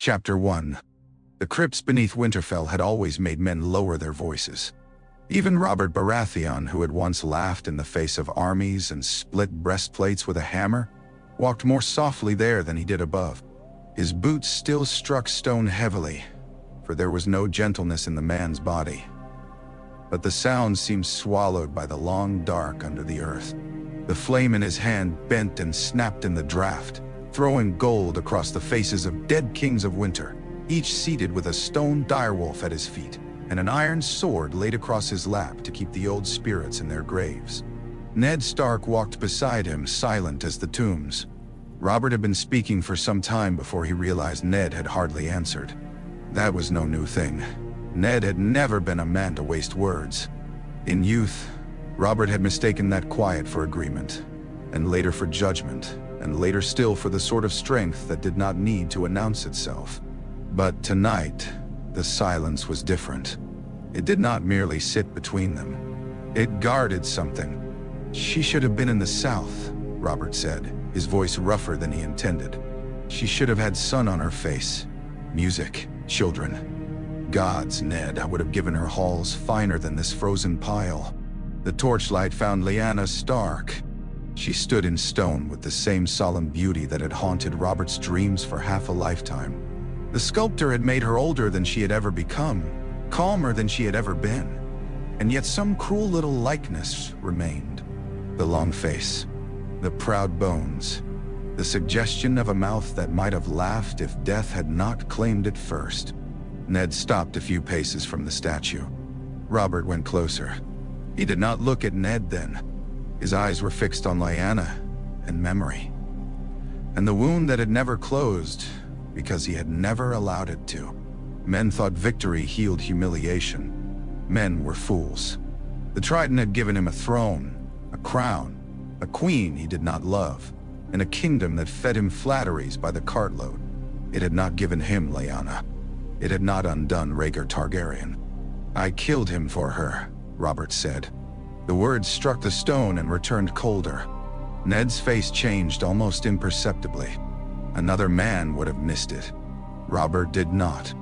Chapter 1. The crypts beneath Winterfell had always made men lower their voices. Even Robert Baratheon, who had once laughed in the face of armies and split breastplates with a hammer, walked more softly there than he did above. His boots still struck stone heavily, for there was no gentleness in the man's body. But the sound seemed swallowed by the long dark under the earth. The flame in his hand bent and snapped in the draught, throwing gold across the faces of dead kings of winter, each seated with a stone direwolf at his feet, and an iron sword laid across his lap to keep the old spirits in their graves. Ned Stark walked beside him, silent as the tombs. Robert had been speaking for some time before he realized Ned had hardly answered. That was no new thing. Ned had never been a man to waste words. In youth, Robert had mistaken that quiet for agreement, and later for judgment, and later still for the sort of strength that did not need to announce itself. But tonight, the silence was different. It did not merely sit between them. It guarded something. "She should have been in the south," Robert said, his voice rougher than he intended. "She should have had sun on her face. Music, children. Gods, Ned, I would have given her halls finer than this frozen pile." The torchlight found Lyanna Stark. She stood in stone with the same solemn beauty that had haunted Robert's dreams for half a lifetime. The sculptor had made her older than she had ever become, calmer than she had ever been, and yet some cruel little likeness remained. The long face, the proud bones, the suggestion of a mouth that might have laughed if death had not claimed it first. Ned stopped a few paces from the statue. Robert went closer. He did not look at Ned then. His eyes were fixed on Lyanna and memory, and the wound that had never closed because he had never allowed it to. Men thought victory healed humiliation. Men were fools. The Triton had given him a throne, a crown, a queen he did not love, and a kingdom that fed him flatteries by the cartload. It had not given him Lyanna. It had not undone Rhaegar Targaryen. "I killed him for her," Robert said. The words struck the stone and returned colder. Ned's face changed almost imperceptibly. Another man would have missed it. Robert did not.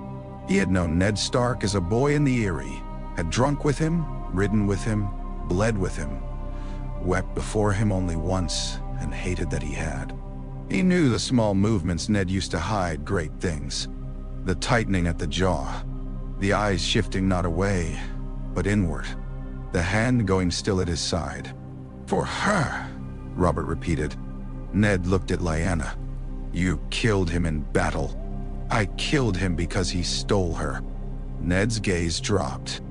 He had known Ned Stark as a boy in the Eyrie, had drunk with him, ridden with him, bled with him, wept before him only once, and hated that he had. He knew the small movements Ned used to hide great things. The tightening at the jaw, the eyes shifting not away, but inward, the hand going still at his side. "For her," Robert repeated. Ned looked at Lyanna. "You killed him in battle. I killed him because he stole her." Ned's gaze dropped.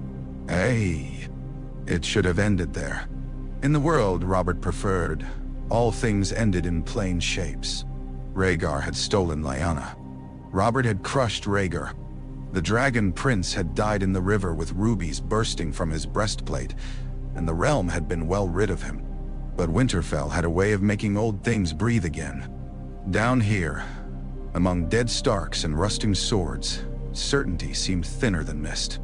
"Hey." It should have ended there. In the world Robert preferred, all things ended in plain shapes. Rhaegar had stolen Lyanna. Robert had crushed Rhaegar. The Dragon Prince had died in the river with rubies bursting from his breastplate, and the realm had been well rid of him. But Winterfell had a way of making old things breathe again. Down here, among dead Starks and rusting swords, certainty seemed thinner than mist.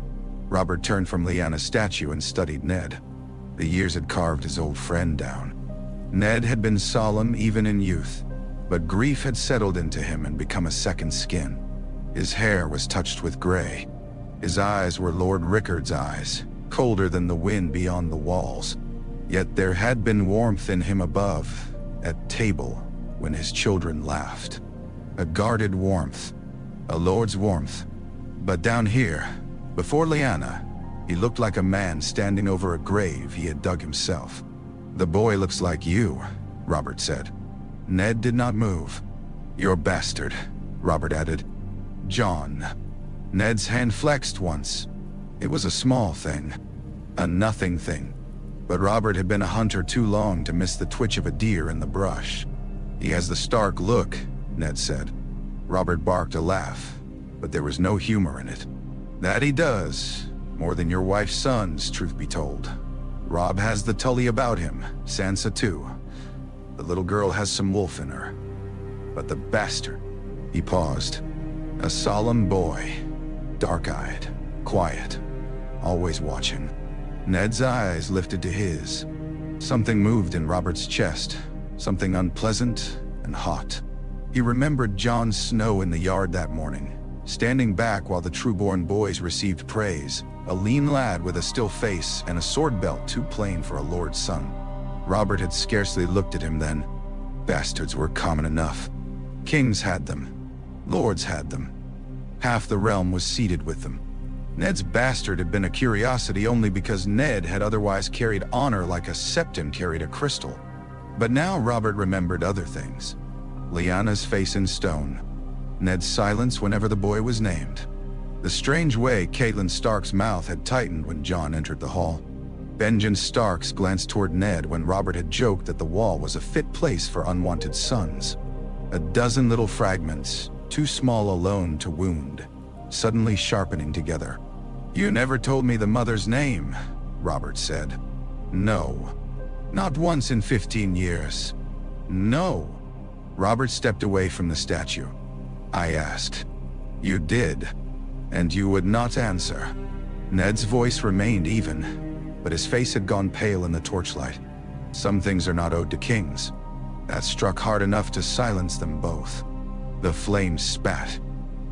Robert turned from Lyanna's statue and studied Ned. The years had carved his old friend down. Ned had been solemn even in youth, but grief had settled into him and become a second skin. His hair was touched with gray. His eyes were Lord Rickard's eyes, colder than the wind beyond the walls. Yet there had been warmth in him above, at table, when his children laughed. A guarded warmth, a lord's warmth. But down here, before Lyanna, he looked like a man standing over a grave he had dug himself. "The boy looks like you," Robert said. Ned did not move. "Your bastard," Robert added. "Jon." Ned's hand flexed once. It was a small thing, a nothing thing. But Robert had been a hunter too long to miss the twitch of a deer in the brush. "He has the Stark look," Ned said. Robert barked a laugh, but there was no humor in it. "That he does, more than your wife's sons, truth be told. Robb has the Tully about him, Sansa too. The little girl has some wolf in her. But the bastard," he paused. "A solemn boy, dark-eyed, quiet, always watching." Ned's eyes lifted to his. Something moved in Robert's chest, something unpleasant and hot. He remembered Jon Snow in the yard that morning, Standing back while the true-born boys received praise, a lean lad with a still face and a sword belt too plain for a lord's son. Robert had scarcely looked at him then. Bastards were common enough. Kings had them. Lords had them. Half the realm was seated with them. Ned's bastard had been a curiosity only because Ned had otherwise carried honor like a septon carried a crystal. But now Robert remembered other things. Lyanna's face in stone. Ned's silence whenever the boy was named. The strange way Catelyn Stark's mouth had tightened when Jon entered the hall. Benjen Stark's glanced toward Ned when Robert had joked that the wall was a fit place for unwanted sons. A dozen little fragments, too small alone to wound, suddenly sharpening together. "You never told me the mother's name," Robert said. "No. Not once in 15 years. No." Robert stepped away from the statue. "I asked. You did. And you would not answer." Ned's voice remained even, but his face had gone pale in the torchlight. Some things are not owed to kings. That struck hard enough to silence them both. The flames spat.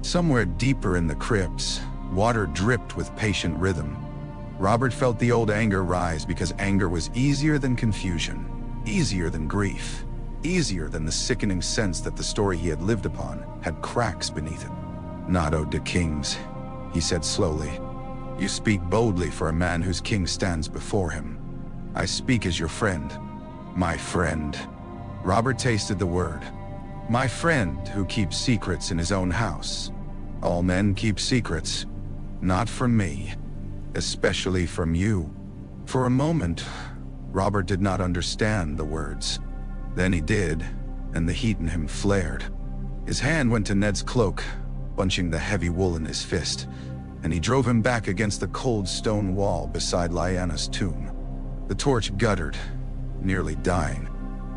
Somewhere deeper in the crypts, water dripped with patient rhythm. Robert felt the old anger rise because anger was easier than confusion, easier than grief, easier than the sickening sense that the story he had lived upon had cracks beneath it. "Not owed to kings," he said slowly. "You speak boldly for a man whose king stands before him. I speak as your friend. My friend." Robert tasted the word. My friend who keeps secrets in his own house. All men keep secrets. Not from me. Especially from you. For a moment, Robert did not understand the words. Then he did, and the heat in him flared. His hand went to Ned's cloak, bunching the heavy wool in his fist, and he drove him back against the cold stone wall beside Lyanna's tomb. The torch guttered, nearly dying.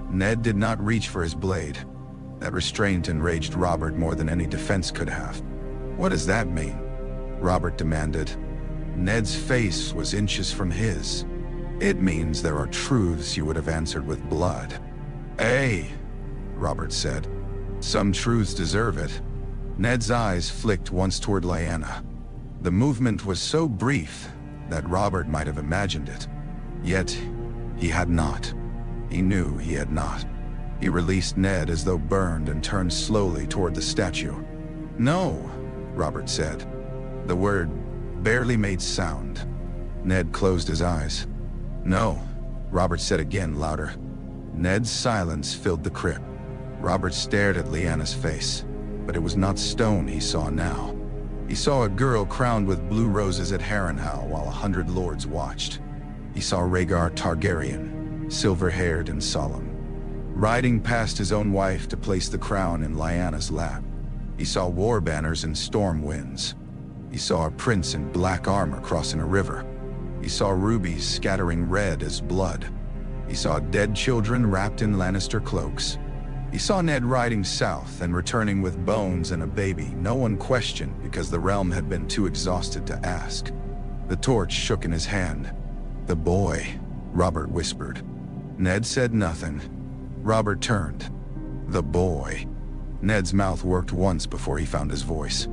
Ned did not reach for his blade. That restraint enraged Robert more than any defense could have. "What does that mean?" Robert demanded. Ned's face was inches from his. "It means there are truths you would have answered with blood." "Hey," Robert said. "Some truths deserve it." Ned's eyes flicked once toward Lyanna. The movement was so brief that Robert might have imagined it. Yet, he had not. He knew he had not. He released Ned as though burned and turned slowly toward the statue. "No," Robert said. The word barely made sound. Ned closed his eyes. "No," Robert said again, louder. Ned's silence filled the crypt. Robert stared at Lyanna's face, but it was not stone he saw now. He saw a girl crowned with blue roses at Harrenhal while 100 lords watched. He saw Rhaegar Targaryen, silver-haired and solemn, riding past his own wife to place the crown in Lyanna's lap. He saw war banners and storm winds. He saw a prince in black armor crossing a river. He saw rubies scattering red as blood. He saw dead children wrapped in Lannister cloaks. He saw Ned riding south and returning with bones and a baby no one questioned because the realm had been too exhausted to ask. The torch shook in his hand. "The boy," Robert whispered. Ned said nothing. Robert turned. "The boy." Ned's mouth worked once before he found his voice.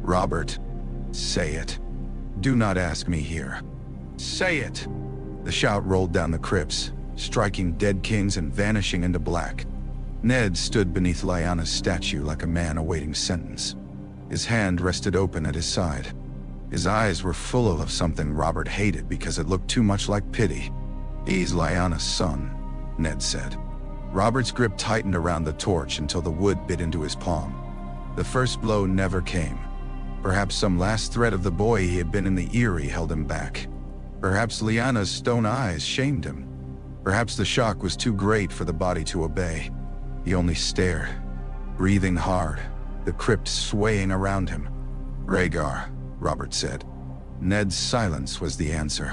"Robert, say it. Do not ask me here. Say it." The shout rolled down the crypts, striking dead kings and vanishing into black. Ned stood beneath Lyanna's statue like a man awaiting sentence. His hand rested open at his side. His eyes were full of something Robert hated because it looked too much like pity. "He's Lyanna's son," Ned said. Robert's grip tightened around the torch until the wood bit into his palm. The first blow never came. Perhaps some last thread of the boy he had been in the Eyrie held him back. Perhaps Lyanna's stone eyes shamed him. Perhaps the shock was too great for the body to obey. He only stared, breathing hard, the crypt swaying around him. "Rhaegar," Robert said. Ned's silence was the answer.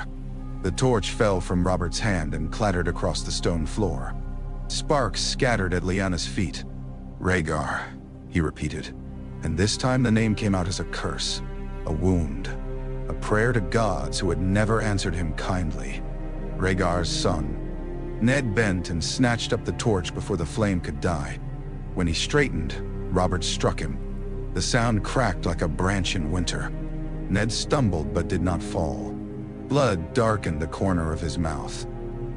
The torch fell from Robert's hand and clattered across the stone floor. Sparks scattered at Lyanna's feet. "Rhaegar," he repeated, and this time the name came out as a curse, a wound, a prayer to gods who had never answered him kindly. Rhaegar's son. Ned bent and snatched up the torch before the flame could die. When he straightened, Robert struck him. The sound cracked like a branch in winter. Ned stumbled but did not fall. Blood darkened the corner of his mouth.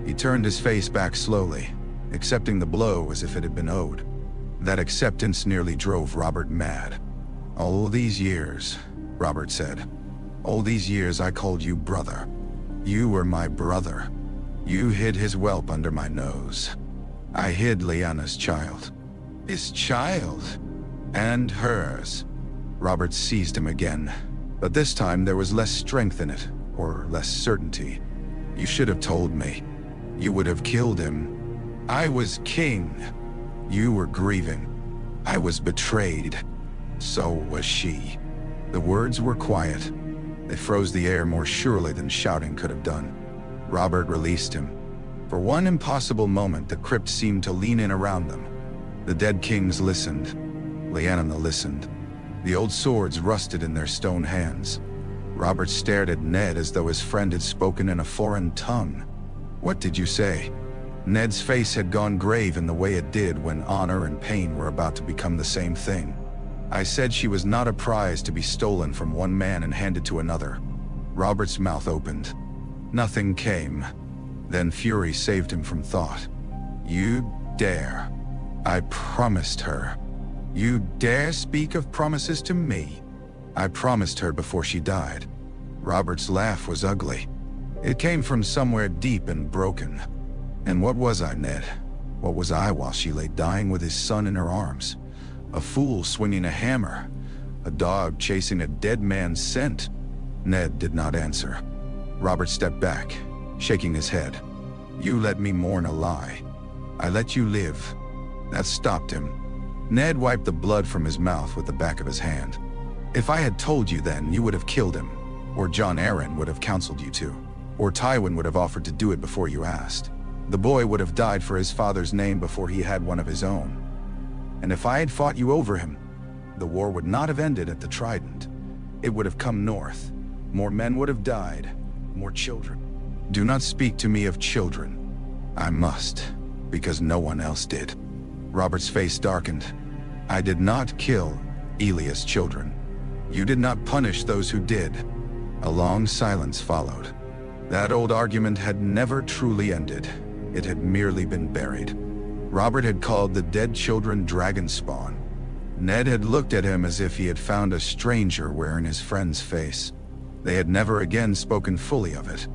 He turned his face back slowly, accepting the blow as if it had been owed. That acceptance nearly drove Robert mad. "All these years," Robert said. "All these years I called you brother. You were my brother. You hid his whelp under my nose. I hid Lyanna's child." "His child?" "And hers." Robert seized him again, but this time there was less strength in it, or less certainty. "You should have told me. You would have killed him." "I was king." "You were grieving. I was betrayed." "So was she." The words were quiet. They froze the air more surely than shouting could have done. Robert released him. For one impossible moment, the crypt seemed to lean in around them. The dead kings listened. Lyanna listened. The old swords rusted in their stone hands. Robert stared at Ned as though his friend had spoken in a foreign tongue. "What did you say?" Ned's face had gone grave in the way it did when honor and pain were about to become the same thing. "I said she was not a prize to be stolen from one man and handed to another." Robert's mouth opened. Nothing came. Then fury saved him from thought. "You dare. I promised her." "You dare speak of promises to me?" "I promised her before she died." Robert's laugh was ugly. It came from somewhere deep and broken. "And what was I, Ned? What was I while she lay dying with his son in her arms? A fool swinging a hammer? A dog chasing a dead man's scent?" Ned did not answer. Robert stepped back, shaking his head. "You let me mourn a lie. I let you live." That stopped him. Ned wiped the blood from his mouth with the back of his hand. "If I had told you then, you would have killed him. Or Jon Arryn would have counseled you to. Or Tywin would have offered to do it before you asked. The boy would have died for his father's name before he had one of his own. And if I had fought you over him, the war would not have ended at the Trident. It would have come north. More men would have died. More children." "Do not speak to me of children." "I must, because no one else did." Robert's face darkened. "I did not kill Elia's children. You did not punish those who did." A long silence followed. That old argument had never truly ended. It had merely been buried. Robert had called the dead children dragon spawn. Ned had looked at him as if he had found a stranger wearing his friend's face. They had never again spoken fully of it.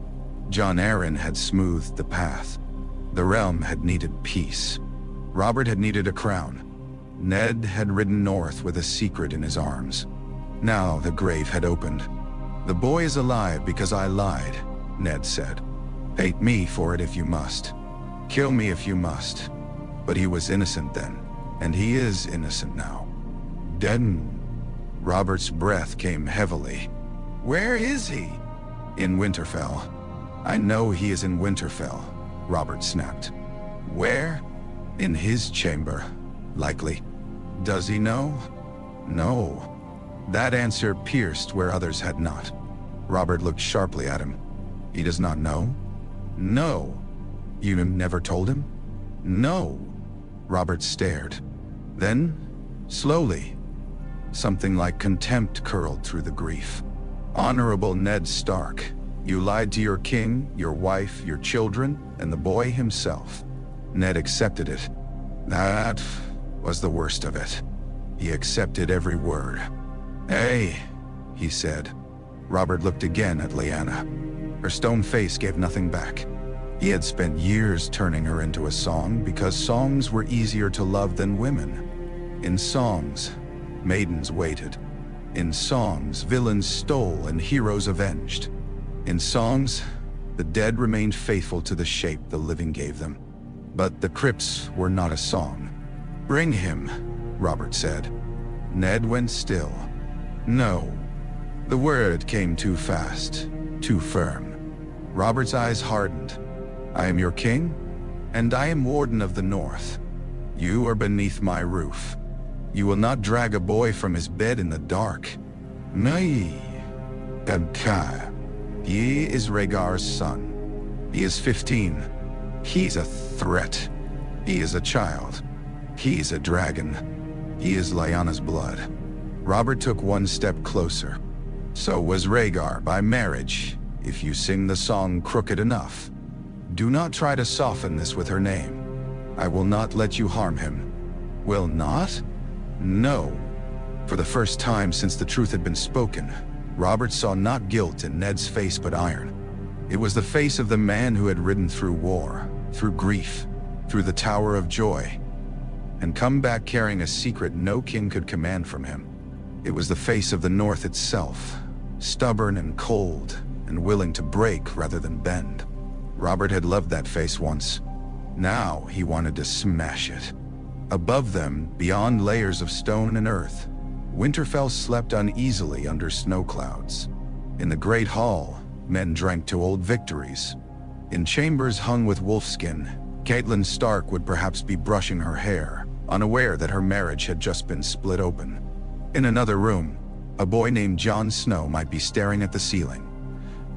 Jon Arryn had smoothed the path. The realm had needed peace. Robert had needed a crown. Ned had ridden north with a secret in his arms. Now the grave had opened. "The boy is alive because I lied," Ned said. "Hate me for it if you must. Kill me if you must. But he was innocent then, and he is innocent now." "Dead?" Robert's breath came heavily. "Where is he?" "In Winterfell." "I know he is in Winterfell," Robert snapped. "Where?" "In his chamber, likely." "Does he know?" "No." That answer pierced where others had not. Robert looked sharply at him. "He does not know?" "No." "You never told him?" "No." Robert stared. Then, slowly, something like contempt curled through the grief. "Honorable Ned Stark, you lied to your king, your wife, your children, and the boy himself." Ned accepted it. That was the worst of it. He accepted every word. "Hey," he said. Robert looked again at Lyanna. Her stone face gave nothing back. He had spent years turning her into a song because songs were easier to love than women. In songs, maidens waited. In songs, villains stole and heroes avenged. In songs, the dead remained faithful to the shape the living gave them. But the Crypts were not a song. "Bring him," Robert said. Ned went still. "No." The word came too fast, too firm. Robert's eyes hardened. "I am your king, and I am warden of the North. You are beneath my roof. You will not drag a boy from his bed in the dark." "Nay, Gadka. He is Rhaegar's son. He is 15. He's a threat. He is a child. He's a dragon. He is Lyanna's blood. Robert took one step closer. "So was Rhaegar by marriage, if you sing the song crooked enough. Do not try to soften this with her name. I will not let you harm him." "Will not?" "No." For the first time since the truth had been spoken, Robert saw not guilt in Ned's face but iron. It was the face of the man who had ridden through war, through grief, through the Tower of Joy, and come back carrying a secret no king could command from him. It was the face of the North itself, stubborn and cold, and willing to break rather than bend. Robert had loved that face once. Now he wanted to smash it. Above them, beyond layers of stone and earth, Winterfell slept uneasily under snow clouds. In the great hall, men drank to old victories. In chambers hung with wolfskin, Catelyn Stark would perhaps be brushing her hair, unaware that her marriage had just been split open. In another room, a boy named Jon Snow might be staring at the ceiling,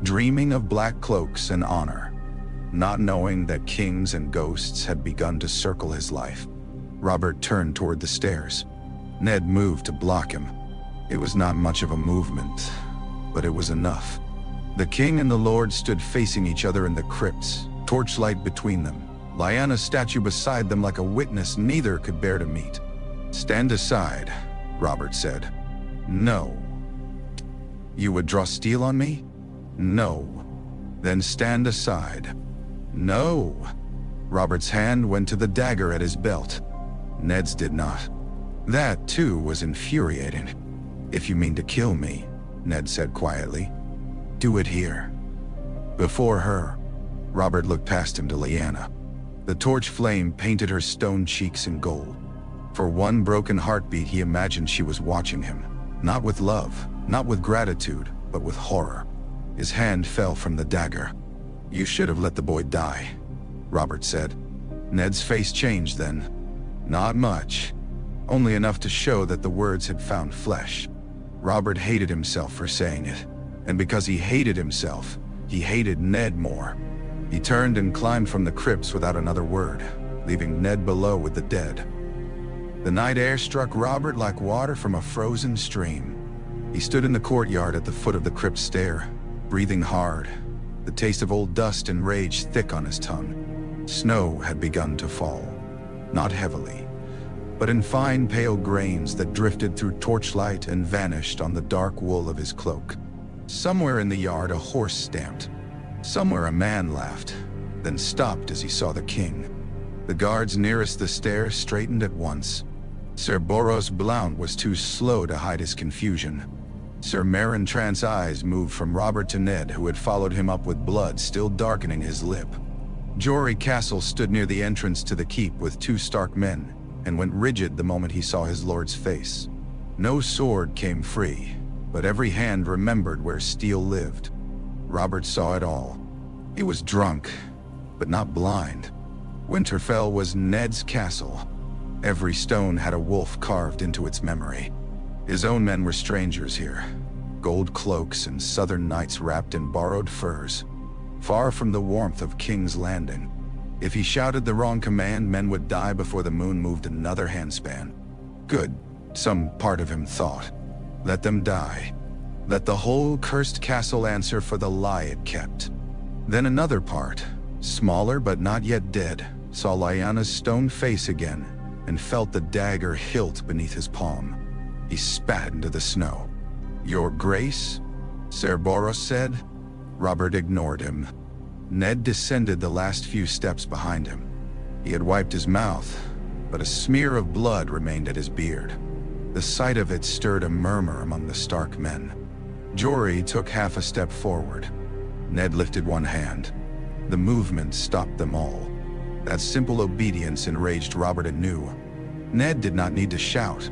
dreaming of black cloaks and honor, not knowing that kings and ghosts had begun to circle his life. Robert turned toward the stairs. Ned moved to block him. It was not much of a movement, but it was enough. The king and the lord stood facing each other in the crypts, torchlight between them, Lyanna's statue beside them like a witness neither could bear to meet. "Stand aside," Robert said. "No." "You would draw steel on me?" "No." "Then stand aside." "No." Robert's hand went to the dagger at his belt. Ned's did not. That, too, was infuriating. "If you mean to kill me," Ned said quietly, "do it here." Before her, Robert looked past him to Lyanna. The torch flame painted her stone cheeks in gold. For one broken heartbeat, he imagined she was watching him, not with love, not with gratitude, but with horror. His hand fell from the dagger. "You should have let the boy die," Robert said. Ned's face changed then. Not much, only enough to show that the words had found flesh. Robert hated himself for saying it, and because he hated himself, he hated Ned more. He turned and climbed from the crypts without another word, leaving Ned below with the dead. The night air struck Robert like water from a frozen stream. He stood in the courtyard at the foot of the crypt stair, breathing hard, the taste of old dust and rage thick on his tongue. Snow had begun to fall, not heavily, but in fine pale grains that drifted through torchlight and vanished on the dark wool of his cloak. Somewhere in the yard a horse stamped. Somewhere a man laughed, then stopped as he saw the king. The guards nearest the stair straightened at once. Sir Boros Blount was too slow to hide his confusion. Sir Meryn Trant's eyes moved from Robert to Ned, who had followed him up with blood still darkening his lip. Jory Castle stood near the entrance to the keep with 2 Stark men, and went rigid the moment he saw his lord's face. No sword came free, but every hand remembered where steel lived. Robert saw it all. He was drunk, but not blind. Winterfell was Ned's castle. Every stone had a wolf carved into its memory. His own men were strangers here, gold cloaks and southern knights wrapped in borrowed furs, far from the warmth of King's Landing. If he shouted the wrong command, men would die before the moon moved another handspan. Good, some part of him thought. Let them die. Let the whole cursed castle answer for the lie it kept. Then another part, smaller but not yet dead, saw Lyanna's stone face again and felt the dagger hilt beneath his palm. He spat into the snow. "Your Grace?" Ser Boros said. Robert ignored him. Ned descended the last few steps behind him. He had wiped his mouth, but a smear of blood remained at his beard. The sight of it stirred a murmur among the Stark men. Jory took half a step forward. Ned lifted one hand. The movement stopped them all. That simple obedience enraged Robert anew. Ned did not need to shout.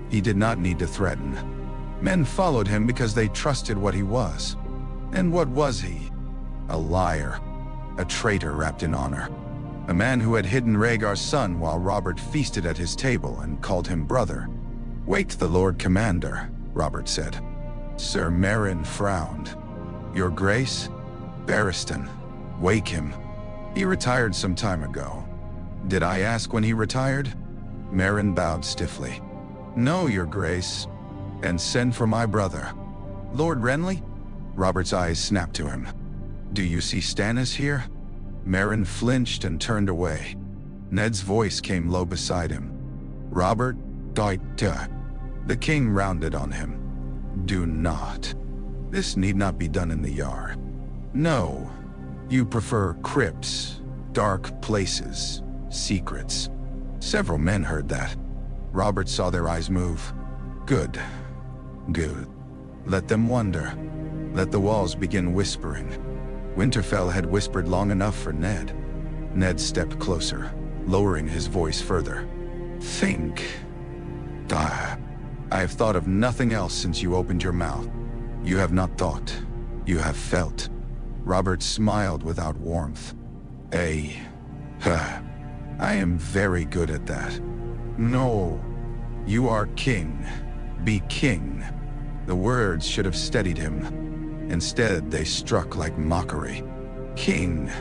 He did not need to threaten. Men followed him because they trusted what he was. And what was he? A liar. A traitor wrapped in honor. A man who had hidden Rhaegar's son while Robert feasted at his table and called him brother. "Wake the Lord Commander," Robert said. Sir Meryn frowned. "Your Grace? Barristan. Wake him. He retired some time ago." "Did I ask when he retired?" Meryn bowed stiffly. "No, Your Grace. and send for my brother. Lord Renly? Robert's eyes snapped to him. Do you see Stannis here? Meryn flinched and turned away. Ned's voice came low beside him. Robert, the king rounded on him. Do not. This need not be done in the yard. No, you prefer crypts, dark places, secrets. Several men heard that. Robert saw their eyes move. Good. Good. Let them wonder. Let the walls begin whispering. Winterfell had whispered long enough for Ned. Ned stepped closer, lowering his voice further. Think. I have thought of nothing else since you opened your mouth. You have not thought. You have felt. Robert smiled without warmth. I am very good at that. No. You are king. Be king. The words should have steadied him. Instead, they struck like mockery. King,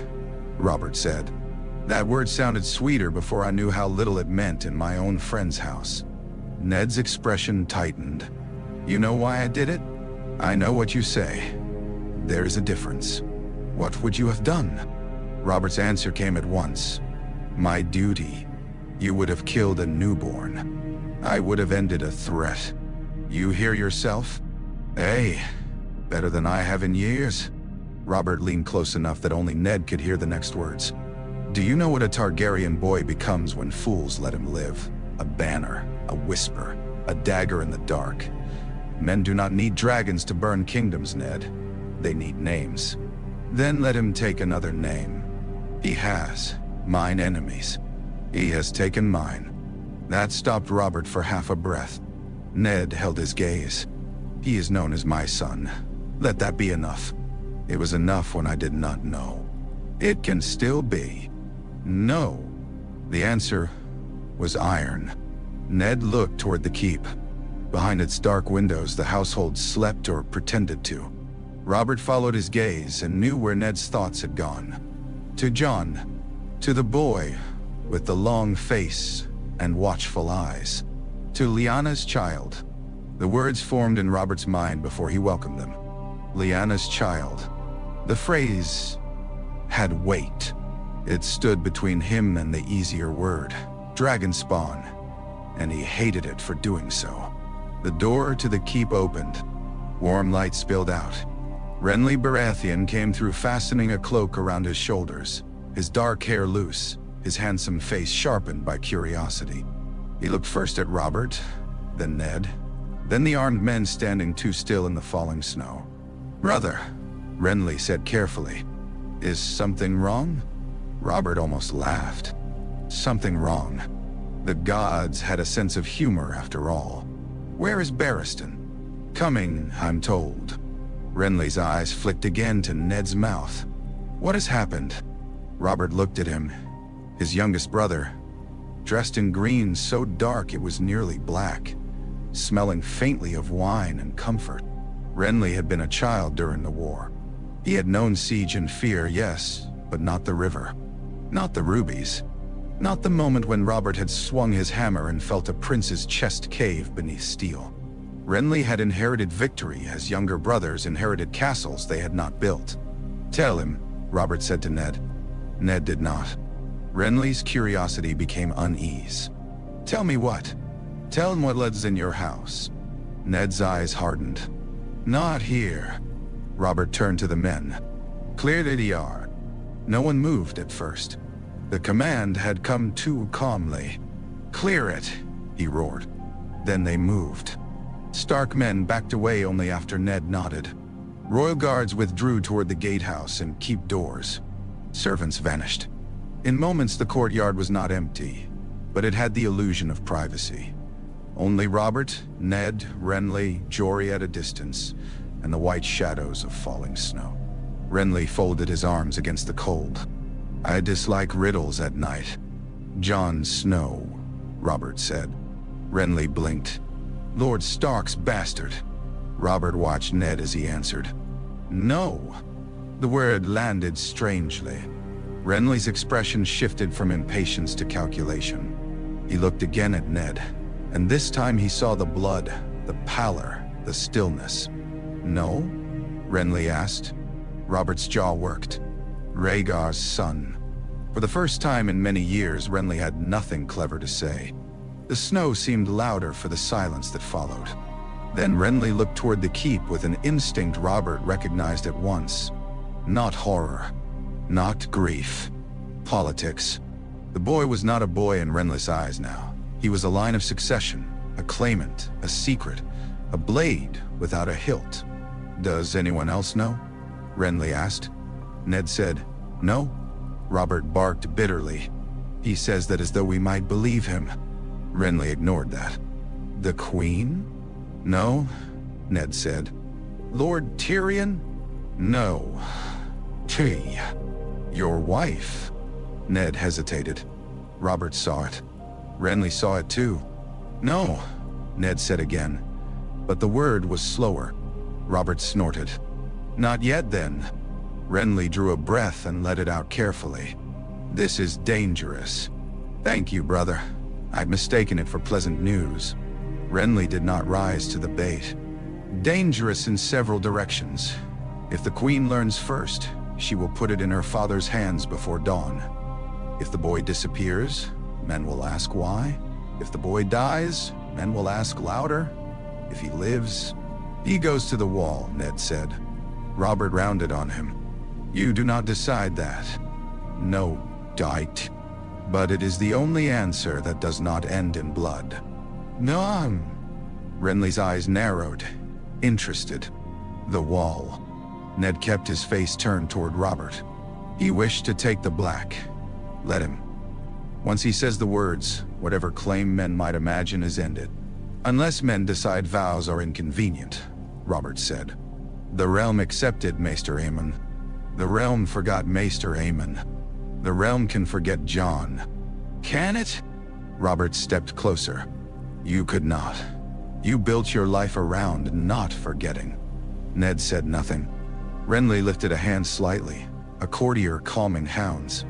Robert said. That word sounded sweeter before I knew how little it meant in my own friend's house. Ned's expression tightened. You know why I did it? I know what you say. There is a difference. What would you have done? Robert's answer came at once. My duty. You would have killed a newborn. I would have ended a threat. You hear yourself? Hey, better than I have in years. Robert leaned close enough that only Ned could hear the next words. Do you know what a Targaryen boy becomes when fools let him live? A banner, a whisper, a dagger in the dark. Men do not need dragons to burn kingdoms, Ned. They need names. Then let him take another name. He has mine enemies. He has taken mine. That stopped Robert for half a breath. Ned held his gaze. He is known as my son. Let that be enough. It was enough when I did not know. It can still be. No. The answer was iron. Ned looked toward the keep. Behind its dark windows, the household slept or pretended to. Robert followed his gaze and knew where Ned's thoughts had gone. To Jon. To the boy with the long face and watchful eyes. To Lyanna's child. The words formed in Robert's mind before he welcomed them. Lyanna's child. The phrase had weight. It stood between him and the easier word, dragon spawn, and he hated it for doing so. The door to the keep opened. Warm light spilled out. Renly Baratheon came through, fastening a cloak around his shoulders, his dark hair loose, his handsome face sharpened by curiosity. He looked first at Robert, then Ned, then the armed men standing too still in the falling snow. Brother, Renly said carefully, is something wrong? Robert almost laughed. Something wrong. The gods had a sense of humor after all. Where is Barristan? Coming, I'm told. Renly's eyes flicked again to Ned's mouth. What has happened? Robert looked at him. His youngest brother, dressed in green so dark it was nearly black, smelling faintly of wine and comfort. Renly had been a child during the war. He had known siege and fear, yes, but not the river. Not the rubies. Not the moment when Robert had swung his hammer and felt a prince's chest cave beneath steel. Renly had inherited victory as younger brothers inherited castles they had not built. Tell him, Robert said to Ned. Ned did not. Renly's curiosity became unease. Tell me what? Tell him what lives in your house. Ned's eyes hardened. Not here. Robert turned to the men. Clear the yard. No one moved at first. The command had come too calmly. Clear it, he roared. Then they moved. Stark men backed away only after Ned nodded. Royal guards withdrew toward the gatehouse and keep doors. Servants vanished. In moments the courtyard was not empty, but it had the illusion of privacy. Only Robert, Ned, Renly, Jory at a distance, and the white shadows of falling snow. Renly folded his arms against the cold. I dislike riddles at night. Jon Snow, Robert said. Renly blinked. Lord Stark's bastard. Robert watched Ned as he answered. No. The word landed strangely. Renly's expression shifted from impatience to calculation. He looked again at Ned, and this time he saw the blood, the pallor, the stillness. "No?" Renly asked. Robert's jaw worked. Rhaegar's son. For the first time in many years, Renly had nothing clever to say. The snow seemed louder for the silence that followed. Then Renly looked toward the keep with an instinct Robert recognized at once. Not horror. Not grief. Politics. The boy was not a boy in Renly's eyes now. He was a line of succession, a claimant, a secret, a blade without a hilt. "Does anyone else know?" Renly asked. Ned said, "No." Robert barked bitterly. "He says that as though we might believe him." Renly ignored that. "The Queen?" "No," Ned said. "Lord Tyrion?" "No." "Your wife?" Ned hesitated. Robert saw it. Renly saw it too. "No," Ned said again. But the word was slower. Robert snorted. "Not yet, then." Renly drew a breath and let it out carefully. "This is dangerous." "Thank you, brother. I'd mistaken it for pleasant news." Renly did not rise to the bait. "Dangerous in several directions. If the Queen learns first, she will put it in her father's hands before dawn. If the boy disappears, men will ask why. If the boy dies, men will ask louder. If he lives, he goes to the wall," Ned said. Robert rounded on him. "You do not decide that." "No, Dite. But it is the only answer that does not end in blood." "No." Renly's eyes narrowed, interested. "The wall." Ned kept his face turned toward Robert. "He wished to take the black. Let him. Once he says the words, whatever claim men might imagine is ended. Unless men decide vows are inconvenient," Robert said. "The realm accepted Maester Aemon. The realm forgot Maester Aemon. The realm can forget Jon." "Can it?" Robert stepped closer. "You could not. You built your life around not forgetting." Ned said nothing. Renly lifted a hand slightly, a courtier calming hounds.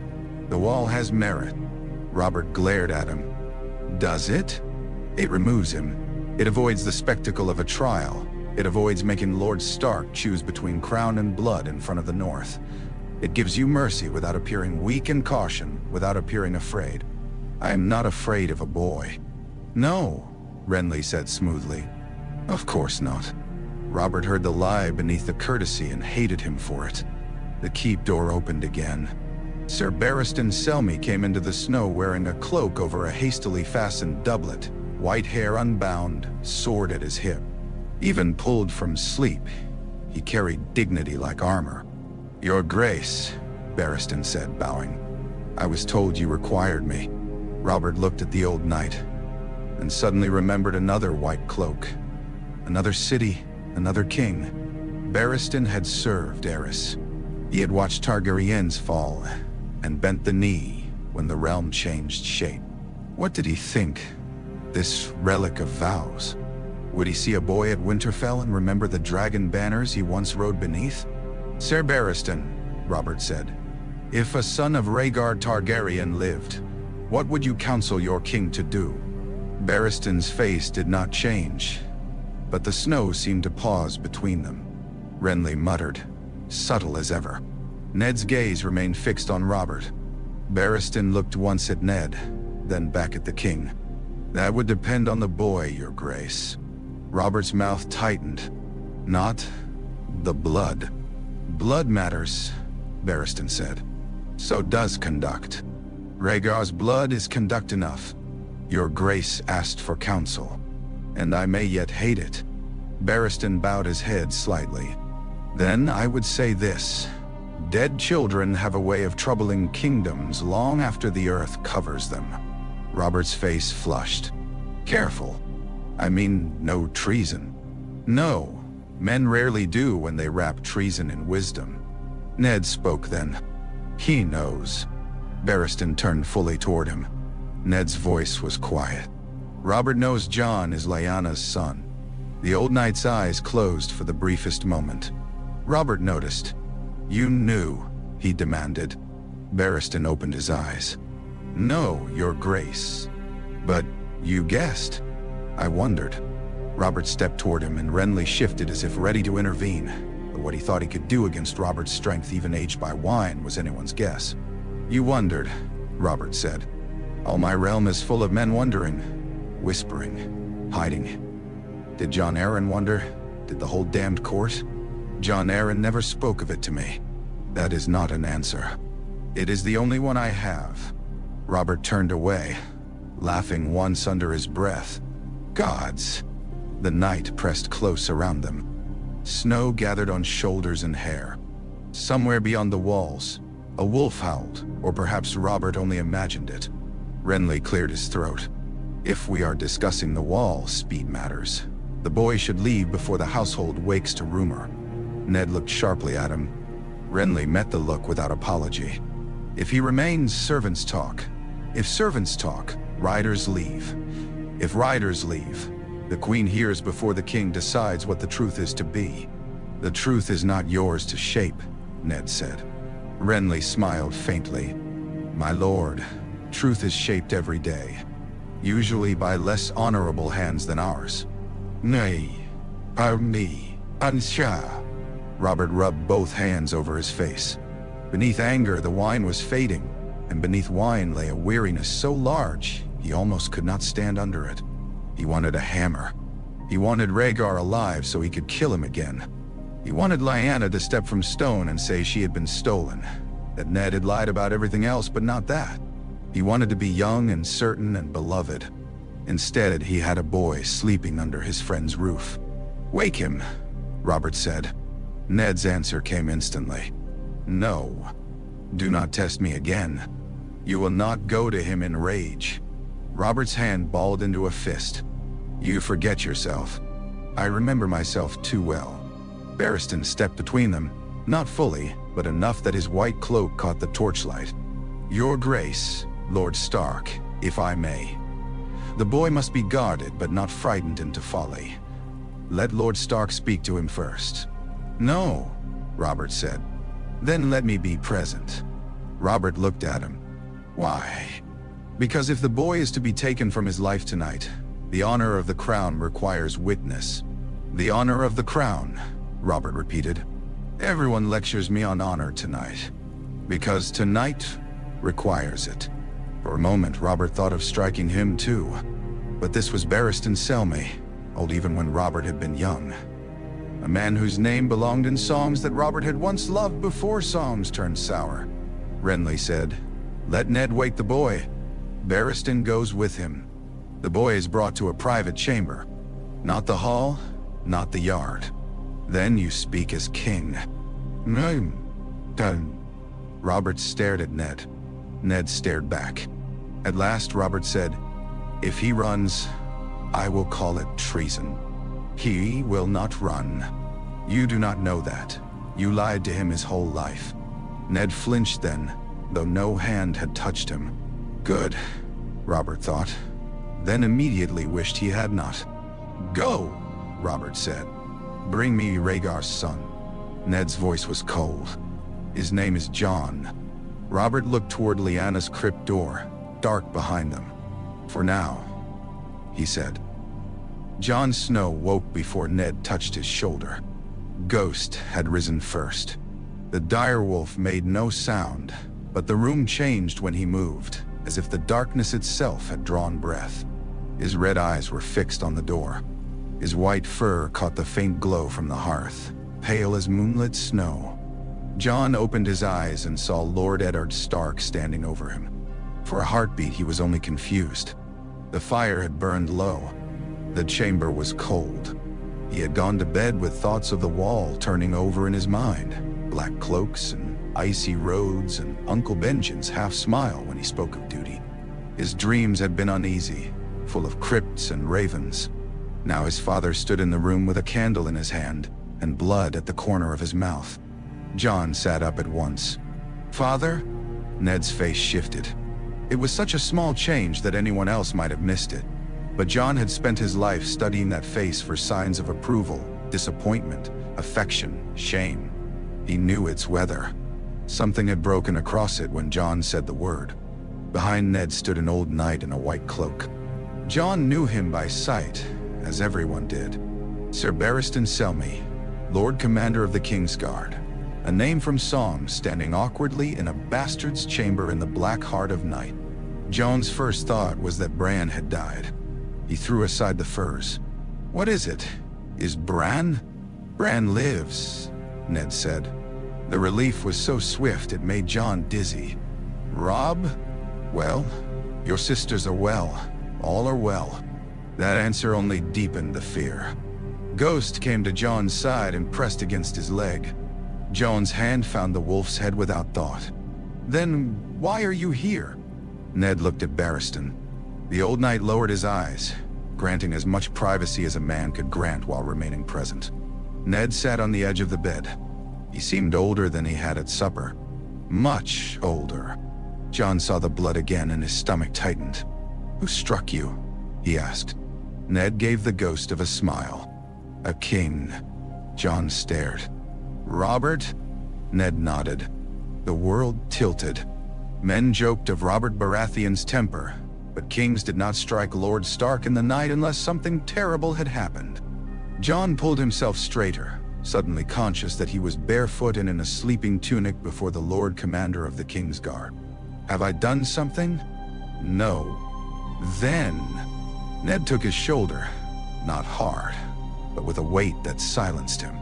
"The wall has merit." Robert glared at him. "Does it?" "It removes him. It avoids the spectacle of a trial. It avoids making Lord Stark choose between crown and blood in front of the North. It gives you mercy without appearing weak, and caution without appearing afraid." "I am not afraid of a boy." "No," Renly said smoothly. "Of course not." Robert heard the lie beneath the courtesy and hated him for it. The keep door opened again. Sir Barristan Selmy came into the snow wearing a cloak over a hastily fastened doublet, white hair unbound, sword at his hip. Even pulled from sleep, he carried dignity like armor. "Your Grace," Barristan said, bowing. "I was told you required me." Robert looked at the old knight, and suddenly remembered another white cloak. Another city, another king. Barristan had served Eris. He had watched Targaryens fall, and bent the knee when the realm changed shape. What did he think? This relic of vows? Would he see a boy at Winterfell and remember the dragon banners he once rode beneath? "Sir Barristan," Robert said, "if a son of Rhaegar Targaryen lived, what would you counsel your king to do?" Barristan's face did not change, but the snow seemed to pause between them. Renly muttered, subtle as ever. Ned's gaze remained fixed on Robert. Barristan looked once at Ned, then back at the king. "That would depend on the boy, Your Grace." Robert's mouth tightened. "Not the blood." "Blood matters," Barristan said. "So does conduct. Rhaegar's blood is conduct enough. Your Grace asked for counsel, and I may yet hate it." Barristan bowed his head slightly. "Then I would say this. Dead children have a way of troubling kingdoms long after the earth covers them." Robert's face flushed. "Careful. I mean, no treason." "No, men rarely do when they wrap treason in wisdom." Ned spoke then. "He knows." Barristan turned fully toward him. Ned's voice was quiet. "Robert knows Jon is Lyanna's son." The old knight's eyes closed for the briefest moment. Robert noticed. "You knew," he demanded. Barristan opened his eyes. "No, Your Grace. But you guessed." "I wondered." Robert stepped toward him, and Renly shifted as if ready to intervene. But what he thought he could do against Robert's strength, even aged by wine, was anyone's guess. "You wondered," Robert said. "All my realm is full of men wondering, whispering, hiding. Did Jon Arryn wonder? Did the whole damned court? Jon Arryn never spoke of it to me. That is not an answer. It is the only one I have." Robert turned away, laughing once under his breath. Gods! The night pressed close around them. Snow gathered on shoulders and hair. Somewhere beyond the walls, a wolf howled, or perhaps Robert only imagined it. Renly cleared his throat. "If we are discussing the wall, speed matters. The boy should leave before the household wakes to rumor." Ned looked sharply at him. Renly met the look without apology. "If he remains, servants talk. If servants talk, riders leave. If riders leave, the queen hears before the king decides what the truth is to be. The truth is not yours to shape," Ned said. Renly smiled faintly. "My lord, truth is shaped every day, usually by less honorable hands than ours." "Nay, pardon me, Ansha." Robert rubbed both hands over his face. Beneath anger, the wine was fading, and beneath wine lay a weariness so large he almost could not stand under it. He wanted a hammer. He wanted Rhaegar alive so he could kill him again. He wanted Lyanna to step from stone and say she had been stolen, that Ned had lied about everything else but not that. He wanted to be young and certain and beloved. Instead, he had a boy sleeping under his friend's roof. "Wake him," Robert said. Ned's answer came instantly. "No. Do not test me again. You will not go to him in rage." Robert's hand balled into a fist. "You forget yourself." "I remember myself too well." Barristan stepped between them, not fully, but enough that his white cloak caught the torchlight. "Your Grace, Lord Stark, if I may. The boy must be guarded but not frightened into folly. Let Lord Stark speak to him first." "No," Robert said. "Then let me be present." Robert looked at him. "Why?" "Because if the boy is to be taken from his life tonight, the honor of the crown requires witness." "The honor of the crown," Robert repeated. "Everyone lectures me on honor tonight. Because tonight requires it." For a moment, Robert thought of striking him too. But this was Barristan Selmy, old even when Robert had been young. A man whose name belonged in songs that Robert had once loved before songs turned sour. Renly said, "Let Ned wake the boy. Barristan goes with him. The boy is brought to a private chamber. Not the hall, not the yard. Then you speak as king." "I'm done." Robert stared at Ned. Ned stared back. At last, Robert said, "If he runs, I will call it treason." "He will not run. You do not know that. You lied to him his whole life." Ned flinched then, though no hand had touched him. Good, Robert thought, then immediately wished he had not. "Go," Robert said. "Bring me Rhaegar's son." Ned's voice was cold. "His name is Jon." Robert looked toward Lyanna's crypt door, dark behind them. "For now," he said. Jon Snow woke before Ned touched his shoulder. Ghost had risen first. The direwolf made no sound, but the room changed when he moved, as if the darkness itself had drawn breath. His red eyes were fixed on the door. His white fur caught the faint glow from the hearth, pale as moonlit snow. Jon opened his eyes and saw Lord Eddard Stark standing over him. For a heartbeat, he was only confused. The fire had burned low. The chamber was cold. He had gone to bed with thoughts of the wall turning over in his mind, black cloaks and icy roads and Uncle Benjamin's half-smile when he spoke of duty. His dreams had been uneasy, full of crypts and ravens. Now his father stood in the room with a candle in his hand and blood at the corner of his mouth. Jon sat up at once. "Father?" Ned's face shifted. It was such a small change that anyone else might have missed it. But Jon had spent his life studying that face for signs of approval, disappointment, affection, shame. He knew its weather. Something had broken across it when Jon said the word. Behind Ned stood an old knight in a white cloak. Jon knew him by sight, as everyone did. Sir Barristan Selmy, Lord Commander of the King's Guard, a name from song standing awkwardly in a bastard's chamber in the black heart of night. Jon's first thought was that Bran had died. He threw aside the furs. "What is it? Is Bran?" "Bran lives," Ned said. The relief was so swift it made Jon dizzy. "Robb? Well, your sisters are well. All are well." That answer only deepened the fear. Ghost came to Jon's side and pressed against his leg. Jon's hand found the wolf's head without thought. "Then why are you here?" Ned looked at Barristan. The old knight lowered his eyes, granting as much privacy as a man could grant while remaining present. Ned sat on the edge of the bed. He seemed older than he had at supper. Much older. Jon saw the blood again and his stomach tightened. "Who struck you?" he asked. Ned gave the ghost of a smile. "A king." Jon stared. "Robert?" Ned nodded. The world tilted. Men joked of Robert Baratheon's temper, but kings did not strike Lord Stark in the night unless something terrible had happened. Jon pulled himself straighter, suddenly conscious that he was barefoot and in a sleeping tunic before the Lord Commander of the King's Guard. "Have I done something?" "No." "Then..." Ned took his shoulder, not hard, but with a weight that silenced him.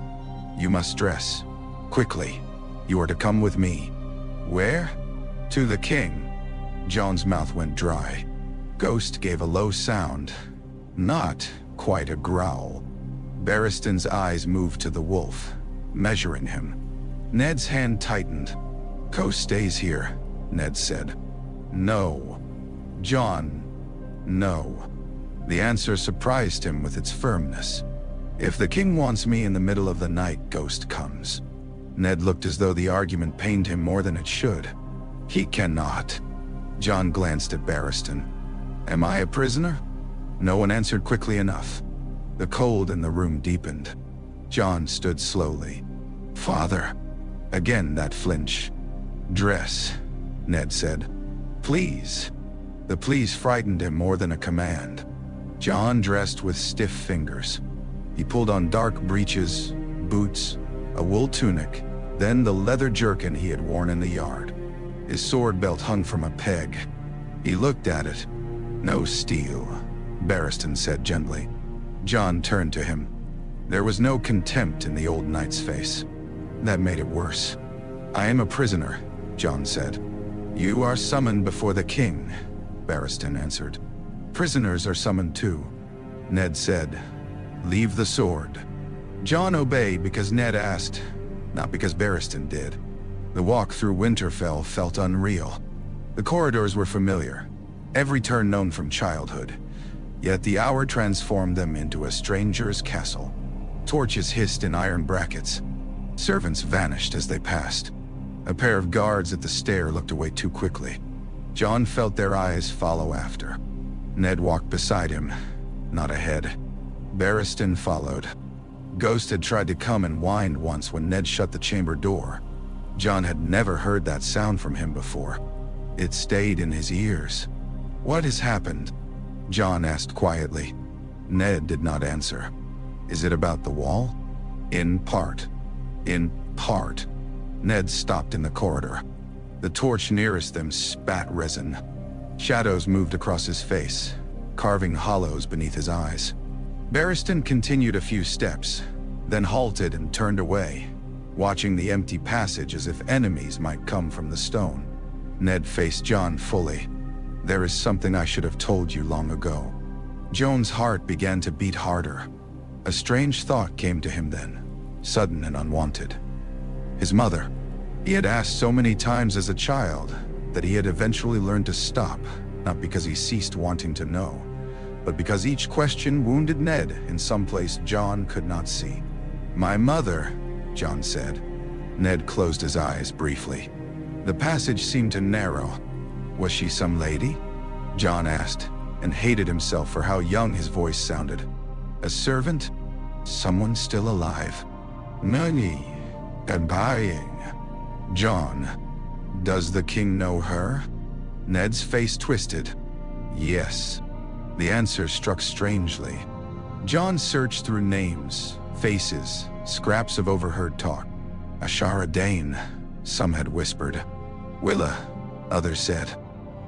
"You must dress. Quickly. You are to come with me." "Where?" "To the king." Jon's mouth went dry. Ghost gave a low sound, not quite a growl. Barristan's eyes moved to the wolf, measuring him. Ned's hand tightened. "Ghost stays here," Ned said. "No." "Jon, no." The answer surprised him with its firmness. "If the king wants me in the middle of the night, Ghost comes." Ned looked as though the argument pained him more than it should. "He cannot." Jon glanced at Barristan. "Am I a prisoner?" No one answered quickly enough. The cold in the room deepened. Jon stood slowly. "Father." Again that flinch. "Dress," Ned said. "Please." The please frightened him more than a command. Jon dressed with stiff fingers. He pulled on dark breeches, boots, a wool tunic, then the leather jerkin he had worn in the yard. His sword belt hung from a peg. He looked at it. "No steel," Barristan said gently. Jon turned to him. There was no contempt in the old knight's face. That made it worse. "I am a prisoner," Jon said. "You are summoned before the king," Barristan answered. "Prisoners are summoned too," Ned said. "Leave the sword." Jon obeyed because Ned asked, not because Barristan did. The walk through Winterfell felt unreal. The corridors were familiar, every turn known from childhood. Yet the hour transformed them into a stranger's castle. Torches hissed in iron brackets. Servants vanished as they passed. A pair of guards at the stair looked away too quickly. Jon felt their eyes follow after. Ned walked beside him, not ahead. Barristan followed. Ghost had tried to come and whined once when Ned shut the chamber door. Jon had never heard that sound from him before. It stayed in his ears. "What has happened?" Jon asked quietly. Ned did not answer. "Is it about the wall?" "In part." "In part." Ned stopped in the corridor. The torch nearest them spat resin. Shadows moved across his face, carving hollows beneath his eyes. Barristan continued a few steps, then halted and turned away, watching the empty passage as if enemies might come from the stone. Ned faced Jon fully. "There is something I should have told you long ago." Jon's heart began to beat harder. A strange thought came to him then, sudden and unwanted. His mother. He had asked so many times as a child that he had eventually learned to stop, not because he ceased wanting to know, but because each question wounded Ned in some place Jon could not see. "My mother," Jon said. Ned closed his eyes briefly. The passage seemed to narrow. "Was she some lady?" Jon asked, and hated himself for how young his voice sounded. "A servant? Someone still alive?" "Money and buying." "Jon, does the king know her?" Ned's face twisted. "Yes." The answer struck strangely. Jon searched through names, faces, scraps of overheard talk. Ashara Dane, some had whispered. Willa, others said.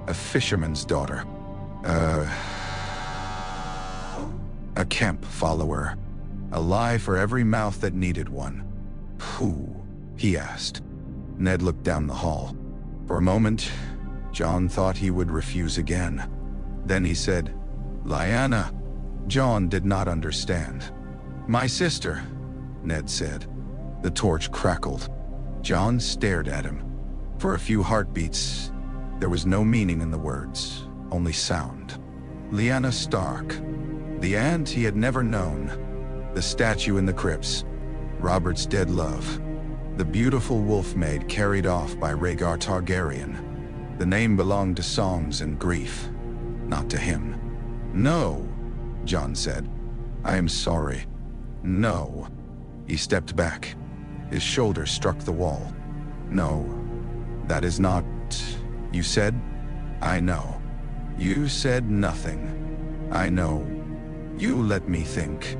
A fisherman's daughter. A camp follower. A lie for every mouth that needed one. Who? He asked. Ned looked down the hall. For a moment, Jon thought he would refuse again. Then he said, Lyanna. Jon did not understand. My sister, Ned said. The torch crackled. Jon stared at him. For a few heartbeats, there was no meaning in the words, only sound. Lyanna Stark, the aunt he had never known, the statue in the crypts, Robert's dead love, the beautiful wolf maid carried off by Rhaegar Targaryen. The name belonged to songs and grief, not to him. No, Jon said. I am sorry. No. He stepped back. His shoulder struck the wall. No, that is not... You said? I know. You said nothing. I know. You let me think.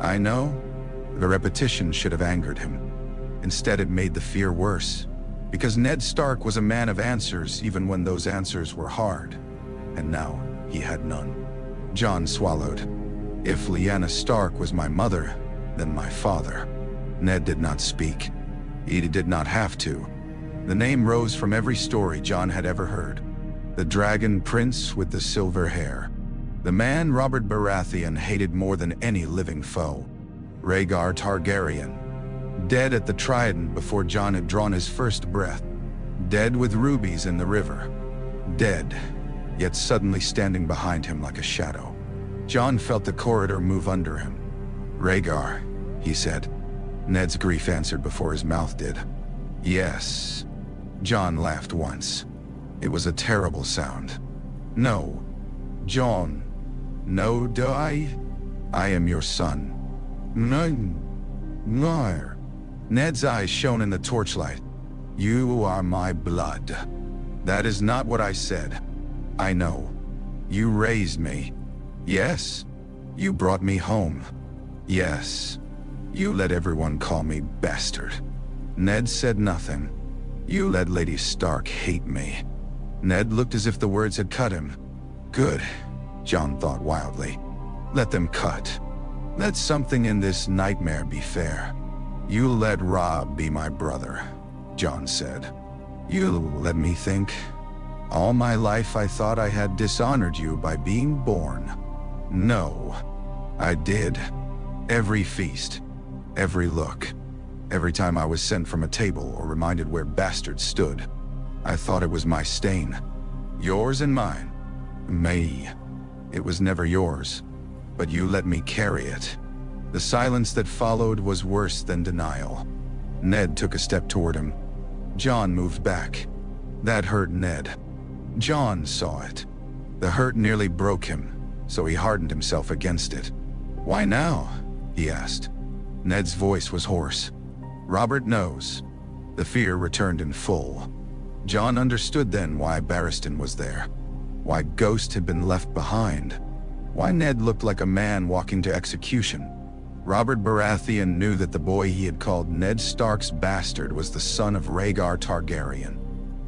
I know. The repetition should have angered him. Instead, it made the fear worse. Because Ned Stark was a man of answers even when those answers were hard. And now, he had none. Jon swallowed. If Lyanna Stark was my mother, then my father. Ned did not speak. He did not have to. The name rose from every story Jon had ever heard. The dragon prince with the silver hair. The man Robert Baratheon hated more than any living foe. Rhaegar Targaryen. Dead at the Trident before Jon had drawn his first breath. Dead with rubies in the river. Dead, yet suddenly standing behind him like a shadow. Jon felt the corridor move under him. Rhaegar, he said. Ned's grief answered before his mouth did. Yes. Jon laughed once. It was a terrible sound. No. Jon. No, do I? I am your son. No. No. Ned's eyes shone in the torchlight. You are my blood. That is not what I said. I know. You raised me. Yes. You brought me home. Yes. You let everyone call me bastard. Ned said nothing. You let Lady Stark hate me. Ned looked as if the words had cut him. Good, Jon thought wildly. Let them cut. Let something in this nightmare be fair. You let Robb be my brother, Jon said. You let me think. All my life I thought I had dishonored you by being born. No, I did. Every feast, every look, every time I was sent from a table or reminded where bastards stood, I thought it was my stain. Yours and mine. Me. It was never yours, but you let me carry it. The silence that followed was worse than denial. Ned took a step toward him. Jon moved back. That hurt Ned. Jon saw it. The hurt nearly broke him, so he hardened himself against it. Why now? He asked. Ned's voice was hoarse. Robert knows. The fear returned in full. Jon understood then why Barristan was there. Why Ghost had been left behind. Why Ned looked like a man walking to execution. Robert Baratheon knew that the boy he had called Ned Stark's bastard was the son of Rhaegar Targaryen.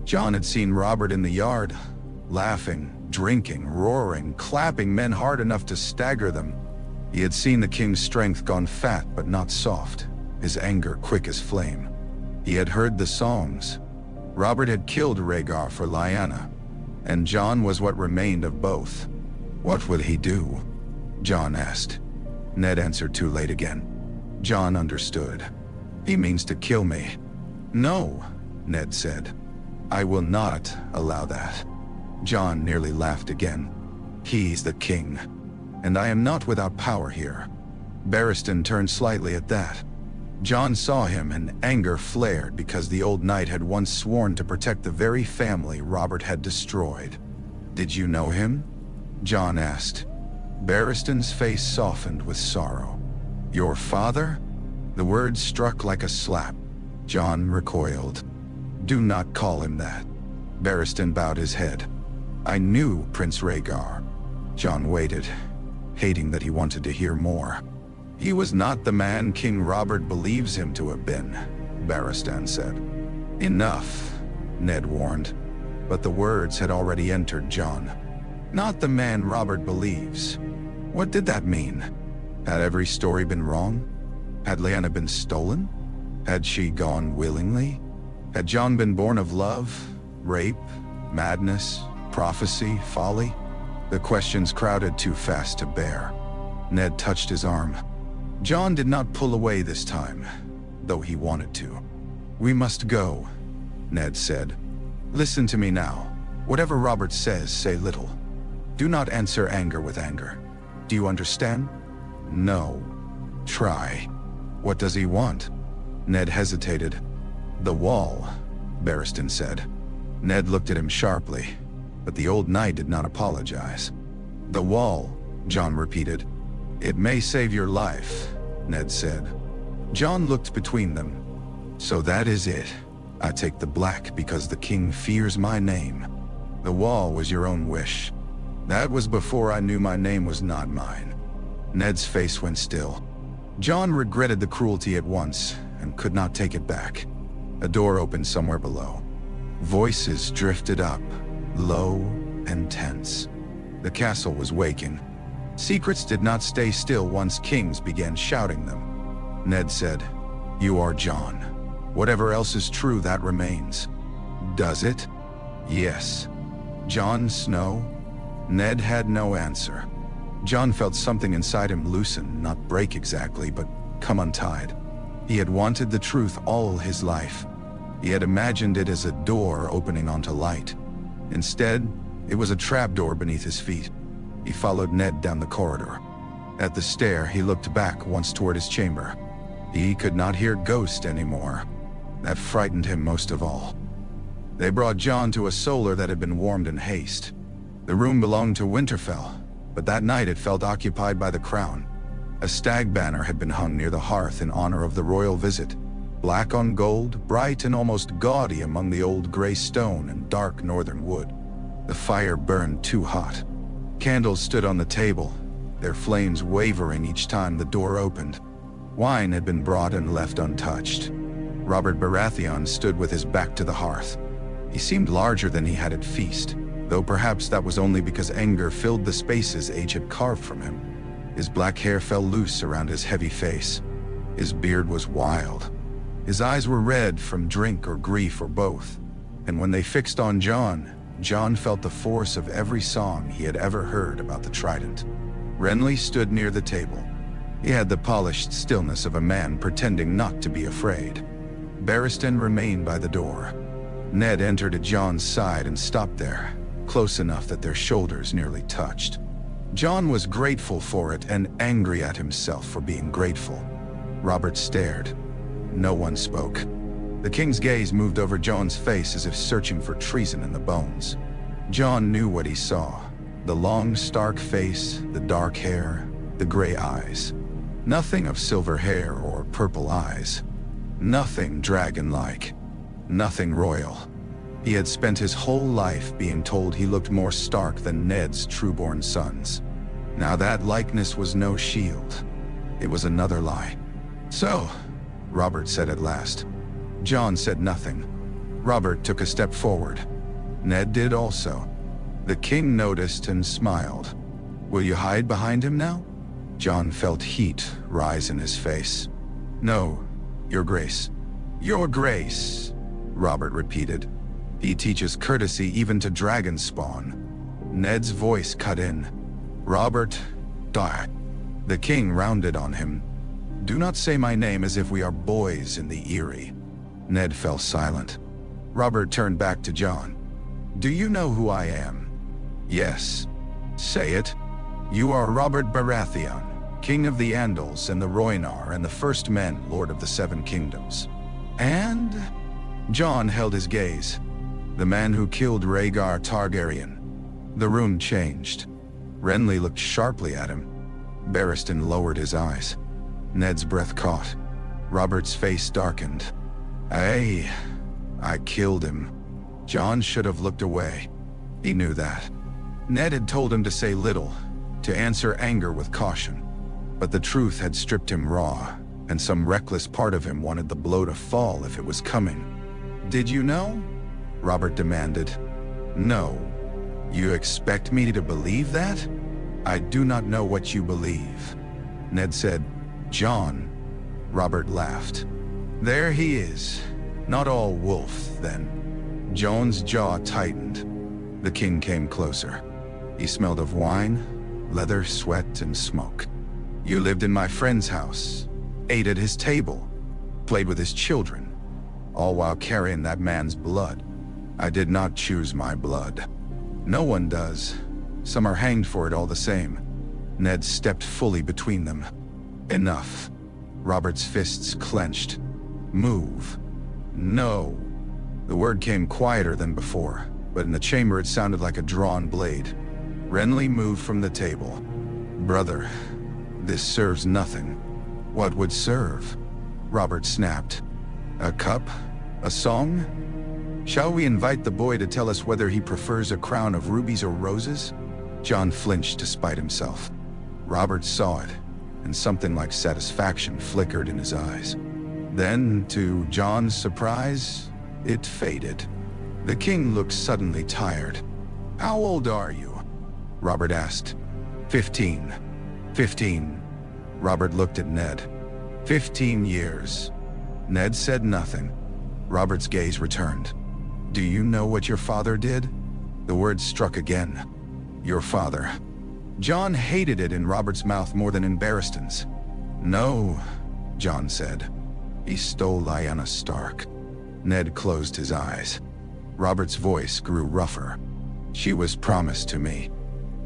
Jon had seen Robert in the yard, laughing, drinking, roaring, clapping men hard enough to stagger them. He had seen the king's strength gone fat but not soft, his anger quick as flame. He had heard the songs. Robert had killed Rhaegar for Lyanna, and Jon was what remained of both. What would he do? Jon asked. Ned answered too late again. Jon understood. He means to kill me. No, Ned said. I will not allow that. Jon nearly laughed again. He's the king, and I am not without power here. Barristan turned slightly at that. Jon saw him and anger flared because the old knight had once sworn to protect the very family Robert had destroyed. Did you know him? Jon asked. Barristan's face softened with sorrow. Your father? The words struck like a slap. Jon recoiled. Do not call him that. Barristan bowed his head. I knew Prince Rhaegar. Jon waited. hating that he wanted to hear more. "He was not the man King Robert believes him to have been," Barristan said. "Enough," Ned warned, but the words had already entered Jon. "Not the man Robert believes." What did that mean? Had every story been wrong? Had Lyanna been stolen? Had she gone willingly? Had Jon been born of love, rape, madness, prophecy, folly? The questions crowded too fast to bear. Ned touched his arm. Jon did not pull away this time, though he wanted to. "We must go," Ned said. "Listen to me now. Whatever Robert says, say little. Do not answer anger with anger. Do you understand?" "No." "Try." "What does he want?" Ned hesitated. "The wall," Barristan said. Ned looked at him sharply, but the old knight did not apologize. "The wall," Jon repeated. "It may save your life," Ned said. Jon looked between them. "So that is it. I take the black because the king fears my name. The wall was your own wish. That was before I knew my name was not mine." Ned's face went still. Jon regretted the cruelty at once and could not take it back. A door opened somewhere below. Voices drifted up, low and tense. The castle was waking. Secrets did not stay still once kings began shouting them. Ned said, "You are Jon. Whatever else is true, that remains." "Does it?" "Yes." "Jon Snow?" Ned had no answer. Jon felt something inside him loosen, not break exactly, but come untied. He had wanted the truth all his life. He had imagined it as a door opening onto light. Instead, it was a trapdoor beneath his feet. He followed Ned down the corridor. At the stair, he looked back once toward his chamber. He could not hear Ghost anymore. That frightened him most of all. They brought Jon to a solar that had been warmed in haste. The room belonged to Winterfell, but that night it felt occupied by the crown. A stag banner had been hung near the hearth in honor of the royal visit. Black on gold, bright and almost gaudy among the old gray stone and dark northern wood. The fire burned too hot. Candles stood on the table, their flames wavering each time the door opened. Wine had been brought and left untouched. Robert Baratheon stood with his back to the hearth. He seemed larger than he had at feast, though perhaps that was only because anger filled the spaces age had carved from him. His black hair fell loose around his heavy face. His beard was wild. His eyes were red from drink or grief or both. And when they fixed on Jon, Jon felt the force of every song he had ever heard about the trident. Renly stood near the table. He had the polished stillness of a man pretending not to be afraid. Barristan remained by the door. Ned entered at Jon's side and stopped there, close enough that their shoulders nearly touched. Jon was grateful for it and angry at himself for being grateful. Robert stared. No one spoke. The king's gaze moved over Jon's face as if searching for treason in the bones. Jon knew what he saw. The long, stark face, the dark hair, the gray eyes. Nothing of silver hair or purple eyes. Nothing dragon-like. Nothing royal. He had spent his whole life being told he looked more Stark than Ned's true-born sons. Now that likeness was no shield. It was another lie. "So," Robert said at last. Jon said nothing. Robert took a step forward. Ned did also. The king noticed and smiled. "Will you hide behind him now?" Jon felt heat rise in his face. "No, Your Grace." "Your Grace," Robert repeated. "He teaches courtesy even to dragon spawn." Ned's voice cut in. "Robert, die." The king rounded on him. "Do not say my name as if we are boys in the Eyrie." Ned fell silent. Robert turned back to Jon. "Do you know who I am?" "Yes." "Say it." "You are Robert Baratheon, king of the Andals and the Rhoynar and the First Men, Lord of the Seven Kingdoms." "And?" Jon held his gaze. "The man who killed Rhaegar Targaryen." The room changed. Renly looked sharply at him. Barristan lowered his eyes. Ned's breath caught. Robert's face darkened. I killed him." Jon should have looked away. He knew that. Ned had told him to say little, to answer anger with caution. But the truth had stripped him raw, and some reckless part of him wanted the blow to fall if it was coming. "Did you know?" Robert demanded. "No. You expect me to believe that?" "I do not know what you believe," Ned said. "Jon." Robert laughed. "There he is. Not all wolf, then." Jon's jaw tightened. The king came closer. He smelled of wine, leather, sweat, and smoke. "You lived in my friend's house, ate at his table, played with his children, all while carrying that man's blood. I did not choose my blood. No one does. Some are hanged for it all the same." Ned stepped fully between them. "Enough." Robert's fists clenched. "Move." "No." The word came quieter than before, but in the chamber it sounded like a drawn blade. Renly moved from the table. "Brother, this serves nothing." "What would serve?" Robert snapped. "A cup? A song? Shall we invite the boy to tell us whether he prefers a crown of rubies or roses?" Jon flinched to spite himself. Robert saw it, and something like satisfaction flickered in his eyes. Then, to Jon's surprise, it faded. The king looked suddenly tired. "How old are you?" Robert asked. 15. 15. Robert looked at Ned. 15 years. Ned said nothing. Robert's gaze returned. "Do you know what your father did?" The word struck again. "Your father." Jon hated it in Robert's mouth more than in Barristan's. "No," Jon said. "He stole Lyanna Stark." Ned closed his eyes. Robert's voice grew rougher. "She was promised to me.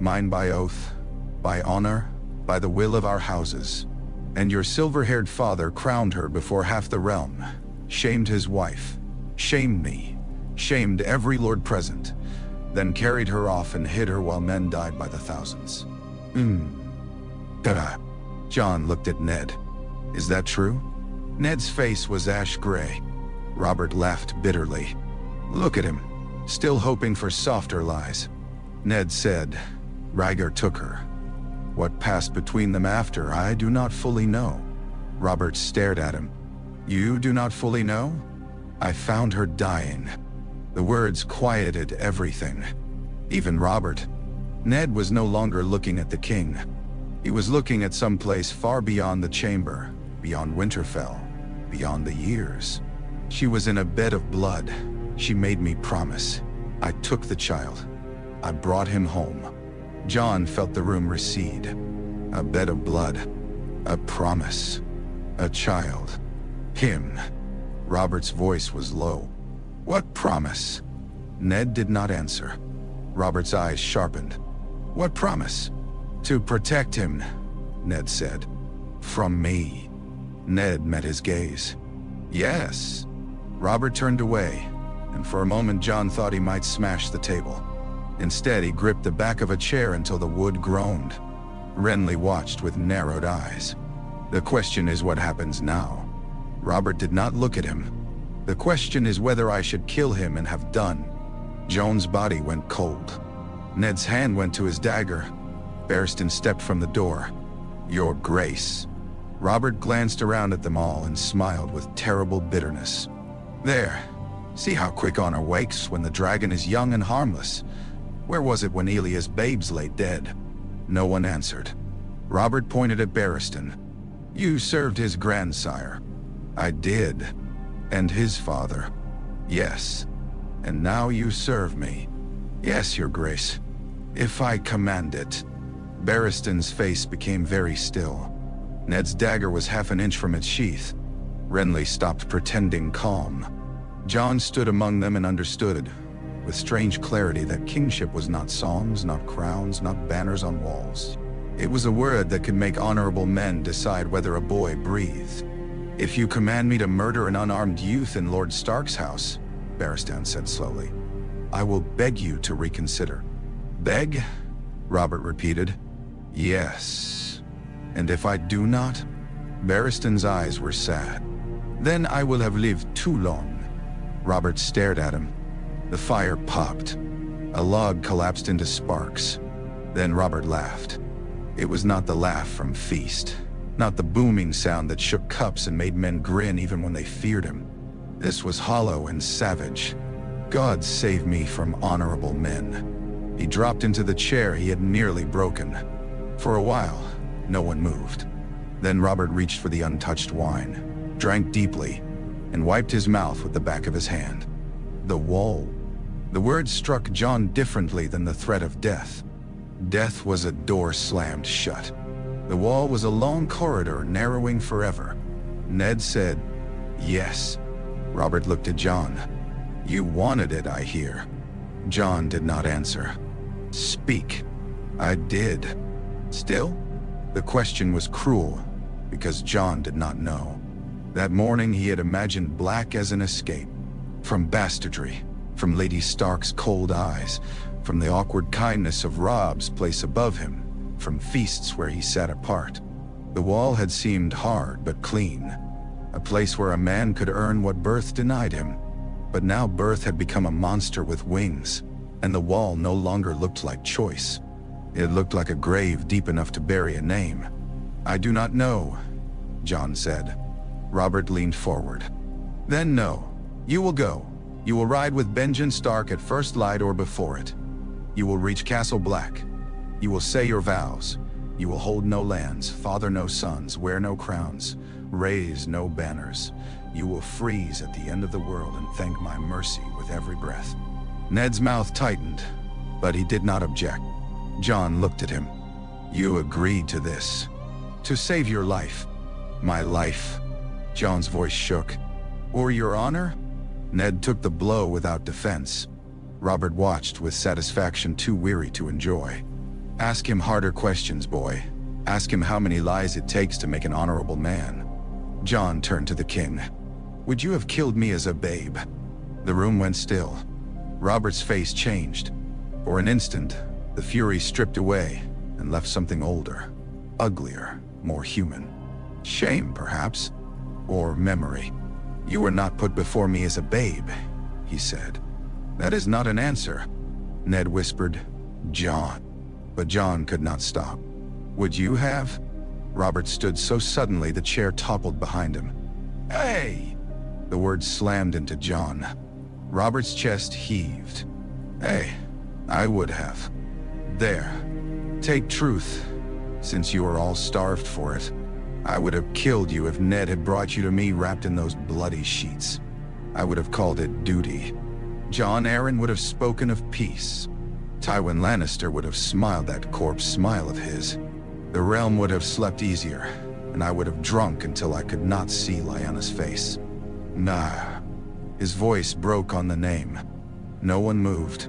Mine by oath, by honor, by the will of our houses. And your silver-haired father crowned her before half the realm, shamed his wife, shamed me, shamed every lord present, then carried her off and hid her while men died by the thousands." Ta-da. Jon looked at Ned. "Is that true?" Ned's face was ash gray. Robert laughed bitterly. "Look at him, still hoping for softer lies." Ned said, "Rhaegar took her. What passed between them after, I do not fully know." Robert stared at him. "You do not fully know?" "I found her dying." The words quieted everything. Even Robert. Ned was no longer looking at the king. He was looking at some place far beyond the chamber, beyond Winterfell, beyond the years. "She was in a bed of blood. She made me promise. I took the child. I brought him home." Jon felt the room recede. A bed of blood. A promise. A child. Him. Robert's voice was low. "What promise?" Ned did not answer. Robert's eyes sharpened. "What promise?" "To protect him," Ned said. "From me." Ned met his gaze. "Yes." Robert turned away, and for a moment Jon thought he might smash the table. Instead, he gripped the back of a chair until the wood groaned. Renly watched with narrowed eyes. "The question is what happens now." Robert did not look at him. "The question is whether I should kill him and have done." Jon's body went cold. Ned's hand went to his dagger. Barristan stepped from the door. "Your Grace." Robert glanced around at them all and smiled with terrible bitterness. "There. See how quick honor wakes when the dragon is young and harmless. Where was it when Elia's babes lay dead?" No one answered. Robert pointed at Barristan. "You served his grandsire." "I did. And his father." "Yes. And now you serve me." "Yes, Your Grace. If I command it." Barristan's face became very still. Ned's dagger was half an inch from its sheath. Renly stopped pretending calm. Jon stood among them and understood, with strange clarity, that kingship was not songs, not crowns, not banners on walls. It was a word that could make honorable men decide whether a boy breathed. "If you command me to murder an unarmed youth in Lord Stark's house," Barristan said slowly, "I will beg you to reconsider." "Beg?" Robert repeated. "Yes. And if I do not?" Barristan's eyes were sad. "Then I will have lived too long." Robert stared at him. The fire popped. A log collapsed into sparks. Then Robert laughed. It was not the laugh from Feast, not the booming sound that shook cups and made men grin even when they feared him. This was hollow and savage. God save me from honorable men. He dropped into the chair he had nearly broken. For a while, no one moved. Then Robert reached for the untouched wine, drank deeply, and wiped his mouth with the back of his hand. The wall. The word struck Jon differently than the threat of death. Death was a door slammed shut. The wall was a long corridor narrowing forever. Ned said, "Yes." Robert looked at Jon. "You wanted it, I hear." Jon did not answer. "Speak." "I did." Still, the question was cruel, because Jon did not know. That morning he had imagined black as an escape. From bastardry, from Lady Stark's cold eyes, from the awkward kindness of Robb's place above him, from feasts where he sat apart. The wall had seemed hard but clean, a place where a man could earn what birth denied him. But now birth had become a monster with wings, and the wall no longer looked like choice. It looked like a grave deep enough to bury a name. "I do not know," Jon said. Robert leaned forward. "Then no. You will go. You will ride with Benjen Stark at first light or before it. You will reach Castle Black. You will say your vows. You will hold no lands, father no sons, wear no crowns, raise no banners. You will freeze at the end of the world and thank my mercy with every breath." Ned's mouth tightened, but he did not object. Jon looked at him. "You agreed to this. To save your life." "My life." Jon's voice shook. "Or your honor?" Ned took the blow without defense. Robert watched with satisfaction too weary to enjoy. "Ask him harder questions, boy. Ask him how many lies it takes to make an honorable man." Jon turned to the king. "Would you have killed me as a babe?" The room went still. Robert's face changed. For an instant, the fury stripped away and left something older, uglier, more human. Shame, perhaps, or memory. "You were not put before me as a babe," he said. "That is not an answer." Ned whispered, "Jon." But Jon could not stop. "Would you have?" Robert stood so suddenly the chair toppled behind him. "Hey!" The words slammed into Jon. Robert's chest heaved. "Hey, I would have. There. Take truth, since you are all starved for it. I would have killed you if Ned had brought you to me wrapped in those bloody sheets. I would have called it duty. Jon Arryn would have spoken of peace. Tywin Lannister would have smiled that corpse smile of his. The realm would have slept easier, and I would have drunk until I could not see Lyanna's face. Nah." His voice broke on the name. No one moved.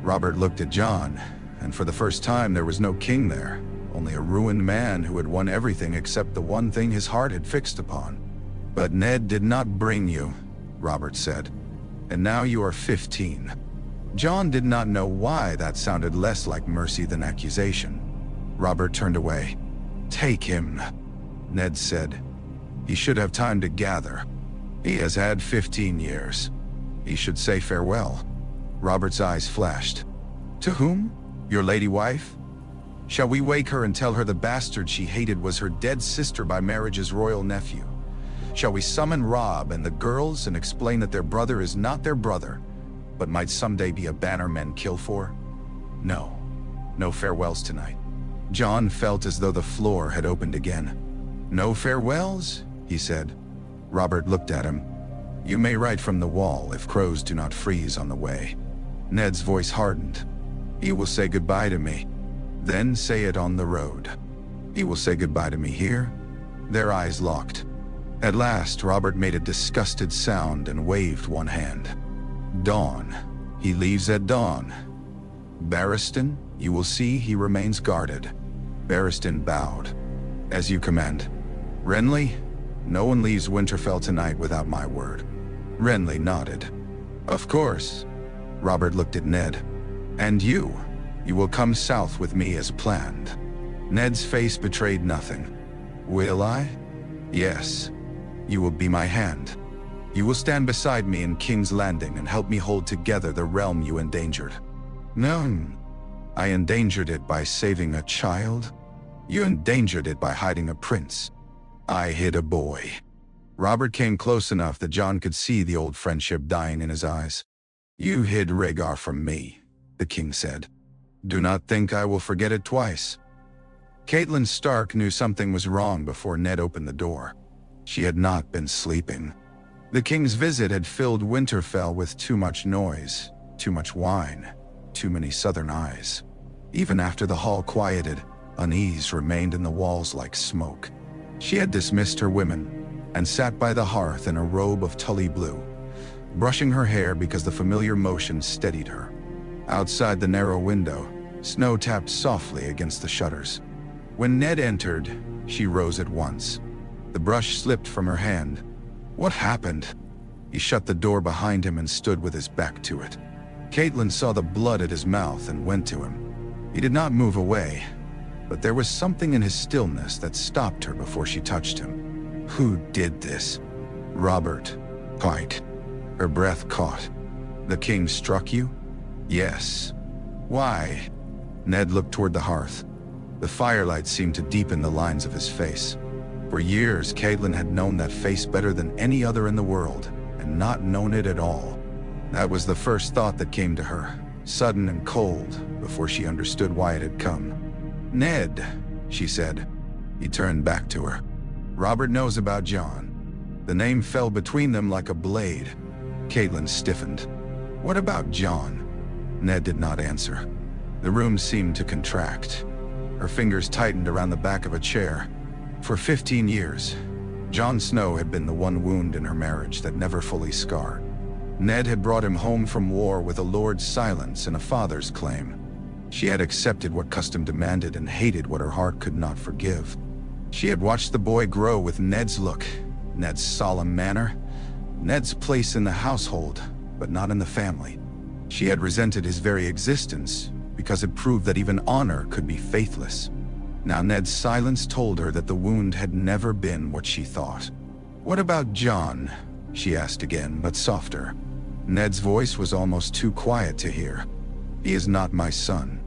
Robert looked at Jon, and for the first time there was no king there, only a ruined man who had won everything except the one thing his heart had fixed upon. "But Ned did not bring you," Robert said. "And now you are 15. Jon did not know why that sounded less like mercy than accusation. Robert turned away. "Take him," Ned said. "He should have time to gather. He has had 15 years. He should say farewell." Robert's eyes flashed. "To whom? Your lady wife? Shall we wake her and tell her the bastard she hated was her dead sister by marriage's royal nephew? Shall we summon Robb and the girls and explain that their brother is not their brother, but might someday be a banner men kill for? No. No farewells tonight." Jon felt as though the floor had opened again. "No farewells?" he said. Robert looked at him. "You may write from the wall if crows do not freeze on the way." Ned's voice hardened. "He will say goodbye to me. Then say it on the road. He will say goodbye to me here." Their eyes locked. At last, Robert made a disgusted sound and waved one hand. "Dawn. He leaves at dawn. Barristan, you will see he remains guarded." Barristan bowed. "As you command." "Renly, no one leaves Winterfell tonight without my word." Renly nodded. "Of course." Robert looked at Ned. "And you? You will come south with me as planned." Ned's face betrayed nothing. "Will I?" "Yes. You will be my hand. You will stand beside me in King's Landing and help me hold together the realm you endangered." "No. I endangered it by saving a child. You endangered it by hiding a prince. I hid a boy." Robert came close enough that Jon could see the old friendship dying in his eyes. "You hid Rhaegar from me," the king said. "Do not think I will forget it twice." Catelyn Stark knew something was wrong before Ned opened the door. She had not been sleeping. The king's visit had filled Winterfell with too much noise, too much wine, too many southern eyes. Even after the hall quieted, unease remained in the walls like smoke. She had dismissed her women and sat by the hearth in a robe of tully blue, brushing her hair because the familiar motion steadied her. Outside the narrow window, snow tapped softly against the shutters. When Ned entered, she rose at once. The brush slipped from her hand. "What happened?" He shut the door behind him and stood with his back to it. Catelyn saw the blood at his mouth and went to him. He did not move away, but there was something in his stillness that stopped her before she touched him. "Who did this?" "Robert." "Quite." Her breath caught. "The king struck you?" "Yes." "Why?" Ned looked toward the hearth. The firelight seemed to deepen the lines of his face. For years, Catelyn had known that face better than any other in the world, and not known it at all. That was the first thought that came to her, sudden and cold, before she understood why it had come. "Ned," she said. He turned back to her. "Robert knows about Jon." The name fell between them like a blade. Catelyn stiffened. "What about Jon?" Ned did not answer. The room seemed to contract. Her fingers tightened around the back of a chair. For 15 years, Jon Snow had been the one wound in her marriage that never fully scarred. Ned had brought him home from war with a lord's silence and a father's claim. She had accepted what custom demanded and hated what her heart could not forgive. She had watched the boy grow with Ned's look, Ned's solemn manner, Ned's place in the household, but not in the family. She had resented his very existence because it proved that even honor could be faithless. Now Ned's silence told her that the wound had never been what she thought. "What about Jon?" she asked again, but softer. Ned's voice was almost too quiet to hear. "He is not my son."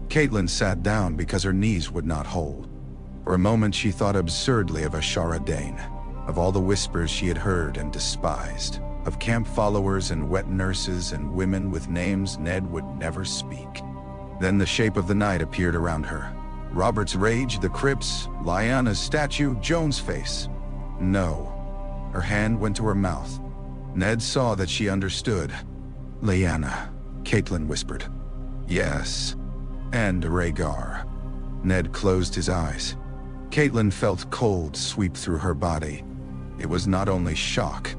Catelyn sat down because her knees would not hold. For a moment she thought absurdly of Ashara Dane, of all the whispers she had heard and despised, of camp followers and wet nurses and women with names Ned would never speak. Then the shape of the night appeared around her. Robert's rage, the Crypts, Lyanna's statue, Jon's face. "No." Her hand went to her mouth. Ned saw that she understood. "Lyanna," Catelyn whispered. "Yes." "And Rhaegar." Ned closed his eyes. Catelyn felt cold sweep through her body. It was not only shock.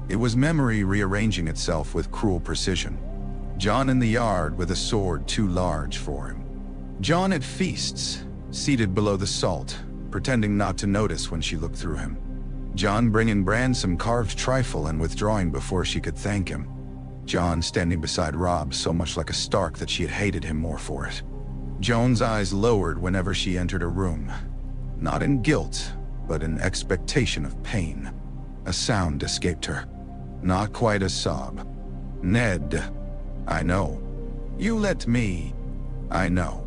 It was memory rearranging itself with cruel precision. Jon in the yard with a sword too large for him. Jon at feasts, seated below the salt, pretending not to notice when she looked through him. Jon bringing Bran some carved trifle and withdrawing before she could thank him. Jon standing beside Robb so much like a Stark that she had hated him more for it. Jon's eyes lowered whenever she entered a room. Not in guilt, but in expectation of pain. A sound escaped her. Not quite a sob. "Ned." "I know." "You let me." "I know."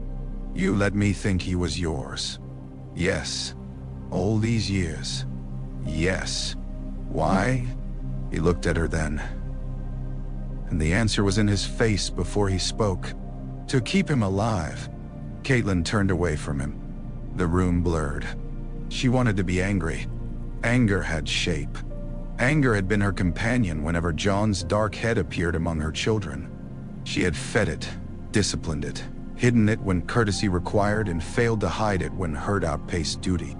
"You let me think he was yours." "Yes." "All these years." "Yes." "Why?" He looked at her then. And the answer was in his face before he spoke. "To keep him alive." Catelyn turned away from him. The room blurred. She wanted to be angry. Anger had shape. Anger had been her companion whenever Jon's dark head appeared among her children. She had fed it, disciplined it, hidden it when courtesy required, and failed to hide it when hurt outpaced duty.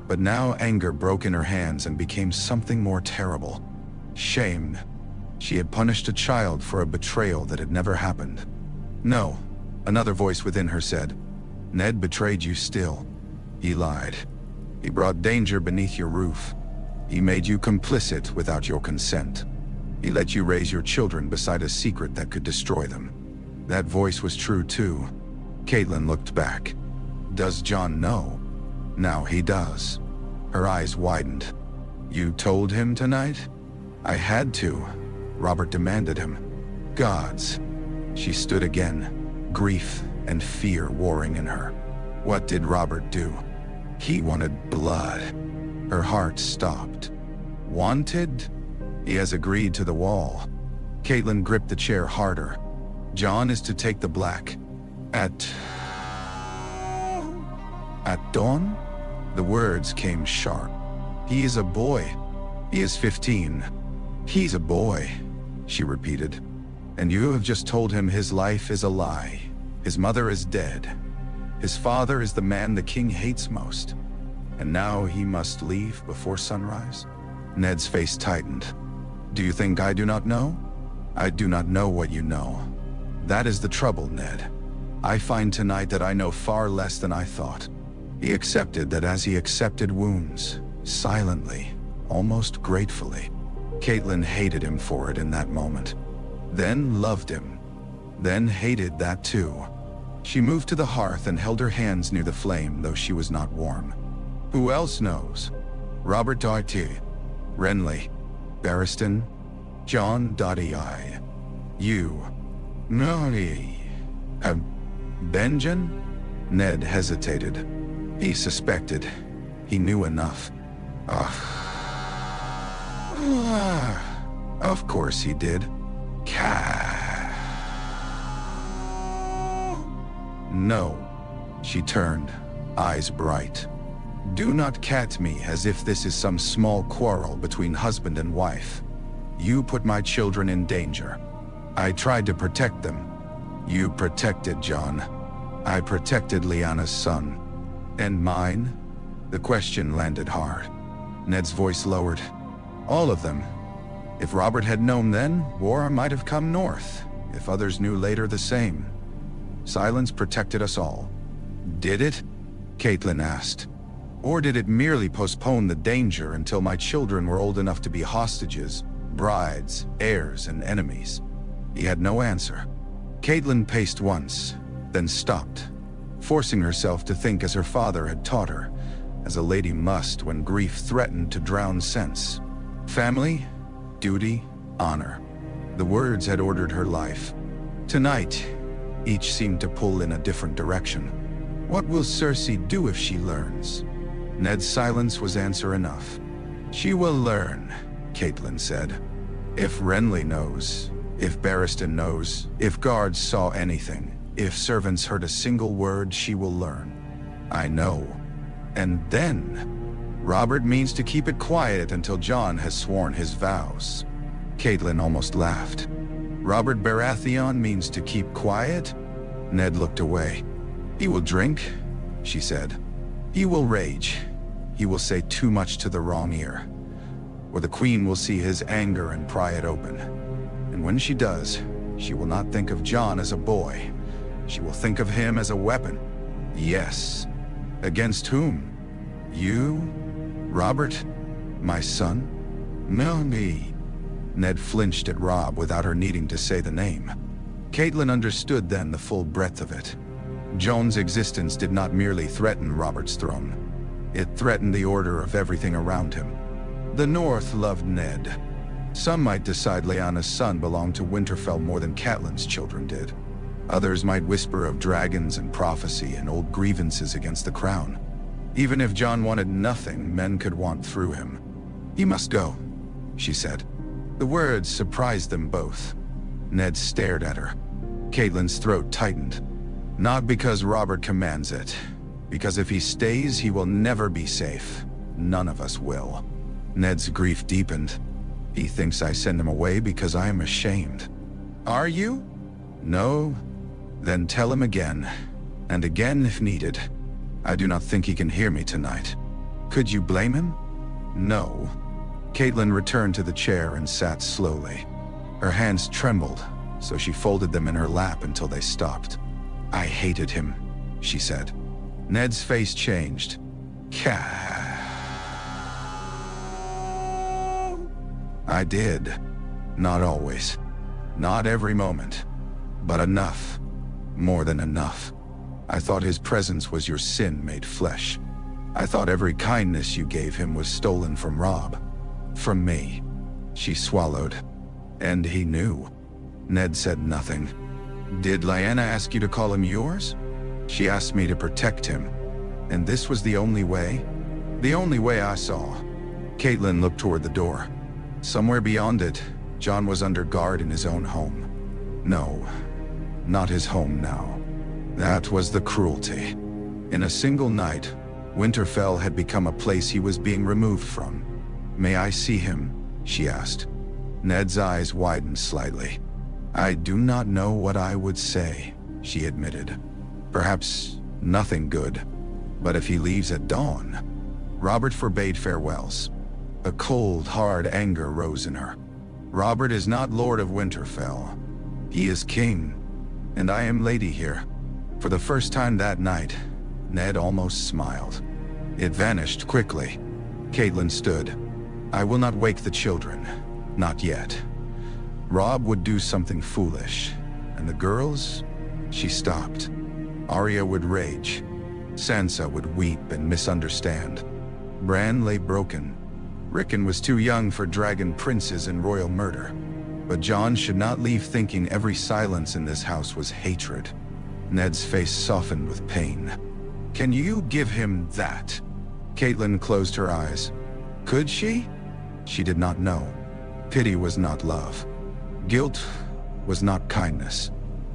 But now anger broke in her hands and became something more terrible. Shame. She had punished a child for a betrayal that had never happened. "No," another voice within her said. "Ned betrayed you still. He lied. He brought danger beneath your roof. He made you complicit without your consent. He let you raise your children beside a secret that could destroy them." That voice was true too. Catelyn looked back. "Does Jon know?" "Now he does." Her eyes widened. "You told him tonight?" "I had to." Robert demanded him. "Gods." She stood again, grief and fear warring in her. "What did Robert do?" He wanted blood. Her heart stopped. Wanted? He has agreed to the wall. Catelyn gripped the chair harder. Jon is to take the black. At dawn? The words came sharp. He is a boy. He is 15. He's a boy, she repeated. And you have just told him his life is a lie. His mother is dead. His father is the man the king hates most. And now he must leave before sunrise? Ned's face tightened. Do you think I do not know? I do not know what you know. That is the trouble, Ned. I find tonight that I know far less than I thought. He accepted that as he accepted wounds, silently, almost gratefully. Catelyn hated him for it in that moment. Then loved him. Then hated that too. She moved to the hearth and held her hands near the flame, though she was not warm. Who else knows? Robert Baratheon, Renly, Barristan, Jon Dottie. You. Nori. Benjen? Ned hesitated. He suspected. He knew enough. Of course he did. No. She turned, eyes bright. Do not cat me as if this is some small quarrel between husband and wife. You put my children in danger. I tried to protect them. You protected Jon. I protected Lyanna's son. And mine? The question landed hard. Ned's voice lowered. All of them. If Robert had known then, war might have come north. If others knew later, the same. Silence protected us all. Did it? Catelyn asked. Or did it merely postpone the danger until my children were old enough to be hostages, brides, heirs, and enemies? He had no answer. Catelyn paced once, then stopped, forcing herself to think as her father had taught her, as a lady must when grief threatened to drown sense. Family, duty, honor. The words had ordered her life. Tonight, each seemed to pull in a different direction. What will Cersei do if she learns? Ned's silence was answer enough. She will learn, Catelyn said. If Renly knows, if Barristan knows, if guards saw anything, if servants heard a single word, she will learn. I know. And then, Robert means to keep it quiet until Jon has sworn his vows. Catelyn almost laughed. Robert Baratheon means to keep quiet? Ned looked away. He will drink, she said. He will rage. He will say too much to the wrong ear. Or the queen will see his anger and pry it open. And when she does, she will not think of Jon as a boy. She will think of him as a weapon. Yes. Against whom? You? Robert? My son? No, me. Ned flinched at Robb without her needing to say the name. Catelyn understood then the full breadth of it. Jon's existence did not merely threaten Robert's throne. It threatened the order of everything around him. The North loved Ned. Some might decide Lyanna's son belonged to Winterfell more than Catelyn's children did. Others might whisper of dragons and prophecy and old grievances against the crown. Even if Jon wanted nothing, men could want through him. He must go, she said. The words surprised them both. Ned stared at her. Catelyn's throat tightened. Not because Robert commands it. Because if he stays, he will never be safe. None of us will. Ned's grief deepened. He thinks I send him away because I am ashamed. Are you? No? Then tell him again. And again if needed. I do not think he can hear me tonight. Could you blame him? No. Catelyn returned to the chair and sat slowly. Her hands trembled, so she folded them in her lap until they stopped. I hated him, she said. Ned's face changed. I did. Not always. Not every moment. But enough. More than enough. I thought his presence was your sin made flesh. I thought every kindness you gave him was stolen from Robb. From me. She swallowed. And he knew. Ned said nothing. Did Lyanna ask you to call him yours? She asked me to protect him. And this was the only way? The only way I saw. Catelyn looked toward the door. Somewhere beyond it, Jon was under guard in his own home. No, not his home now. That was the cruelty. In a single night, Winterfell had become a place he was being removed from. "May I see him?" she asked. Ned's eyes widened slightly. "I do not know what I would say," she admitted. "Perhaps nothing good. But if he leaves at dawn..." Robert forbade farewells. A cold, hard anger rose in her. "Robert is not Lord of Winterfell. He is king, and I am lady here." For the first time that night, Ned almost smiled. It vanished quickly. Catelyn stood. "I will not wake the children. Not yet. Robb would do something foolish. And the girls?" She stopped. Arya would rage. Sansa would weep and misunderstand. Bran lay broken. Rickon was too young for dragon princes and royal murder. But Jon should not leave thinking every silence in this house was hatred. Ned's face softened with pain. "Can you give him that?" Catelyn closed her eyes. Could she? She did not know. Pity was not love. Guilt was not kindness.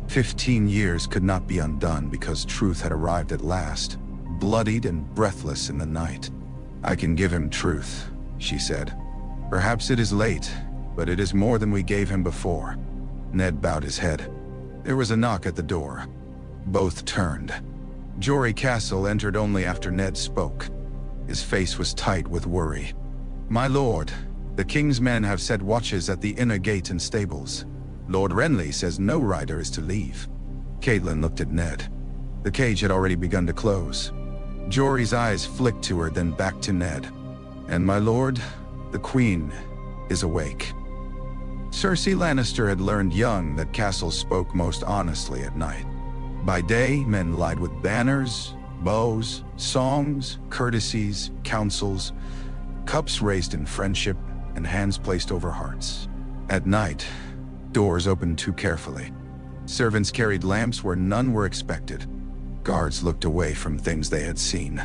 15 years could not be undone because truth had arrived at last, bloodied and breathless in the night. "I can give him truth," she said. "Perhaps it is late, but it is more than we gave him before." Ned bowed his head. There was a knock at the door. Both turned. Jory Castle entered only after Ned spoke. His face was tight with worry. "My lord, the king's men have set watches at the inner gate and stables. Lord Renly says no rider is to leave." Catelyn looked at Ned. The cage had already begun to close. Jory's eyes flicked to her, then back to Ned. "And my lord, the queen, is awake." Cersei Lannister had learned young that castles spoke most honestly at night. By day, men lied with banners, bows, songs, courtesies, counsels, cups raised in friendship, and hands placed over hearts. At night, doors opened too carefully. Servants carried lamps where none were expected. Guards looked away from things they had seen.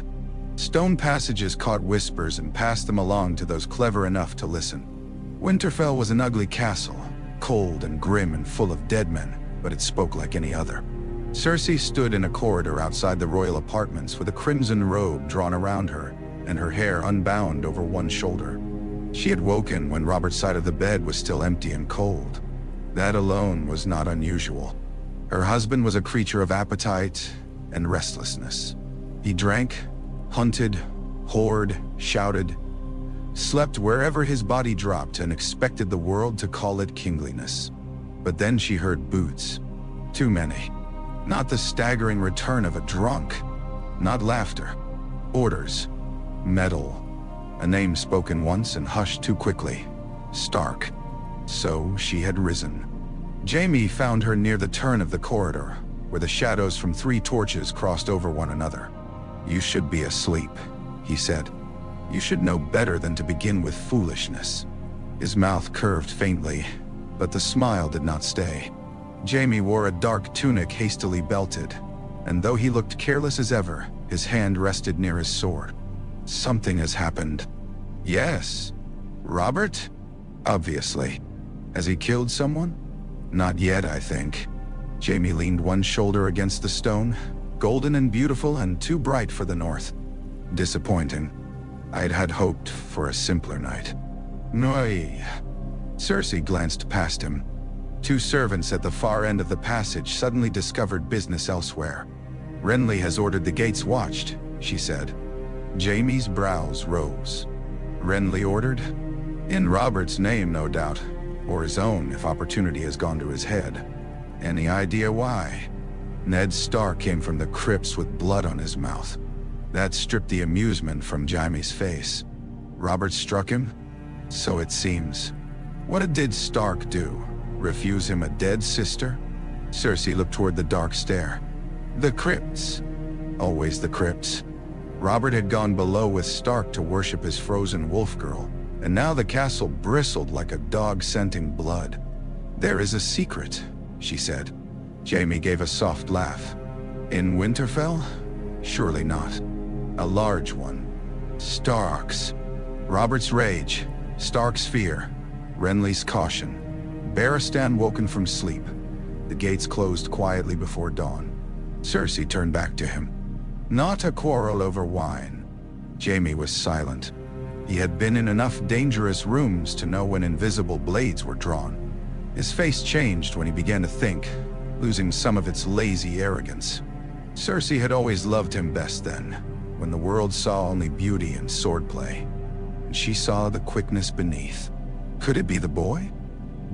Stone passages caught whispers and passed them along to those clever enough to listen. Winterfell was an ugly castle, cold and grim and full of dead men, but it spoke like any other. Cersei stood in a corridor outside the royal apartments with a crimson robe drawn around her and her hair unbound over one shoulder. She had woken when Robert's side of the bed was still empty and cold. That alone was not unusual. Her husband was a creature of appetite and restlessness. He drank, hunted, whored, shouted, slept wherever his body dropped, and expected the world to call it kingliness. But then she heard boots. Too many. Not the staggering return of a drunk. Not laughter. Orders. Metal. A name spoken once and hushed too quickly. Stark. So she had risen. Jaime found her near the turn of the corridor, where the shadows from 3 torches crossed over one another. "You should be asleep," he said. "You should know better than to begin with foolishness." His mouth curved faintly, but the smile did not stay. Jaime wore a dark tunic hastily belted, and though he looked careless as ever, his hand rested near his sword. "Something has happened." "Yes." "Robert?" "Obviously. Has he killed someone?" "Not yet, I think." Jaime leaned one shoulder against the stone, golden and beautiful and too bright for the north. "Disappointing. I'd had hoped for a simpler night." "Noi." Cersei glanced past him. 2 servants at the far end of the passage suddenly discovered business elsewhere. "Renly has ordered the gates watched," she said. Jaime's brows rose. "Renly ordered?" "In Robert's name, no doubt. Or his own, if opportunity has gone to his head." "Any idea why?" Ned Stark came from the crypts with blood on his mouth. That stripped the amusement from Jaime's face. "Robert struck him?" "So it seems." "What did Stark do? Refuse him a dead sister?" Cersei looked toward the dark stair. "The crypts." Always the crypts. Robert had gone below with Stark to worship his frozen wolf girl, and now the castle bristled like a dog scenting blood. "There is a secret," she said. Jaime gave a soft laugh. "In Winterfell? Surely not." A large one. Stark's. Robert's rage. Stark's fear. Renly's caution. Barristan woken from sleep. The gates closed quietly before dawn. Cersei turned back to him. Not a quarrel over wine. Jaime was silent. He had been in enough dangerous rooms to know when invisible blades were drawn. His face changed when he began to think, losing some of its lazy arrogance. Cersei had always loved him best then, when the world saw only beauty and swordplay, and she saw the quickness beneath. Could it be the boy?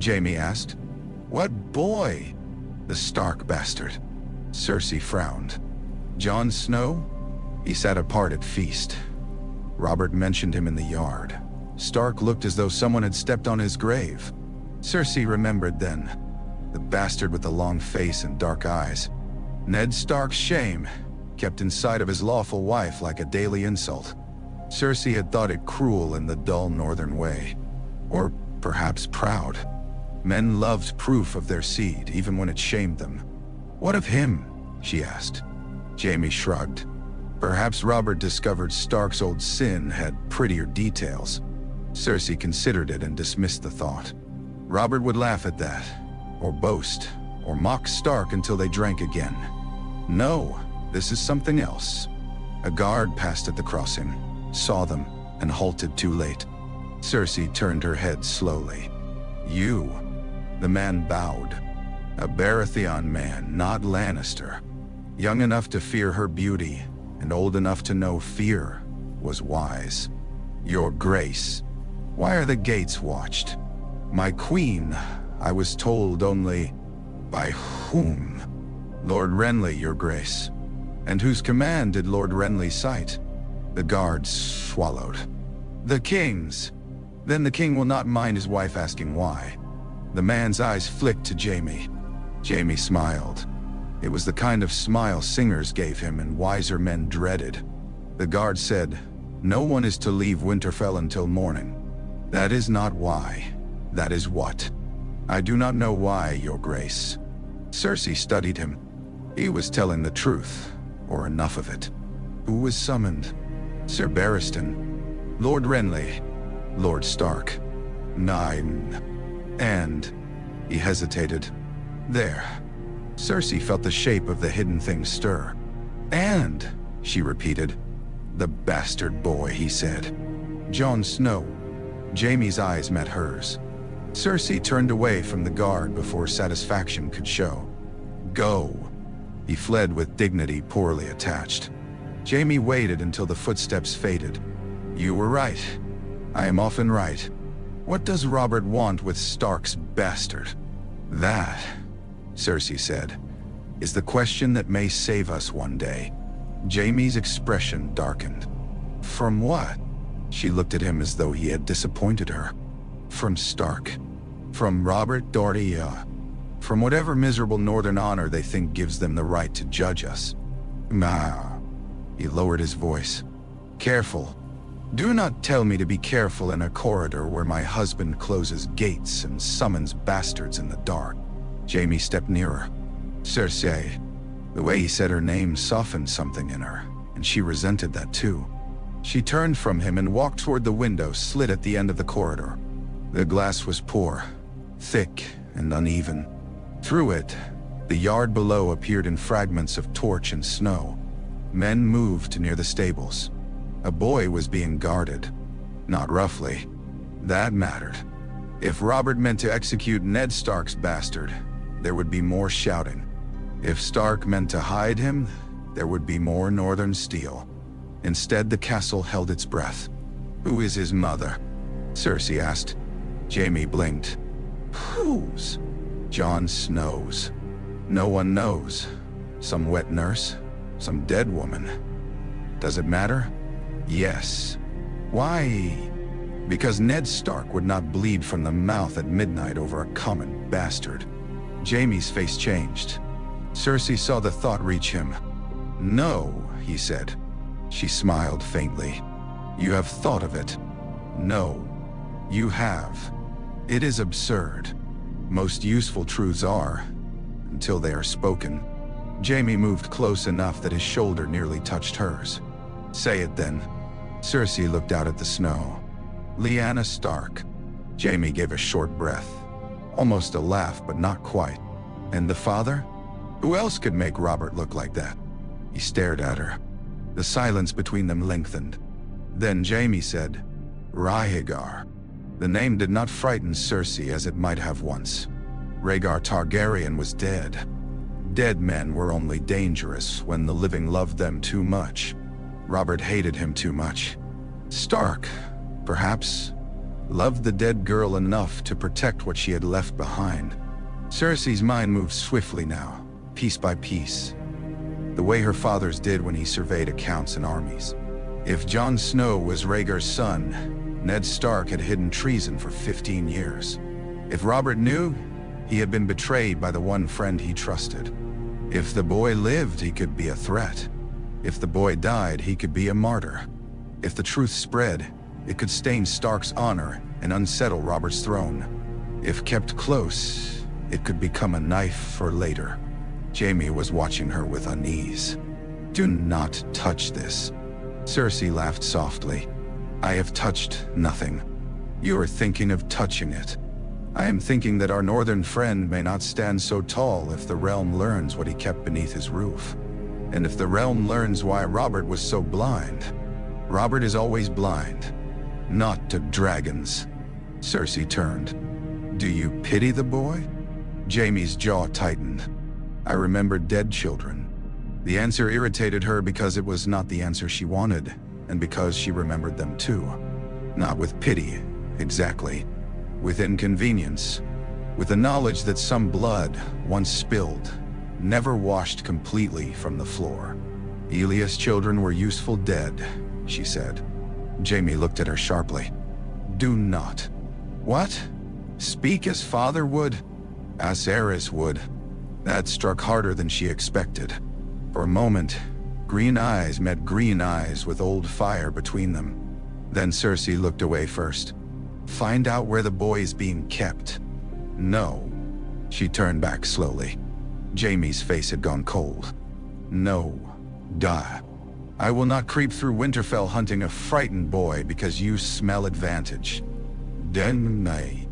Jaime asked. What boy? The Stark bastard. Cersei frowned. Jon Snow? He sat apart at feast. Robert mentioned him in the yard. Stark looked as though someone had stepped on his grave. Cersei remembered then. The bastard with the long face and dark eyes. Ned Stark's shame, kept inside of his lawful wife like a daily insult. Cersei had thought it cruel in the dull northern way. Or perhaps proud. Men loved proof of their seed, even when it shamed them. What of him? She asked. Jaime shrugged. Perhaps Robert discovered Stark's old sin had prettier details. Cersei considered it and dismissed the thought. Robert would laugh at that, or boast, or mock Stark until they drank again. No, this is something else. A guard passed at the crossing, saw them, and halted too late. Cersei turned her head slowly. You. The man bowed. A Baratheon man, not Lannister. Young enough to fear her beauty, and old enough to know fear was wise. Your Grace. Why are the gates watched? My queen, I was told only. By whom? Lord Renly, Your Grace. And whose command did Lord Renly cite? The guards swallowed. The king's. Then the king will not mind his wife asking why. The man's eyes flicked to Jaime. Jaime smiled. It was the kind of smile singers gave him and wiser men dreaded. The guard said, no one is to leave Winterfell until morning. That is not why. That is what. I do not know why, Your Grace. Cersei studied him. He was telling the truth, or enough of it. Who was summoned? Sir Barristan, Lord Renly, Lord Stark, 9, and... He hesitated. There. Cersei felt the shape of the hidden thing stir. And, she repeated. The bastard boy, he said. Jon Snow. Jaime's eyes met hers. Cersei turned away from the guard before satisfaction could show. Go. He fled with dignity poorly attached. Jaime waited until the footsteps faded. You were right. I am often right. What does Robert want with Stark's bastard? That, Cersei said, is the question that may save us one day. Jaime's expression darkened. From what? She looked at him as though he had disappointed her. From Stark. From Robert Baratheon. From whatever miserable northern honor they think gives them the right to judge us. Ah. He lowered his voice. Careful. Do not tell me to be careful in a corridor where my husband closes gates and summons bastards in the dark. Jaime stepped nearer. Cersei. The way he said her name softened something in her, and she resented that too. She turned from him and walked toward the window slit at the end of the corridor. The glass was poor, thick and uneven. Through it, the yard below appeared in fragments of torch and snow. Men moved near the stables. A boy was being guarded. Not roughly. That mattered. If Robert meant to execute Ned Stark's bastard, there would be more shouting. If Stark meant to hide him, there would be more northern steel. Instead, the castle held its breath. Who is his mother? Cersei asked. Jaime blinked. Whose? Jon Snow's. No one knows. Some wet nurse? Some dead woman? Does it matter? Yes. Why? Because Ned Stark would not bleed from the mouth at midnight over a common bastard. Jaime's face changed. Cersei saw the thought reach him. No, he said. She smiled faintly. You have thought of it. No, you have. It is absurd. Most useful truths are, until they are spoken. Jaime moved close enough that his shoulder nearly touched hers. Say it then. Cersei looked out at the snow. Lyanna Stark. Jaime gave a short breath. Almost a laugh, but not quite. And the father? Who else could make Robert look like that? He stared at her. The silence between them lengthened. Then Jaime said, Rhaegar. The name did not frighten Cersei as it might have once. Rhaegar Targaryen was dead. Dead men were only dangerous when the living loved them too much. Robert hated him too much. Stark, perhaps, loved the dead girl enough to protect what she had left behind. Cersei's mind moved swiftly now, piece by piece, the way her father's did when he surveyed accounts and armies. If Jon Snow was Rhaegar's son, Ned Stark had hidden treason for 15 years. If Robert knew, he had been betrayed by the one friend he trusted. If the boy lived, he could be a threat. If the boy died, he could be a martyr. If the truth spread, it could stain Stark's honor and unsettle Robert's throne. If kept close, it could become a knife for later. Jaime was watching her with unease. Do not touch this. Cersei laughed softly. I have touched nothing. You are thinking of touching it. I am thinking that our northern friend may not stand so tall if the realm learns what he kept beneath his roof. And if the realm learns why Robert was so blind. Robert is always blind, not to dragons. Cersei turned. Do you pity the boy? Jaime's jaw tightened. I remembered dead children. The answer irritated her because it was not the answer she wanted, and because she remembered them too. Not with pity, exactly. With inconvenience. With the knowledge that some blood, once spilled, never washed completely from the floor. Elia's children were useful dead, she said. Jaime looked at her sharply. Do not. What? Speak as father would? As Aerys would. That struck harder than she expected. For a moment, green eyes met green eyes with old fire between them. Then Cersei looked away first. Find out where the boy is being kept. No. She turned back slowly. Jaime's face had gone cold. No. Duh. I will not creep through Winterfell hunting a frightened boy because you smell advantage. Den nay.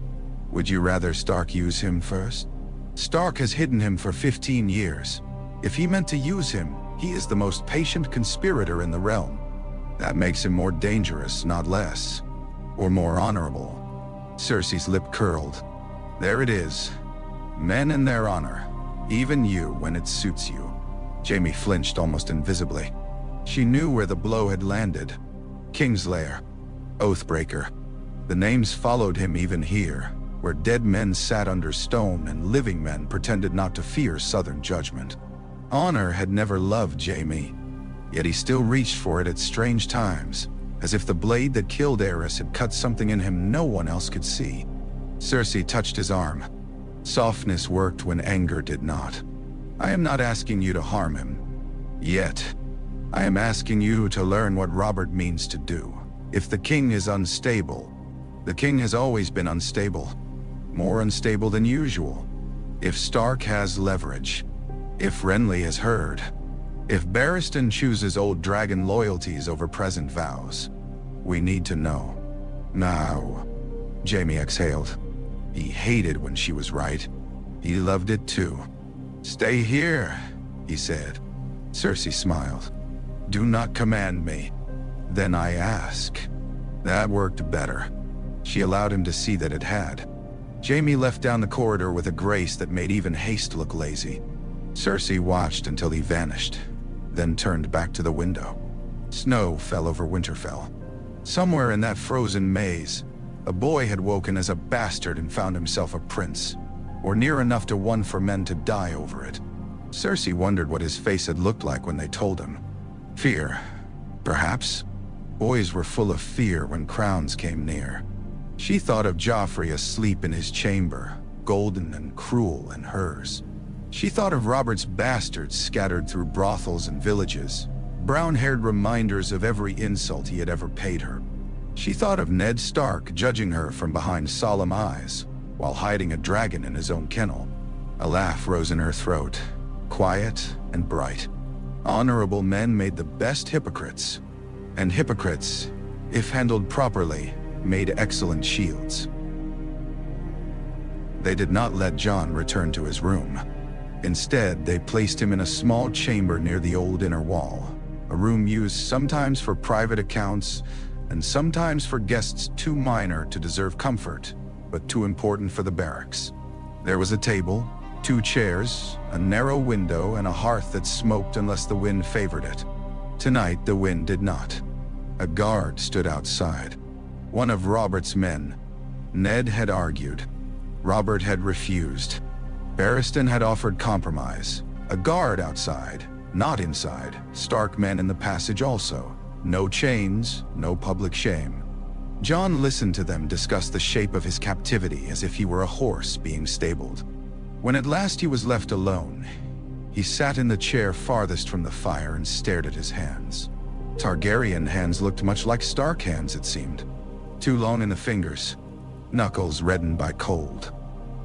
Would you rather Stark use him first? Stark has hidden him for 15 years. If he meant to use him, he is the most patient conspirator in the realm. That makes him more dangerous, not less. Or more honorable. Cersei's lip curled. There it is. Men and their honor. Even you when it suits you. Jaime flinched almost invisibly. She knew where the blow had landed. Kingslayer. Oathbreaker. The names followed him even here, where dead men sat under stone and living men pretended not to fear southern judgment. Honor had never loved Jaime, yet he still reached for it at strange times, as if the blade that killed Aerys had cut something in him no one else could see. Cersei touched his arm. Softness worked when anger did not. I am not asking you to harm him. Yet. I am asking you to learn what Robert means to do. If the king is unstable, the king has always been unstable. More unstable than usual. If Stark has leverage. If Renly has heard. If Barristan chooses old dragon loyalties over present vows. We need to know. Now. Jaime exhaled. He hated when she was right. He loved it too. Stay here, he said. Cersei smiled. Do not command me. Then I ask. That worked better. She allowed him to see that it had. Jaime left down the corridor with a grace that made even haste look lazy. Cersei watched until he vanished, then turned back to the window. Snow fell over Winterfell. Somewhere in that frozen maze, a boy had woken as a bastard and found himself a prince, or near enough to one for men to die over it. Cersei wondered what his face had looked like when they told him. Fear, perhaps? Boys were full of fear when crowns came near. She thought of Joffrey asleep in his chamber, golden and cruel and hers. She thought of Robert's bastards scattered through brothels and villages, brown-haired reminders of every insult he had ever paid her. She thought of Ned Stark judging her from behind solemn eyes, while hiding a dragon in his own kennel. A laugh rose in her throat, quiet and bright. Honorable men made the best hypocrites. And hypocrites, if handled properly, made excellent shields. They did not let Jon return to his room. Instead, they placed him in a small chamber near the old inner wall, a room used sometimes for private accounts and sometimes for guests too minor to deserve comfort, but too important for the barracks. There was a table, 2 chairs, a narrow window, and a hearth that smoked unless the wind favored it. Tonight, the wind did not. A guard stood outside. One of Robert's men. Ned had argued. Robert had refused. Barristan had offered compromise. A guard outside, not inside. Stark men in the passage also. No chains, no public shame. Jon listened to them discuss the shape of his captivity as if he were a horse being stabled. When at last he was left alone, he sat in the chair farthest from the fire and stared at his hands. Targaryen hands looked much like Stark hands, it seemed. Too long in the fingers, knuckles reddened by cold.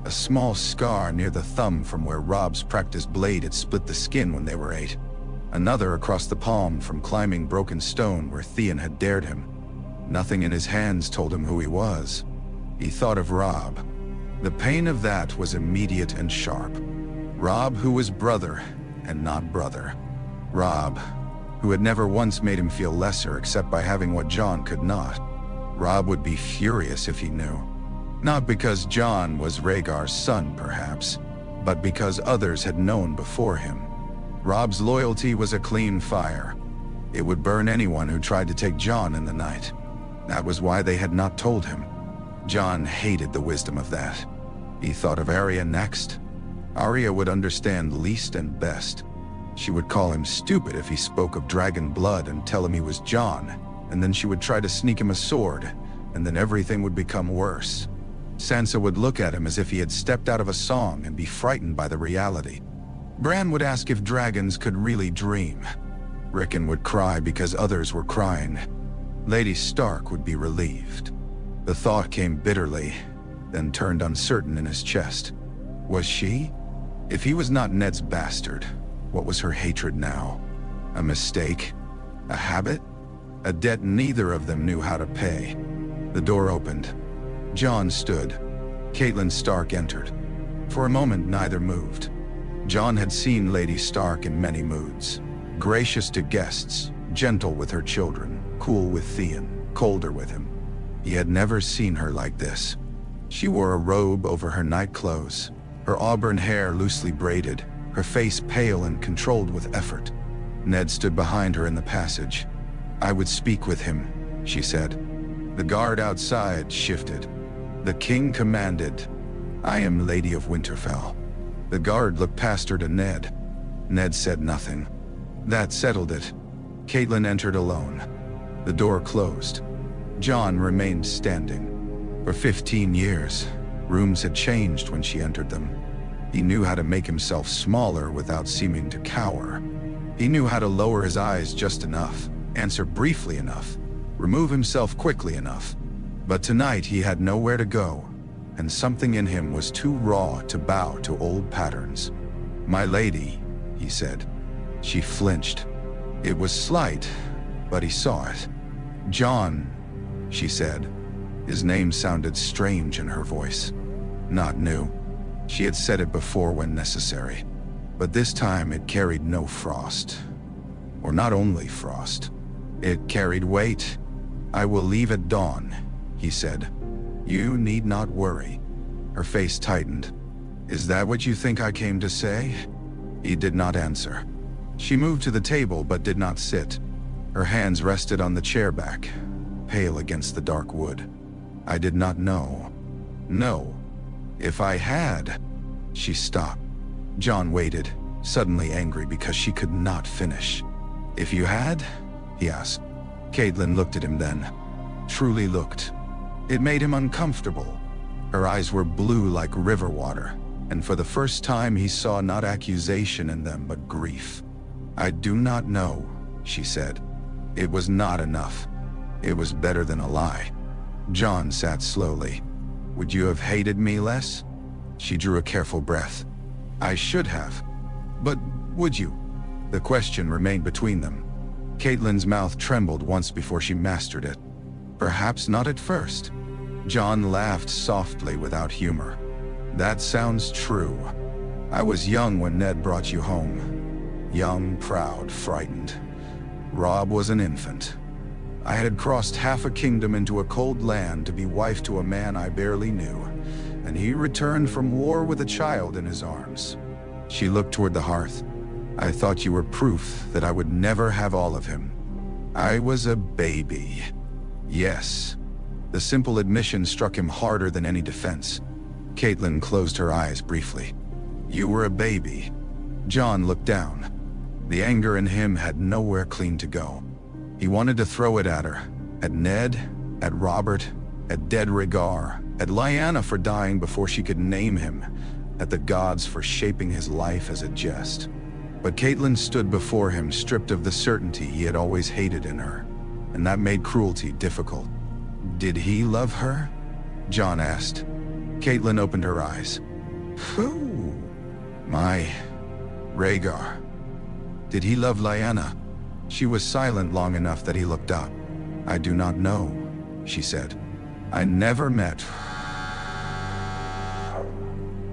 A small scar near the thumb from where Robb's practiced blade had split the skin when they were 8. Another across the palm from climbing broken stone where Theon had dared him. Nothing in his hands told him who he was. He thought of Robb. The pain of that was immediate and sharp. Robb, who was brother and not brother. Robb, who had never once made him feel lesser except by having what Jon could not. Robb would be furious if he knew. Not because Jon was Rhaegar's son, perhaps, but because others had known before him. Robb's loyalty was a clean fire. It would burn anyone who tried to take Jon in the night. That was why they had not told him. Jon hated the wisdom of that. He thought of Arya next. Arya would understand least and best. She would call him stupid if he spoke of dragon blood and tell him he was Jon, and then she would try to sneak him a sword, and then everything would become worse. Sansa would look at him as if he had stepped out of a song and be frightened by the reality. Bran would ask if dragons could really dream. Rickon would cry because others were crying. Lady Stark would be relieved. The thought came bitterly, then turned uncertain in his chest. Was she? If he was not Ned's bastard, what was her hatred now? A mistake? A habit? A debt neither of them knew how to pay. The door opened. Jon stood. Catelyn Stark entered. For a moment, neither moved. Jon had seen Lady Stark in many moods. Gracious to guests, gentle with her children, cool with Theon, colder with him. He had never seen her like this. She wore a robe over her night clothes, her auburn hair loosely braided, her face pale and controlled with effort. Ned stood behind her in the passage. "I would speak with him," she said. The guard outside shifted. The king commanded, "I am Lady of Winterfell." The guard looked past her to Ned. Ned said nothing. That settled it. Catelyn entered alone. The door closed. Jon remained standing. For 15 years, rooms had changed when she entered them. He knew how to make himself smaller without seeming to cower. He knew how to lower his eyes just enough, answer briefly enough, remove himself quickly enough. But tonight he had nowhere to go, and something in him was too raw to bow to old patterns. "My lady," he said. She flinched. It was slight, but he saw it. "Jon," she said. His name sounded strange in her voice. Not new. She had said it before when necessary. But this time it carried no frost. Or not only frost. It carried weight. "I will leave at dawn," he said. "You need not worry." Her face tightened. "Is that what you think I came to say?" He did not answer. She moved to the table but did not sit. Her hands rested on the chair back, pale against the dark wood. "I did not know." "No. If I had..." She stopped. Jon waited, suddenly angry because she could not finish. "If you had?" he asked. Catelyn looked at him then. Truly looked. It made him uncomfortable. Her eyes were blue like river water, and for the first time he saw not accusation in them but grief. "I do not know," she said. It was not enough. It was better than a lie. Jon sat slowly. "Would you have hated me less?" She drew a careful breath. "I should have. But would you?" The question remained between them. Catelyn's mouth trembled once before she mastered it. Perhaps not at first. Jon laughed softly without humor. That sounds true. I was young when Ned brought you home. Young, proud, frightened. Robb was an infant. I had crossed half a kingdom into a cold land to be wife to a man I barely knew, and he returned from war with a child in his arms. She looked toward the hearth. I thought you were proof that I would never have all of him. I was a baby. Yes. The simple admission struck him harder than any defense. Catelyn closed her eyes briefly. You were a baby. Jon looked down. The anger in him had nowhere clean to go. He wanted to throw it at her, at Ned, at Robert, at dead Rhaegar, at Lyanna for dying before she could name him, at the gods for shaping his life as a jest. But Catelyn stood before him stripped of the certainty he had always hated in her, and that made cruelty difficult. Did he love her? Jon asked. Catelyn opened her eyes. Who? My Rhaegar. Did he love Lyanna? She was silent long enough that he looked up. I do not know, she said. I never met.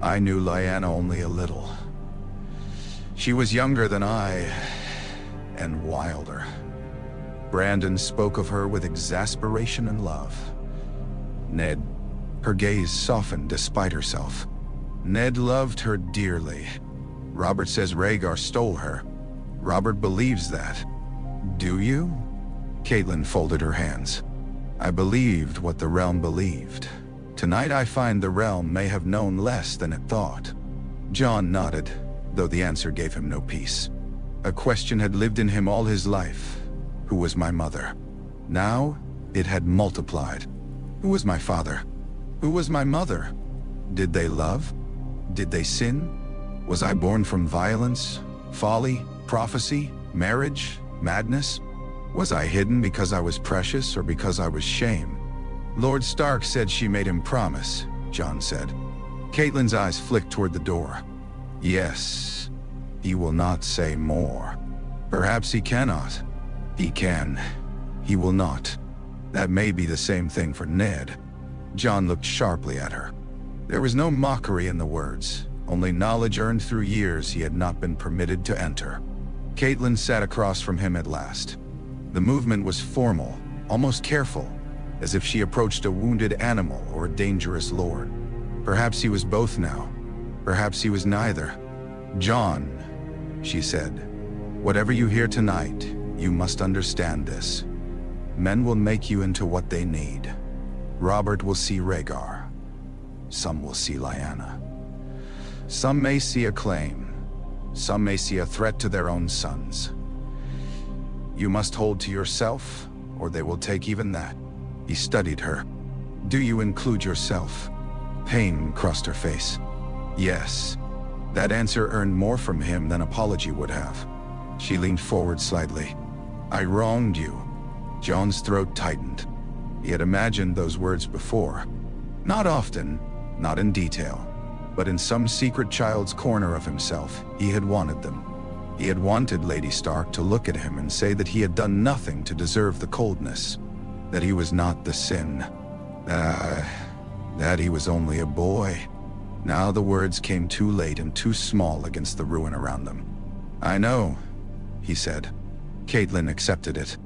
I knew Lyanna only a little. She was younger than I, and wilder. Brandon spoke of her with exasperation and love. Ned, her gaze softened despite herself. Ned loved her dearly. Robert says Rhaegar stole her. Robert believes that. Do you? Catelyn folded her hands. I believed what the realm believed. Tonight I find the realm may have known less than it thought. Jon nodded, though the answer gave him no peace. A question had lived in him all his life. Who was my mother? Now, it had multiplied. Who was my father? Who was my mother? Did they love? Did they sin? Was I born from violence, folly, prophecy, marriage, madness? Was I hidden because I was precious or because I was shame? Lord Stark said she made him promise, Jon said. Catelyn's eyes flicked toward the door. Yes, he will not say more. Perhaps he cannot. He can. He will not. That may be the same thing for Ned. Jon looked sharply at her. There was no mockery in the words, only knowledge earned through years he had not been permitted to enter. Catelyn sat across from him at last. The movement was formal, almost careful, as if she approached a wounded animal or a dangerous lord. Perhaps he was both now. Perhaps he was neither. Jon, she said, whatever you hear tonight, you must understand this. Men will make you into what they need. Robert will see Rhaegar. Some will see Lyanna. Some may see a claim. Some may see a threat to their own sons. You must hold to yourself, or they will take even that. He studied her. Do you include yourself? Pain crossed her face. Yes. That answer earned more from him than apology would have. She leaned forward slightly. I wronged you. Jon's throat tightened. He had imagined those words before. Not often, not in detail, but in some secret child's corner of himself, he had wanted them. He had wanted Lady Stark to look at him and say that he had done nothing to deserve the coldness, that he was not the sin, that he was only a boy. Now the words came too late and too small against the ruin around them. I know, he said. Catelyn accepted it.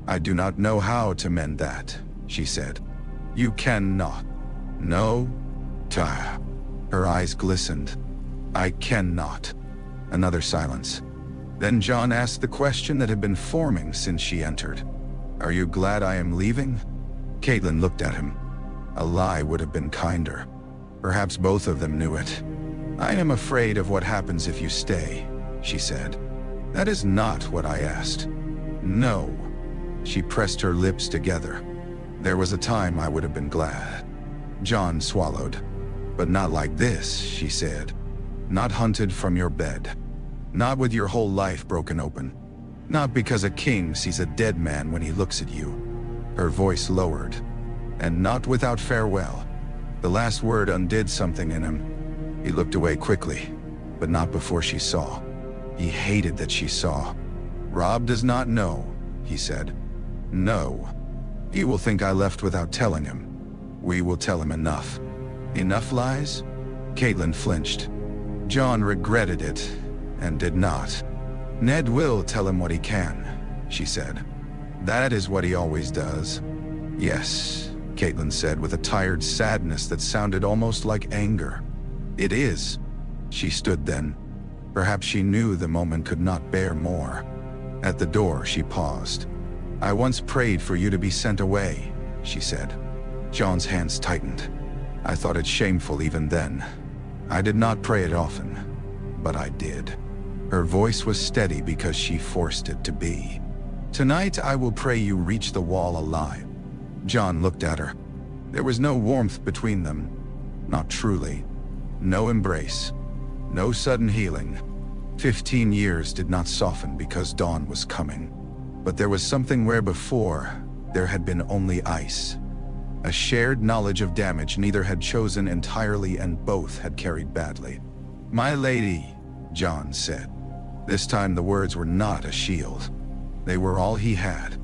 I do not know how to mend that, she said. You cannot. No, Tyre. Her eyes glistened. I cannot. Another silence. Then Jon asked the question that had been forming since she entered. Are you glad I am leaving? Catelyn looked at him. A lie would have been kinder. Perhaps both of them knew it. I am afraid of what happens if you stay, she said. That is not what I asked. No. She pressed her lips together. There was a time I would have been glad. Jon swallowed. But not like this, she said. Not hunted from your bed. Not with your whole life broken open. Not because a king sees a dead man when he looks at you. Her voice lowered. And not without farewell. The last word undid something in him. He looked away quickly, but not before she saw. He hated that she saw. Robb does not know, he said. "No. He will think I left without telling him. We will tell him enough." "Enough lies?" Catelyn flinched. Jon regretted it, and did not. "Ned will tell him what he can," she said. "That is what he always does." "Yes," Catelyn said with a tired sadness that sounded almost like anger. "It is." She stood then. Perhaps she knew the moment could not bear more. At the door, she paused. "I once prayed for you to be sent away," she said. Jon's hands tightened. "I thought it shameful even then. I did not pray it often, but I did." Her voice was steady because she forced it to be. "Tonight I will pray you reach the wall alive." Jon looked at her. There was no warmth between them. Not truly. No embrace. No sudden healing. 15 years did not soften because dawn was coming. But there was something where before there had been only ice. A shared knowledge of damage neither had chosen entirely and both had carried badly. "My lady," Jon said. This time the words were not a shield. They were all he had.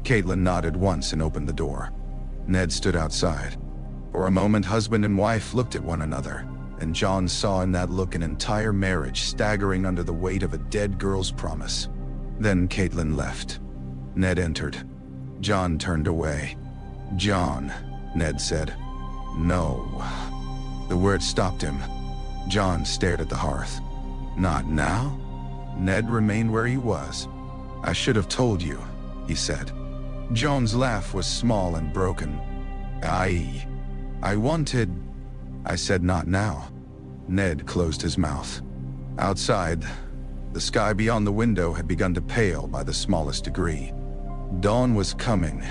Catelyn nodded once and opened the door. Ned stood outside. For a moment husband and wife looked at one another, and Jon saw in that look an entire marriage staggering under the weight of a dead girl's promise. Then Catelyn left. Ned entered. Jon turned away. "Jon," Ned said. "No." The word stopped him. Jon stared at the hearth. "Not now?" Ned remained where he was. "I should have told you," he said. Jon's laugh was small and broken. I wanted... I said not now." Ned closed his mouth. Outside, the sky beyond the window had begun to pale by the smallest degree. Dawn was coming,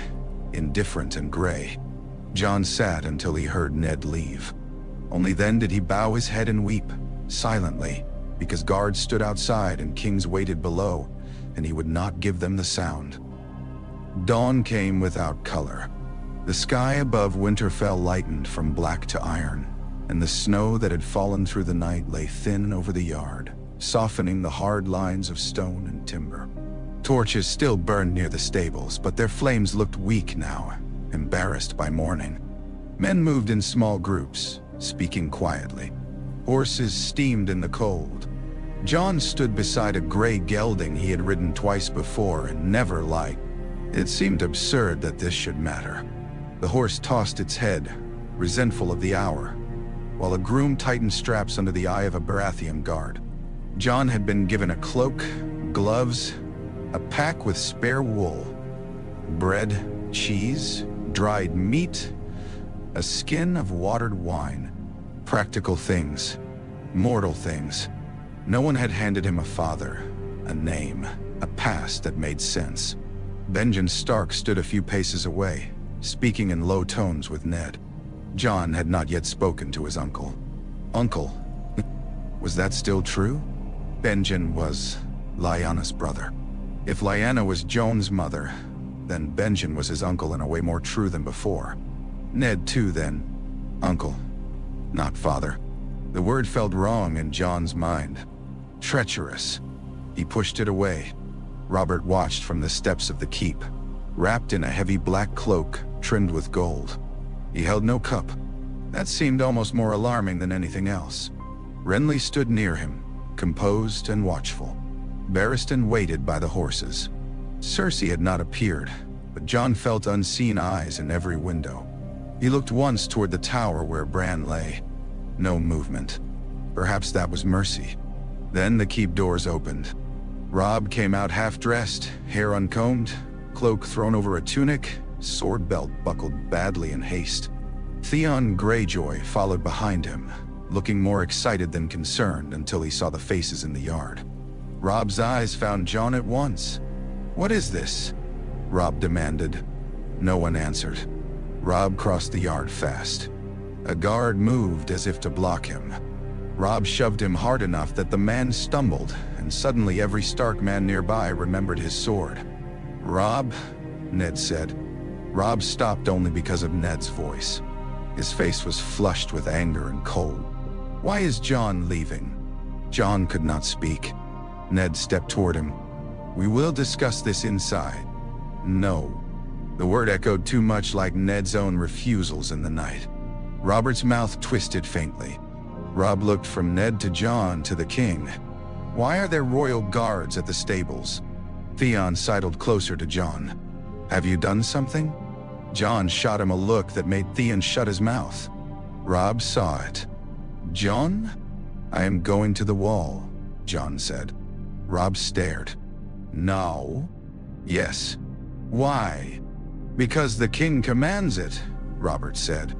indifferent and gray. Jon sat until he heard Ned leave. Only then did he bow his head and weep, silently, because guards stood outside and kings waited below, and he would not give them the sound. Dawn came without color. The sky above Winterfell lightened from black to iron, and the snow that had fallen through the night lay thin over the yard, softening the hard lines of stone and timber. Torches still burned near the stables, but their flames looked weak now, embarrassed by mourning. Men moved in small groups, speaking quietly. Horses steamed in the cold. Jon stood beside a gray gelding he had ridden twice before and never liked. It seemed absurd that this should matter. The horse tossed its head, resentful of the hour, while a groom tightened straps under the eye of a Baratheon guard. Jon had been given a cloak, gloves, a pack with spare wool, bread, cheese, dried meat, a skin of watered wine. Practical things, mortal things. No one had handed him a father, a name, a past that made sense. Benjen Stark stood a few paces away, speaking in low tones with Ned. Jon had not yet spoken to his uncle. Uncle? Was that still true? Benjen was Lyanna's brother. If Lyanna was Jon's mother, then Benjen was his uncle in a way more true than before. Ned too, then. Uncle, not father. The word felt wrong in Jon's mind. Treacherous. He pushed it away. Robert watched from the steps of the keep, wrapped in a heavy black cloak trimmed with gold. He held no cup. That seemed almost more alarming than anything else. Renly stood near him, composed and watchful. Barristan waited by the horses. Cersei had not appeared, but Jon felt unseen eyes in every window. He looked once toward the tower where Bran lay. No movement. Perhaps that was mercy. Then the keep doors opened. Robb came out half-dressed, hair uncombed, cloak thrown over a tunic, sword belt buckled badly in haste. Theon Greyjoy followed behind him, looking more excited than concerned until he saw the faces in the yard. Robb's eyes found Jon at once. "What is this?" Robb demanded. No one answered. Robb crossed the yard fast. A guard moved as if to block him. Robb shoved him hard enough that the man stumbled, and suddenly every Stark man nearby remembered his sword. "Robb," Ned said. Robb stopped only because of Ned's voice. His face was flushed with anger and cold. "Why is Jon leaving?" Jon could not speak. Ned stepped toward him. "We will discuss this inside." No. The word echoed too much like Ned's own refusals in the night. Robert's mouth twisted faintly. Robb looked from Ned to Jon to the king. Why are there royal guards at the stables? Theon sidled closer to Jon. Have you done something? Jon shot him a look that made Theon shut his mouth. Robb saw it. Jon? I am going to the wall, Jon said. Robb stared. No? Yes. Why? Because the king commands it, Robert said.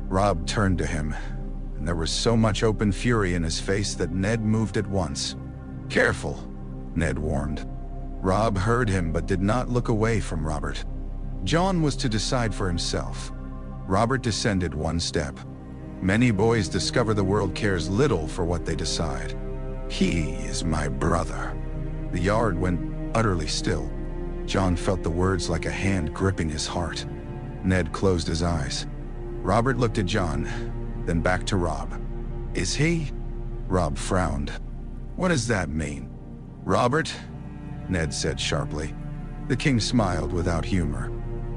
Robb turned to him, and there was so much open fury in his face that Ned moved at once. Careful, Ned warned. Robb heard him but did not look away from Robert. Jon was to decide for himself. Robert descended one step. Many boys discover the world cares little for what they decide. He is my brother. The yard went utterly still. Jon felt the words like a hand gripping his heart. Ned closed his eyes. Robert looked at Jon, then back to Robb. Is he? Robb frowned. What does that mean? Robert? Ned said sharply. The king smiled without humor.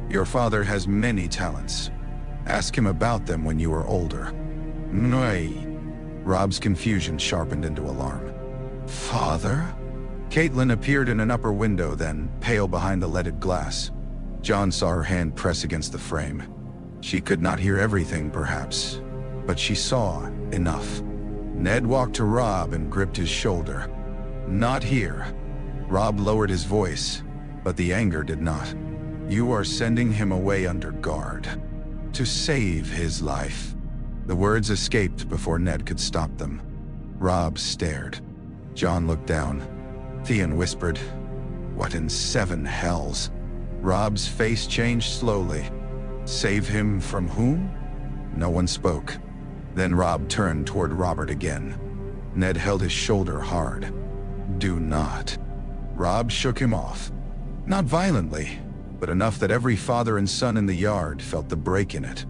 Your father has many talents. Ask him about them when you are older. Nay. Robb's confusion sharpened into alarm. Father? Catelyn appeared in an upper window then, pale behind the leaded glass. Jon saw her hand press against the frame. She could not hear everything, perhaps, but she saw enough. Ned walked to Robb and gripped his shoulder. Not here. Robb lowered his voice, but the anger did not. You are sending him away under guard. To save his life. The words escaped before Ned could stop them. Robb stared. Jon looked down. Theon whispered, What in seven hells? Robb's face changed slowly. Save him from whom? No one spoke. Then Robb turned toward Robert again. Ned held his shoulder hard. Do not. Robb shook him off. Not violently, but enough that every father and son in the yard felt the break in it.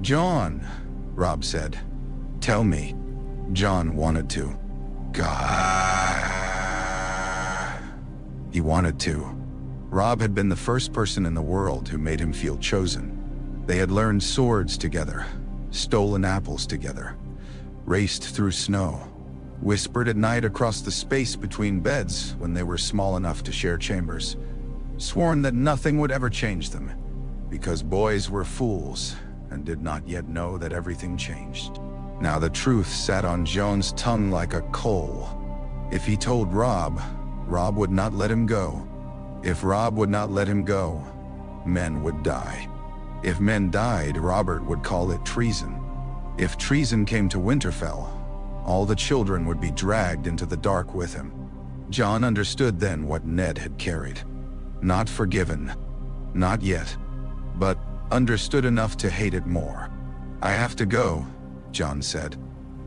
Jon, Robb said. Tell me. Jon wanted to. God. He wanted to. Robb had been the first person in the world who made him feel chosen. They had learned swords together, stolen apples together, raced through snow, whispered at night across the space between beds when they were small enough to share chambers, sworn that nothing would ever change them, because boys were fools and did not yet know that everything changed. Now the truth sat on Jon's tongue like a coal. If he told Robb, Robb would not let him go. If Robb would not let him go, men would die. If men died, Robert would call it treason. If treason came to Winterfell, all the children would be dragged into the dark with him. Jon understood then what Ned had carried. Not forgiven, not yet, but understood enough to hate it more. I have to go, Jon said.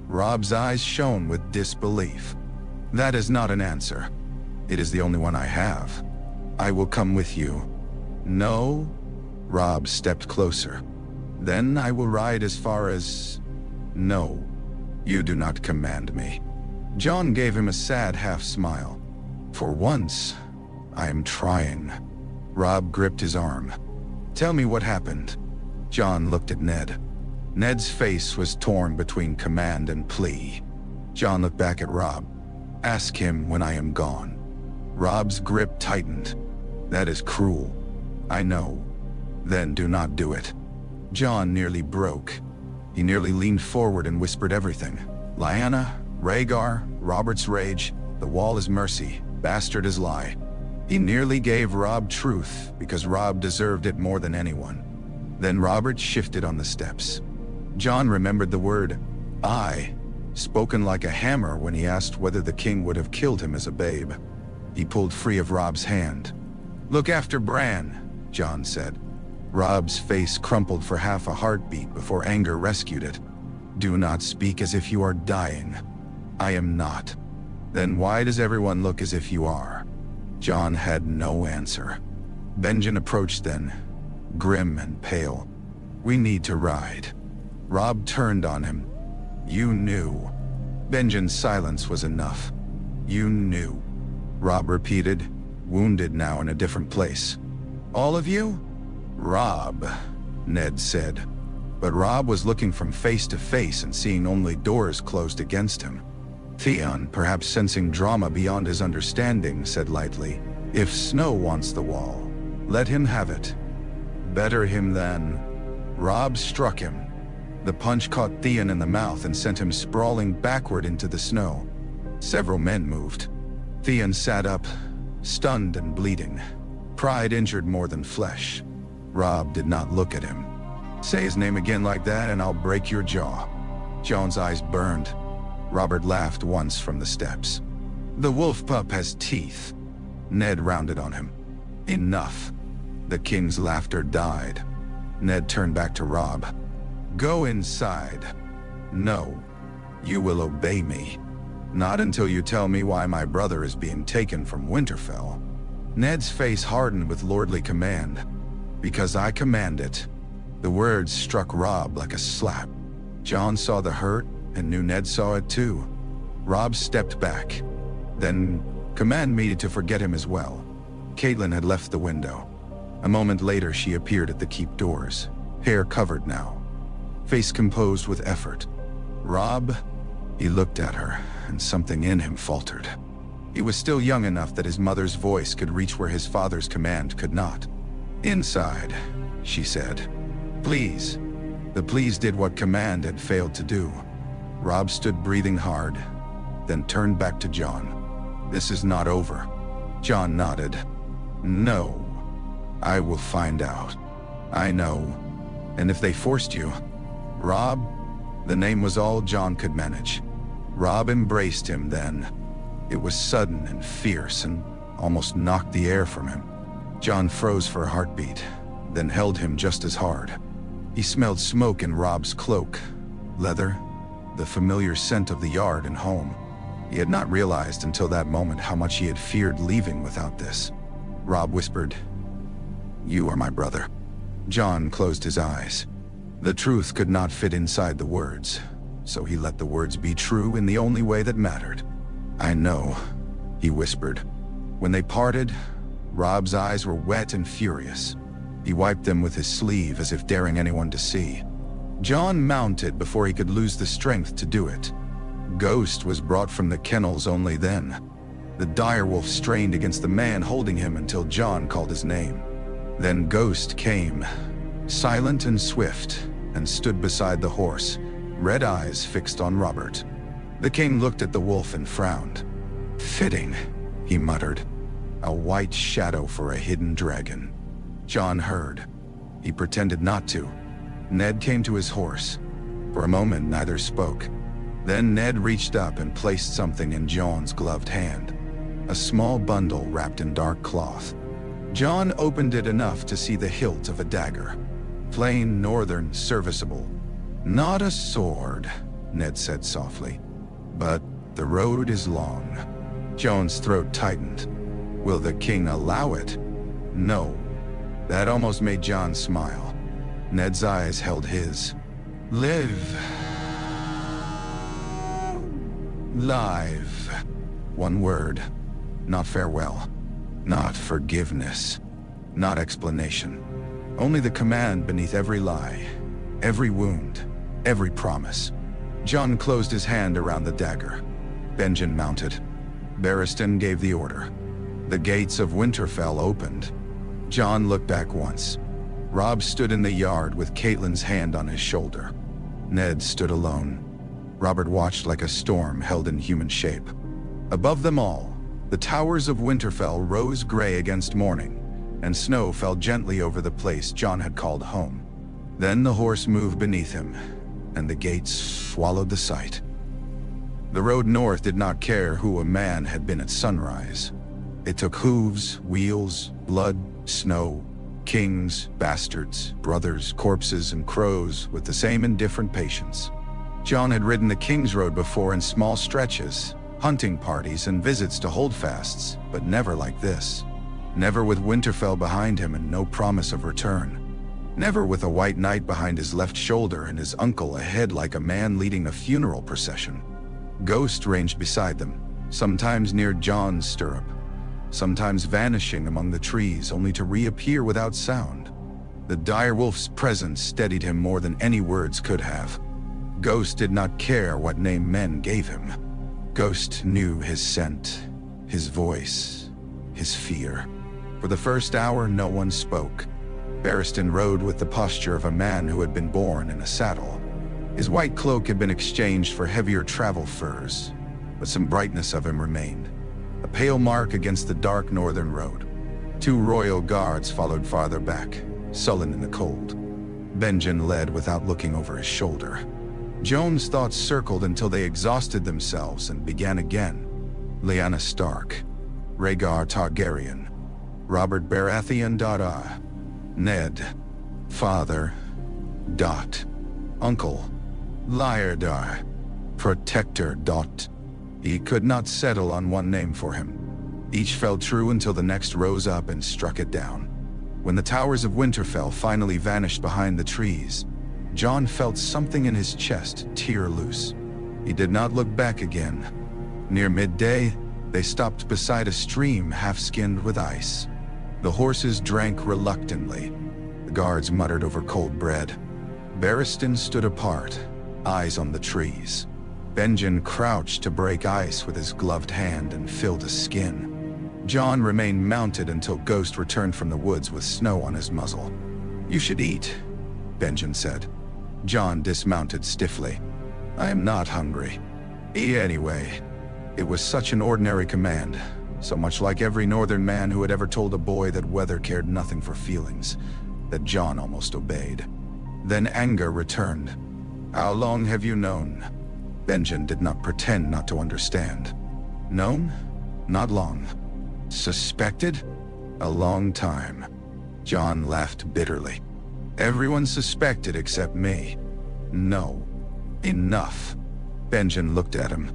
Robb's eyes shone with disbelief. That is not an answer. It is the only one I have. I will come with you. No? Robb stepped closer. Then I will ride as far as... No. You do not command me. Jon gave him a sad half-smile. For once, I am trying. Robb gripped his arm. Tell me what happened. Jon looked at Ned. Ned's face was torn between command and plea. Jon looked back at Robb. Ask him when I am gone. Robb's grip tightened. That is cruel. I know. Then do not do it. Jon nearly broke. He nearly leaned forward and whispered everything. Lyanna, Rhaegar, Robert's rage, the wall is mercy, bastard is lie. He nearly gave Robb truth because Robb deserved it more than anyone. Then Robert shifted on the steps. Jon remembered the word, I, spoken like a hammer when he asked whether the king would have killed him as a babe. He pulled free of Robb's hand. Look after Bran, Jon said. Robb's face crumpled for half a heartbeat before anger rescued it. Do not speak as if you are dying. I am not. Then why does everyone look as if you are? Jon had no answer. Benjen approached then, grim and pale. We need to ride. Robb turned on him. You knew. Benjen's silence was enough. You knew. Robb repeated, wounded now in a different place. All of you? Robb, Ned said. But Robb was looking from face to face and seeing only doors closed against him. Theon, perhaps sensing drama beyond his understanding, said lightly, "If Snow wants the wall, let him have it. Better him than..." Robb struck him. The punch caught Theon in the mouth and sent him sprawling backward into the snow. Several men moved. Theon sat up, stunned and bleeding. Pride injured more than flesh. Robb did not look at him. "Say his name again like that and I'll break your jaw." Jon's eyes burned. Robert laughed once from the steps. "The wolf pup has teeth." Ned rounded on him. "Enough." The king's laughter died. Ned turned back to Robb. "Go inside." "No. You will obey me. Not until you tell me why my brother is being taken from Winterfell." Ned's face hardened with lordly command. "Because I command it." The words struck Robb like a slap. Jon saw the hurt and knew Ned saw it too. Robb stepped back. "Then command me to forget him as well." Catelyn had left the window. A moment later she appeared at the keep doors, hair covered now, face composed with effort. "Robb?" He looked at her, and something in him faltered. He was still young enough that his mother's voice could reach where his father's command could not. "Inside," she said. "Please." The please did what command had failed to do. Robb stood breathing hard, then turned back to Jon. "This is not over." Jon nodded. "No. I will find out. I know. And if they forced you..." "Robb?" The name was all Jon could manage. Robb embraced him then. It was sudden and fierce and almost knocked the air from him. Jon froze for a heartbeat, then held him just as hard. He smelled smoke in Robb's cloak, leather, the familiar scent of the yard and home. He had not realized until that moment how much he had feared leaving without this. Robb whispered, "You are my brother." Jon closed his eyes. The truth could not fit inside the words, so he let the words be true in the only way that mattered. "I know," he whispered. When they parted, Robb's eyes were wet and furious. He wiped them with his sleeve as if daring anyone to see. Jon mounted before he could lose the strength to do it. Ghost was brought from the kennels only then. The direwolf strained against the man holding him until Jon called his name. Then Ghost came, silent and swift, and stood beside the horse, red eyes fixed on Robert. The king looked at the wolf and frowned. "Fitting," he muttered. "A white shadow for a hidden dragon." Jon heard. He pretended not to. Ned came to his horse. For a moment neither spoke. Then Ned reached up and placed something in Jon's gloved hand. A small bundle wrapped in dark cloth. Jon opened it enough to see the hilt of a dagger. Plain, northern, serviceable. "Not a sword," Ned said softly. "But the road is long." Jon's throat tightened. "Will the king allow it?" "No." That almost made Jon smile. Ned's eyes held his. "Live. Live." One word. Not farewell. Not forgiveness. Not explanation. Only the command beneath every lie, every wound, every promise. Jon closed his hand around the dagger. Benjen mounted. Barristan gave the order. The gates of Winterfell opened. Jon looked back once. Robb stood in the yard with Catelyn's hand on his shoulder. Ned stood alone. Robert watched like a storm held in human shape. Above them all, the towers of Winterfell rose gray against morning, and snow fell gently over the place Jon had called home. Then the horse moved beneath him, and the gates swallowed the sight. The road north did not care who a man had been at sunrise. It took hooves, wheels, blood, snow, kings, bastards, brothers, corpses, and crows with the same indifferent patience. Jon had ridden the King's Road before in small stretches, hunting parties and visits to holdfasts, but never like this. Never with Winterfell behind him and no promise of return. Never with a white knight behind his left shoulder and his uncle ahead like a man leading a funeral procession. Ghost ranged beside them, sometimes near Jon's stirrup, sometimes vanishing among the trees only to reappear without sound. The direwolf's presence steadied him more than any words could have. Ghost did not care what name men gave him. Ghost knew his scent, his voice, his fear. For the first hour, no one spoke. Barristan rode with the posture of a man who had been born in a saddle. His white cloak had been exchanged for heavier travel furs, but some brightness of him remained, a pale mark against the dark northern road. 2 royal guards followed farther back, sullen in the cold. Benjen led without looking over his shoulder. Jon's thoughts circled until they exhausted themselves and began again. Lyanna Stark, Rhaegar Targaryen, Robert Baratheon. Ned, father, uncle, Lyanna, protector. He could not settle on one name for him. Each fell true until the next rose up and struck it down. When the towers of Winterfell finally vanished behind the trees, Jon felt something in his chest tear loose. He did not look back again. Near midday, they stopped beside a stream half-skinned with ice. The horses drank reluctantly. The guards muttered over cold bread. Barristan stood apart, eyes on the trees. Benjen crouched to break ice with his gloved hand and filled a skin. Jon remained mounted until Ghost returned from the woods with snow on his muzzle. "You should eat," Benjen said. Jon dismounted stiffly. "I am not hungry." Anyway, it was such an ordinary command, so much like every northern man who had ever told a boy that weather cared nothing for feelings, that Jon almost obeyed. Then anger returned. "How long have you known?" Benjen did not pretend not to understand. "Known? Not long. Suspected? A long time." Jon laughed bitterly. "Everyone suspected except me." "No. Enough." Benjen looked at him.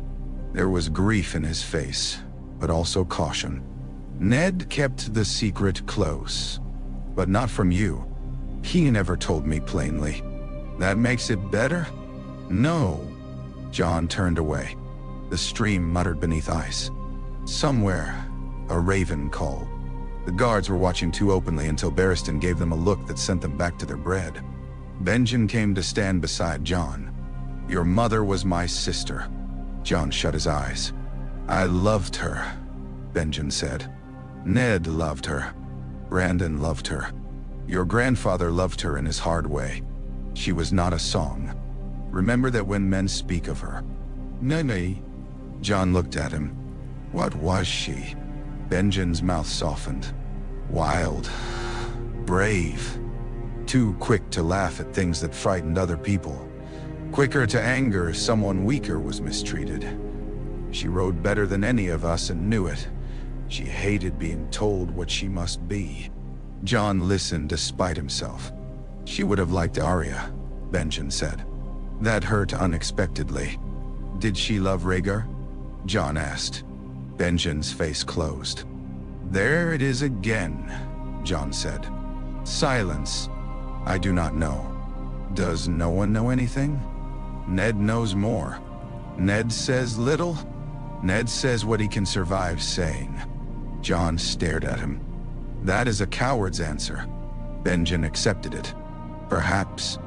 There was grief in his face, but also caution. "Ned kept the secret close, but not from you. He never told me plainly. That makes it better?" "No." Jon turned away. The stream muttered beneath ice. Somewhere, a raven called. The guards were watching too openly until Barristan gave them a look that sent them back to their bread. Benjen came to stand beside Jon. "Your mother was my sister." Jon shut his eyes. "I loved her," Benjen said. "Ned loved her. Brandon loved her. Your grandfather loved her in his hard way. She was not a song. Remember that when men speak of her." "Nay." Jon looked at him. "What was she?" Benjen's mouth softened. "Wild. Brave. Too quick to laugh at things that frightened other people. Quicker to anger if someone weaker was mistreated. She rode better than any of us and knew it. She hated being told what she must be." Jon listened despite himself. "She would have liked Arya," Benjen said. That hurt unexpectedly. "Did she love Rhaegar?" Jon asked. Benjen's face closed. "There it is again," Jon said. Silence. "I do not know." "Does no one know anything?" "Ned knows more." "Ned says little?" "Ned says what he can survive saying." Jon stared at him. "That is a coward's answer." Benjen accepted it. "Perhaps."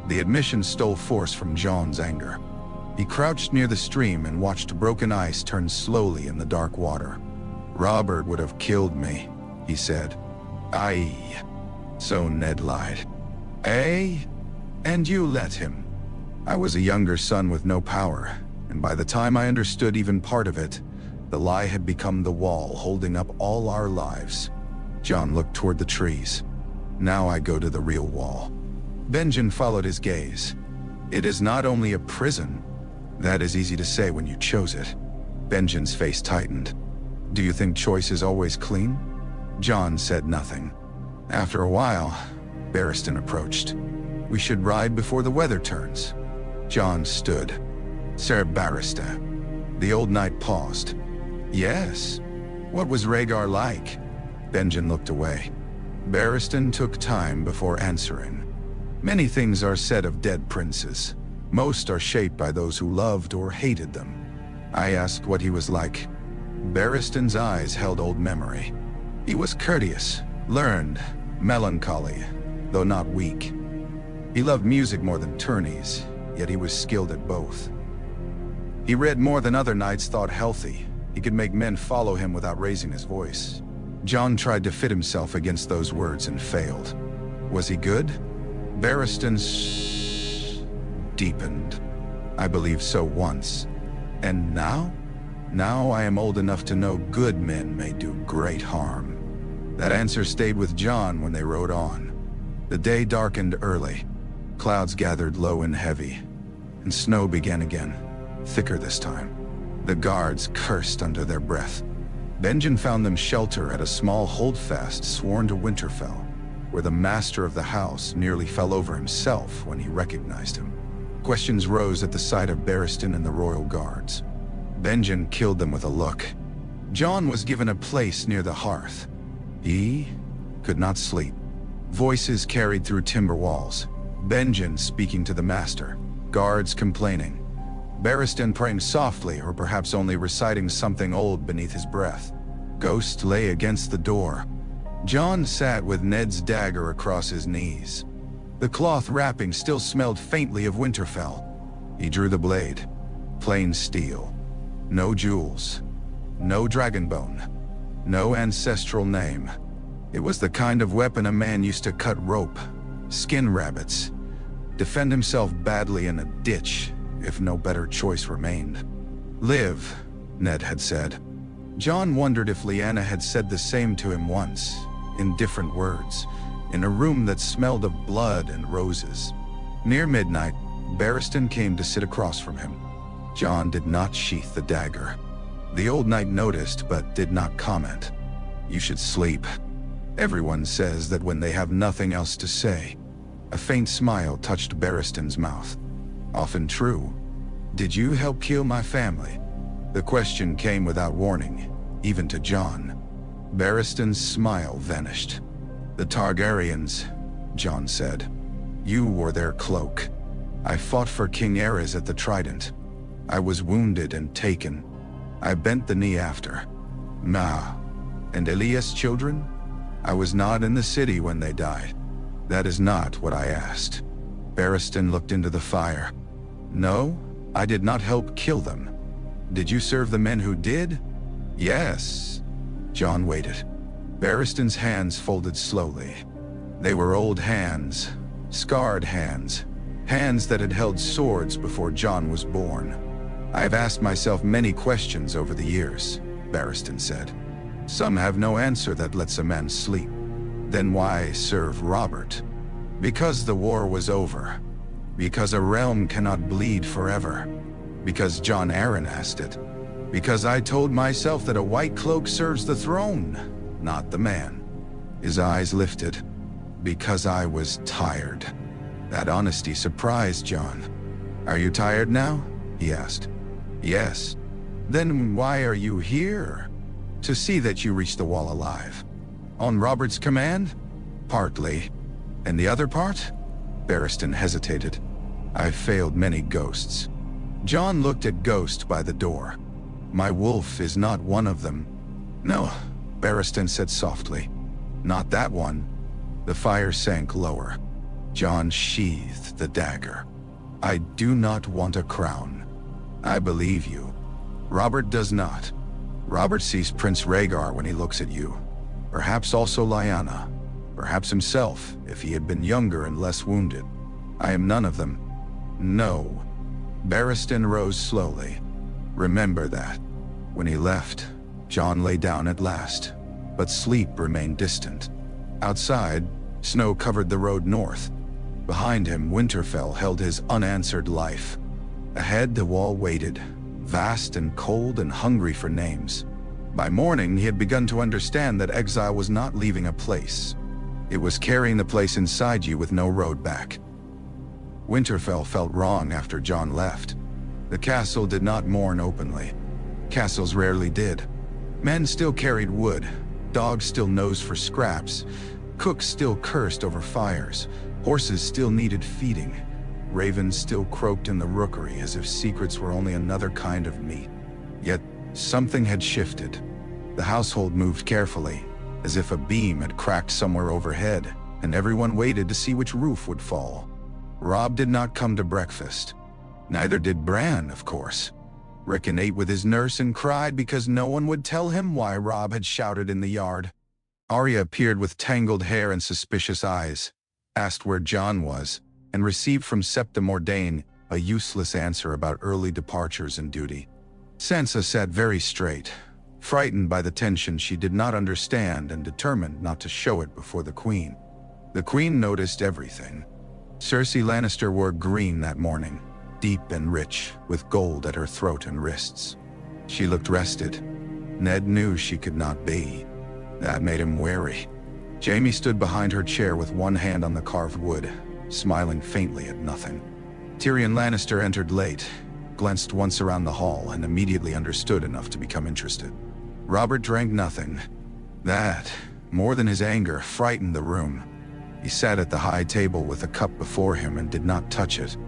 The admission stole force from Jon's anger. He crouched near the stream and watched broken ice turn slowly in the dark water. "Robert would have killed me," he said. "Aye." "So Ned lied." "Eh? And you let him?" "I was a younger son with no power, and by the time I understood even part of it, the lie had become the wall holding up all our lives." Jon looked toward the trees. "Now I go to the real wall." Benjen followed his gaze. "It is not only a prison. That is easy to say when you chose it." Benjen's face tightened. "Do you think choice is always clean?" Jon said nothing. After a while, Barristan approached. "We should ride before the weather turns." Jon stood. "Sir Barristan." The old knight paused. "Yes. What was Rhaegar like?" Benjen looked away. Barristan took time before answering. "Many things are said of dead princes. Most are shaped by those who loved or hated them. I asked what he was like." Barristan's eyes held old memory. He was courteous, learned, melancholy, though not weak. He loved music more than tourneys, yet he was skilled at both. He read more than other knights thought healthy. He could make men follow him without raising his voice. Jon tried to fit himself against those words and failed. Was he good? Barristan's deepened. I believed so once. And now? Now I am old enough to know good men may do great harm. That answer stayed with Jon when they rode on. The day darkened early. Clouds gathered low and heavy, and snow began again, thicker this time. The guards cursed under their breath. Benjen found them shelter at a small holdfast sworn to Winterfell, where the master of the house nearly fell over himself when he recognized him. Questions rose at the sight of Barristan and the royal guards. Benjen killed them with a look. Jon was given a place near the hearth. He could not sleep. Voices carried through timber walls. Benjen speaking to the master. Guards complaining. Barristan praying softly, or perhaps only reciting something old beneath his breath. Ghost lay against the door. Jon sat with Ned's dagger across his knees. The cloth wrapping still smelled faintly of Winterfell. He drew the blade. Plain steel. No jewels. No dragonbone. No ancestral name. It was the kind of weapon a man used to cut rope, skin rabbits, defend himself badly in a ditch if no better choice remained. Live, Ned had said. Jon wondered if Lyanna had said the same to him once, in different words, in a room that smelled of blood and roses. Near midnight, Barristan came to sit across from him. Jon did not sheath the dagger. The old knight noticed, but did not comment. You should sleep. Everyone says that when they have nothing else to say. A faint smile touched Barristan's mouth. Often true. Did you help kill my family? The question came without warning, even to Jon. Barristan's smile vanished. The Targaryens, Jon said. You wore their cloak. I fought for King Aerys at the Trident. I was wounded and taken. I bent the knee after. And Elias' children? I was not in the city when they died. That is not what I asked. Barristan looked into the fire. No, I did not help kill them. Did you serve the men who did? Yes. Jon waited. Barristan's hands folded slowly. They were old hands, scarred hands, hands that had held swords before Jon was born. I have asked myself many questions over the years, Barristan said. Some have no answer that lets a man sleep. Then why serve Robert? Because the war was over. Because a realm cannot bleed forever. Because Jon Arryn asked it. Because I told myself that a white cloak serves the throne, not the man. His eyes lifted. Because I was tired. That honesty surprised Jon. Are you tired now? He asked. Yes. Then why are you here? To see that you reach the wall alive. On Robert's command? Partly. And the other part? Barristan hesitated. I failed many ghosts. Jon looked at Ghost by the door. My wolf is not one of them. No, Barristan said softly. Not that one. The fire sank lower. Jon sheathed the dagger. I do not want a crown. I believe you. Robert does not. Robert sees Prince Rhaegar when he looks at you. Perhaps also Lyanna. Perhaps himself, if he had been younger and less wounded. I am none of them. No. Barristan rose slowly. Remember that. When he left, Jon lay down at last, but sleep remained distant. Outside, snow covered the road north. Behind him, Winterfell held his unanswered life. Ahead, the wall waited, vast and cold and hungry for names. By morning, he had begun to understand that exile was not leaving a place. It was carrying the place inside you with no road back. Winterfell felt wrong after Jon left. The castle did not mourn openly. Castles rarely did. Men still carried wood, dogs still nosed for scraps, cooks still cursed over fires, horses still needed feeding, ravens still croaked in the rookery as if secrets were only another kind of meat. Yet Something had shifted. The household moved carefully, as if a beam had cracked somewhere overhead, and everyone waited to see which roof would fall. Robb did not come to breakfast. Neither did Bran, of course. Rickon ate with his nurse and cried because no one would tell him why Robb had shouted in the yard. Arya appeared with tangled hair and suspicious eyes, asked where Jon was, and received from Septa Mordane a useless answer about early departures and duty. Sansa sat very straight, frightened by the tension she did not understand and determined not to show it before the Queen. The Queen noticed everything. Cersei Lannister wore green that morning, deep and rich, with gold at her throat and wrists. She looked rested. Ned knew she could not be. That made him wary. Jaime stood behind her chair with one hand on the carved wood, smiling faintly at nothing. Tyrion Lannister entered late, glanced once around the hall, and immediately understood enough to become interested. Robert drank nothing. That, more than his anger, frightened the room. He sat at the high table with a cup before him and did not touch it.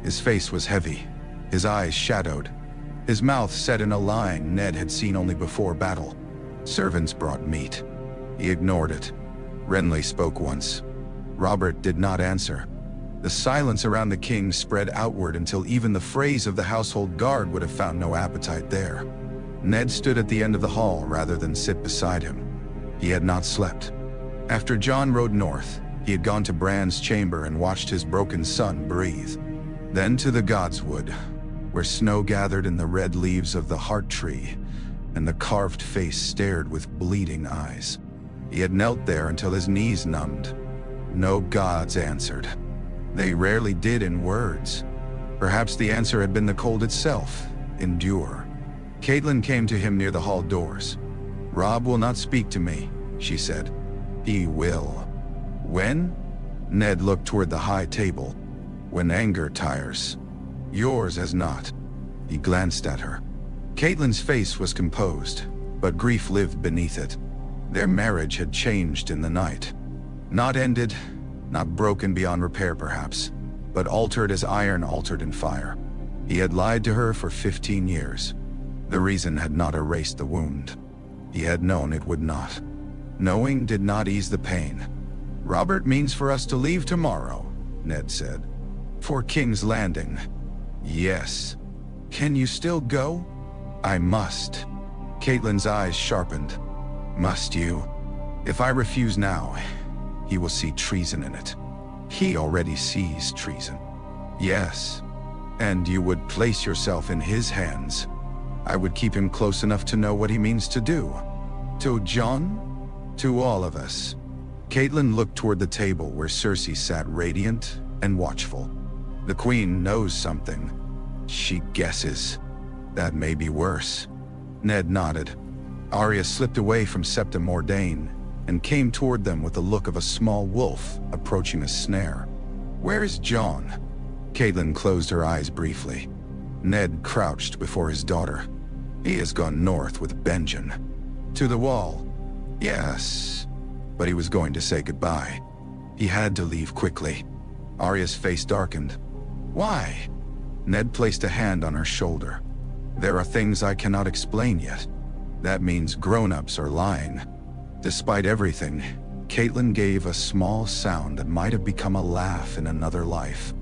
His face was heavy, his eyes shadowed, his mouth set in a line Ned had seen only before battle. Servants brought meat. He ignored it. Renly spoke once. Robert did not answer. The silence around the king spread outward until even the phrase of the household guard would have found no appetite there. Ned stood at the end of the hall rather than sit beside him. He had not slept. After Jon rode north, he had gone to Bran's chamber and watched his broken son breathe. Then to the Godswood, where snow gathered in the red leaves of the heart tree, and the carved face stared with bleeding eyes. He had knelt there until his knees numbed. No gods answered. They rarely did in words. Perhaps the answer had been the cold itself. Endure. Catelyn came to him near the hall doors. "Robb will not speak to me," she said. "He will." "When?" Ned looked toward the high table. "When anger tires. Yours has not." He glanced at her. Catelyn's face was composed, but grief lived beneath it. Their marriage had changed in the night. Not ended, not broken beyond repair perhaps, but altered as iron altered in fire. He had lied to her for 15 years. The reason had not erased the wound. He had known it would not. Knowing did not ease the pain. "Robert means for us to leave tomorrow," Ned said. "For King's Landing." "Yes." "Can you still go?" "I must." Catelyn's eyes sharpened. "Must you?" "If I refuse now, he will see treason in it." "He already sees treason." "Yes." "And you would place yourself in his hands." "I would keep him close enough to know what he means to do." "To Jon?" "To all of us." Catelyn looked toward the table where Cersei sat radiant and watchful. "The Queen knows something. She guesses. That may be worse." Ned nodded. Arya slipped away from Septa Mordane and came toward them with the look of a small wolf approaching a snare. "Where is Jon?" Catelyn closed her eyes briefly. Ned crouched before his daughter. "He has gone north with Benjen." "To the wall?" "Yes." But he was going to say goodbye. He had to leave quickly. Arya's face darkened. "Why?" Ned placed a hand on her shoulder. "There are things I cannot explain yet. That means grown-ups are lying." Despite everything, Catelyn gave a small sound that might have become a laugh in another life.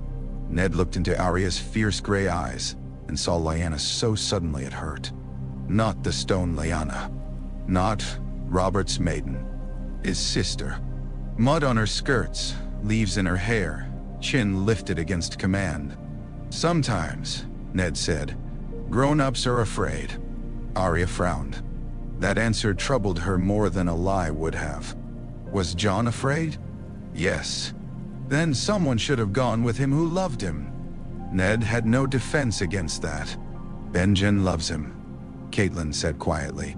Ned looked into Arya's fierce gray eyes and saw Lyanna so suddenly it hurt. Not the stone Lyanna. Not Robert's maiden. His sister. Mud on her skirts, leaves in her hair, chin lifted against command. "Sometimes," Ned said, "grown-ups are afraid." Arya frowned. That answer troubled her more than a lie would have. Was Jon afraid? Yes. Then someone should have gone with him who loved him. Ned had no defense against that. "Benjen loves him," Catelyn said quietly.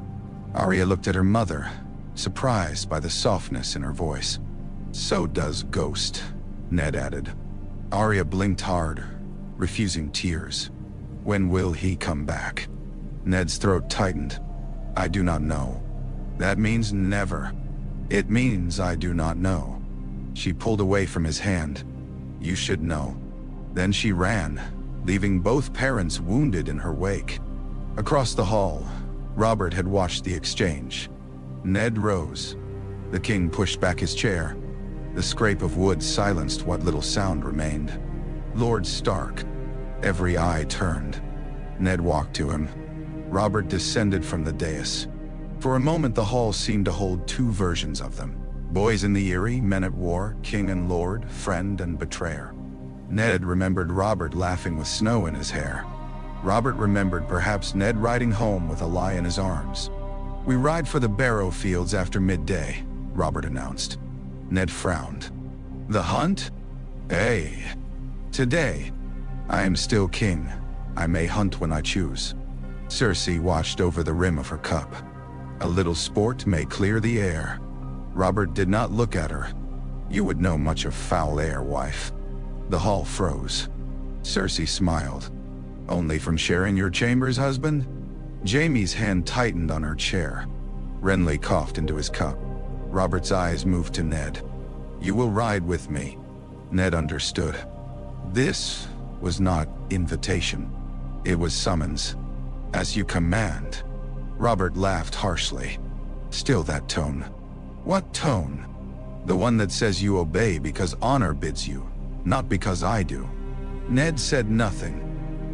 Arya looked at her mother, surprised by the softness in her voice. "So does Ghost," Ned added. Arya blinked hard, refusing tears. "When will he come back?" Ned's throat tightened. "I do not know." "That means never." "It means I do not know." She pulled away from his hand. "You should know." Then she ran, leaving both parents wounded in her wake. Across the hall, Robert had watched the exchange. Ned rose. The king pushed back his chair. The scrape of wood silenced what little sound remained. Lord Stark. Every eye turned. Ned walked to him. Robert descended from the dais. For a moment the hall seemed to hold two versions of them. Boys in the eyrie, men at war, king and lord, friend and betrayer. Ned remembered Robert laughing with snow in his hair. Robert remembered perhaps Ned riding home with a lie in his arms. "We ride for the Barrow Fields after midday," Robert announced. Ned frowned. "The hunt? Hey. Today, I am still king. I may hunt when I choose." Cersei watched over the rim of her cup. "A little sport may clear the air." Robert did not look at her. "You would know much of foul air, wife." The hall froze. Cersei smiled. "Only from sharing your chambers, husband?" Jaime's hand tightened on her chair. Renly coughed into his cup. Robert's eyes moved to Ned. "You will ride with me." Ned understood. This was not invitation. It was summons. "As you command." Robert laughed harshly. "Still that tone." "What tone?" "The one that says you obey because honor bids you, not because I do." Ned said nothing.